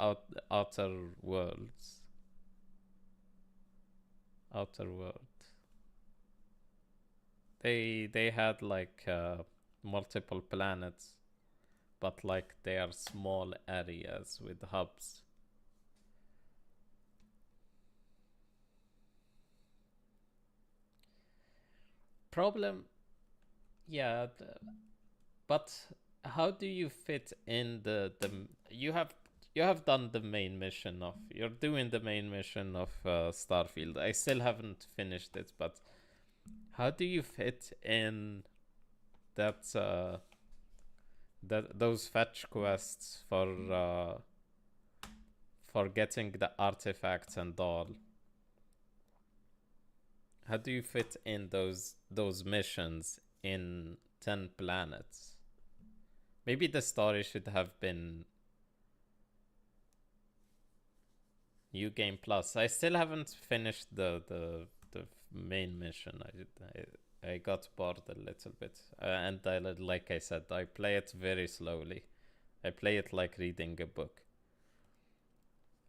Outer Worlds. Outer World. They had like multiple planets, but like they are small areas with hubs. Problem, yeah, but how do you fit in the you have done the main mission of you're doing the main mission of Starfield. I still haven't finished it, but how do you fit in that those fetch quests for getting the artifacts and all? How do you fit in those missions in 10 planets? Maybe the story should have been New Game Plus. I still haven't finished the main mission. I got bored a little bit, and like I said, I play it very slowly. I play it like reading a book.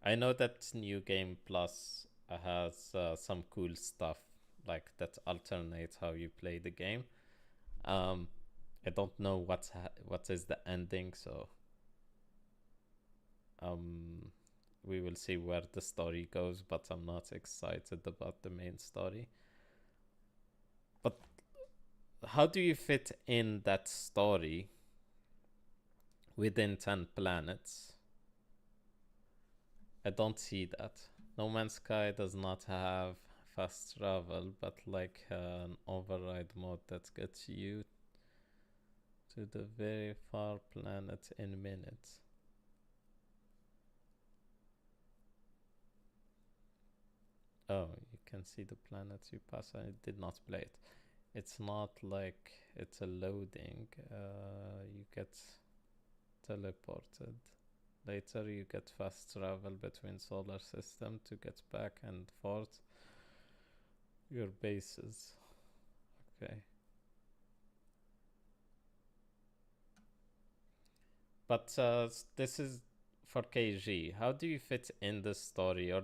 I know that New Game Plus has some cool stuff like that alternates how you play the game. I don't know what is the ending, so we will see where the story goes, but I'm not excited about the main story. But how do you fit in that story within 10 planets? I don't see that. No Man's Sky does not have fast travel, but like an override mode that gets you to the very far planet in minutes. Oh, you can see the planets you pass. I did not play it. It's not like it's a loading. You get teleported. Later you get fast travel between solar system to get back and forth your bases. Okay. But this is for KG. How do you fit in the story? Or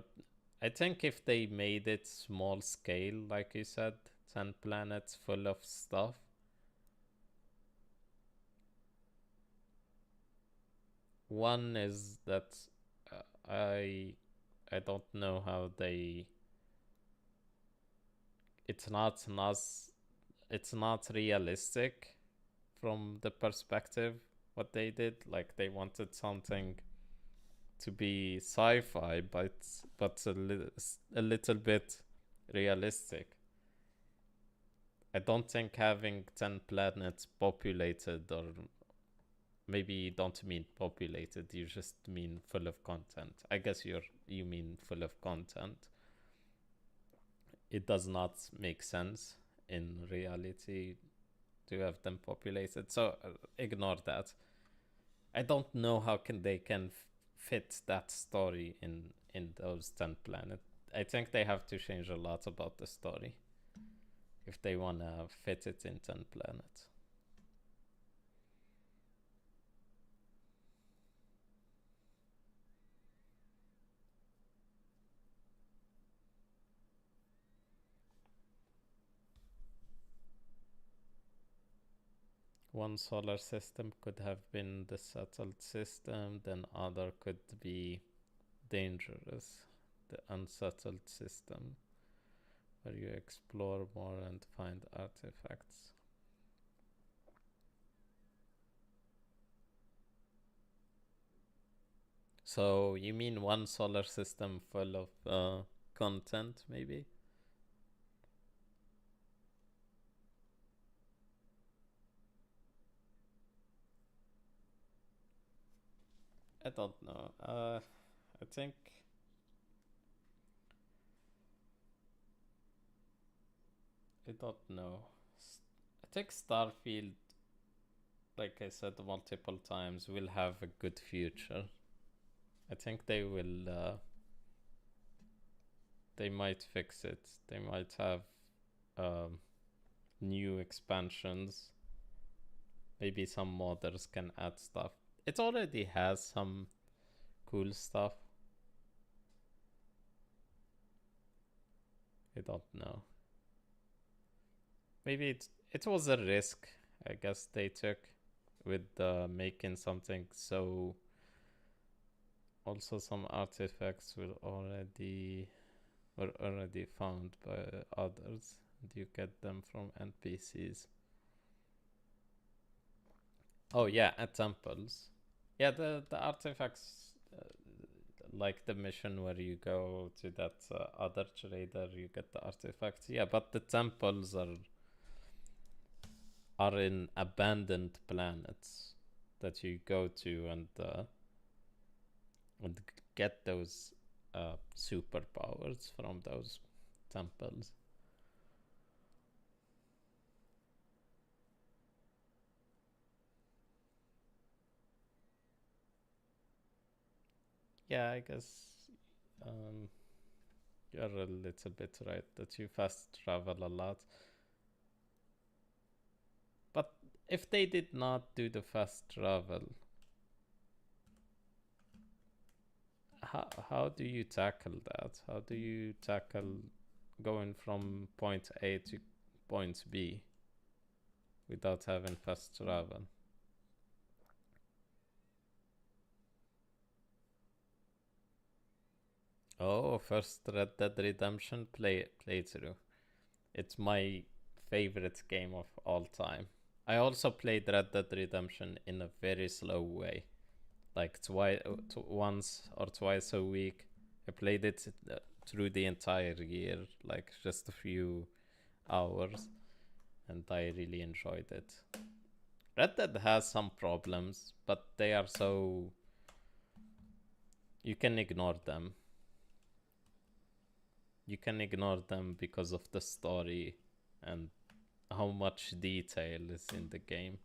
I think if they made it small scale, like you said, 10 planets full of stuff. One is that I don't know how they. It's not realistic from the perspective what they did. Like they wanted something to be sci-fi, but a little bit realistic. I don't think having 10 planets populated, or maybe you don't mean populated, you just mean full of content. I guess you mean full of content. It does not make sense in reality to have them populated, so ignore that. I don't know how they can fit that story in those 10 planets. I think they have to change a lot about the story if they want to fit it in 10 planets. One solar system could have been the settled system, then other could be dangerous, the unsettled system, where you explore more and find artifacts. So you mean one solar system full of content, maybe? I don't know. I think I don't know. think Starfield, like I said multiple times, will have a good future. I think they will. They might fix it. They might have new expansions. Maybe some modders can add stuff. It already has some cool stuff. I don't know. Maybe it was a risk, I guess, they took with making something so. Also, some artifacts were already found by others, and you get them from NPCs. Oh yeah, at temples. Yeah, the artifacts, like the mission where you go to that other trader, you get the artifacts. Yeah, but the temples are in abandoned planets that you go to and get those superpowers from those temples. Yeah, I guess you're a little bit right that you fast travel a lot. But if they did not do the fast travel, how do you tackle that? How do you tackle going from point A to point B without having fast travel? Oh, first Red Dead Redemption playthrough. It's my favorite game of all time. I also played Red Dead Redemption in a very slow way, like once or twice a week. I played it through the entire year, like just a few hours, and I really enjoyed it. Red Dead has some problems, but they are so. You can ignore them. You can ignore them because of the story and how much detail is in the game.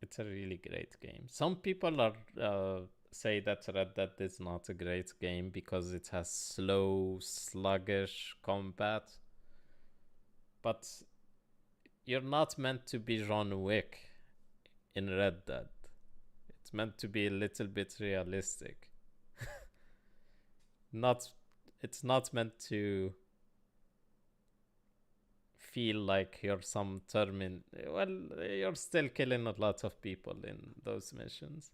It's a really great game. Some people are say that Red Dead is not a great game because it has slow, sluggish combat. But you're not meant to be John Wick in Red Dead. It's meant to be a little bit realistic. It's not meant to feel like you're some you're still killing a lot of people in those missions.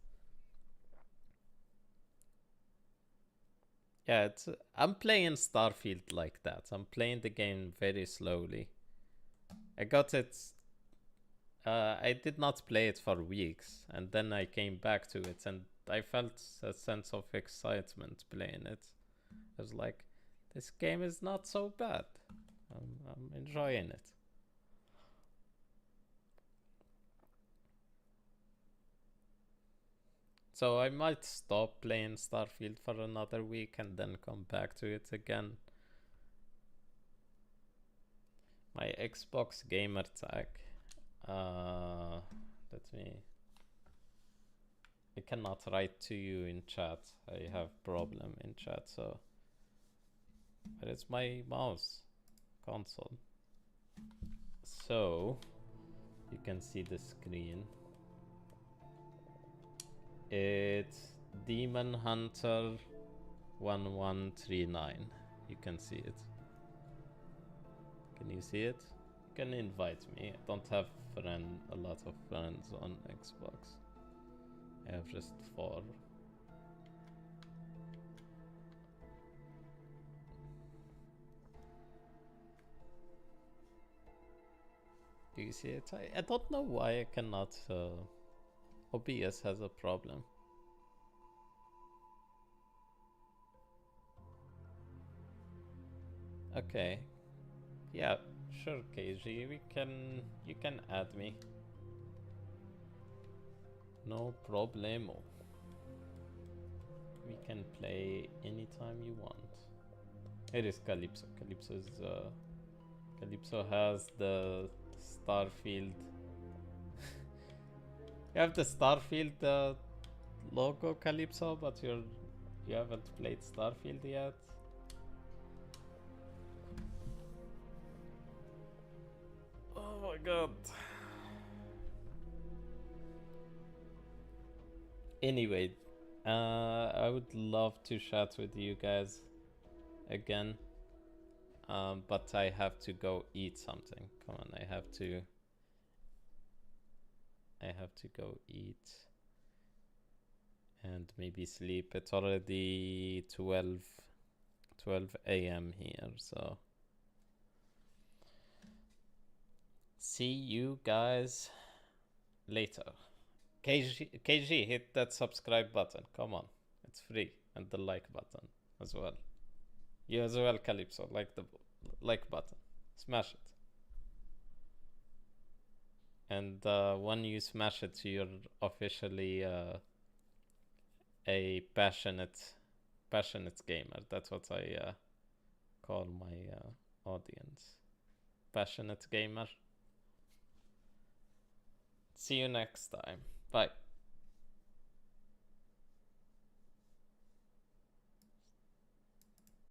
Yeah, I'm playing Starfield like that. I'm playing the game very slowly. I got it. I did not play it for weeks, and then I came back to it, and I felt a sense of excitement playing it. I was like, this game is not so bad. I'm enjoying it. So I might stop playing Starfield for another week and then come back to it again. My Xbox gamer tag. Let me. I cannot write to you in chat. I have problem in chat, so. Where is my mouse console? So you can see the screen. It's Demon Hunter 1139. You can see it. Can you see it? You can invite me. I don't have a lot of friends on Xbox. I have just 4. Do you see it? I don't know why I cannot. OBS has a problem. Okay. Yeah, sure, KG. You can add me. No problemo. we can play anytime you want. It is Calypso. Calypso has the Starfield. You have the Starfield logo, Calypso, but you haven't played Starfield yet. Oh my god. Anyway, I would love to chat with you guys again. But I have to go eat something. Come on, I have to go eat and maybe sleep. It's already 12 a.m. here, so see you guys later. KG, hit that subscribe button. Come on, it's free, and the like button as well. You as well, Calypso. Like the like button, smash it. And when you smash it, you're officially a passionate gamer. That's what I call my audience. Passionate gamer. See you next time. Bye.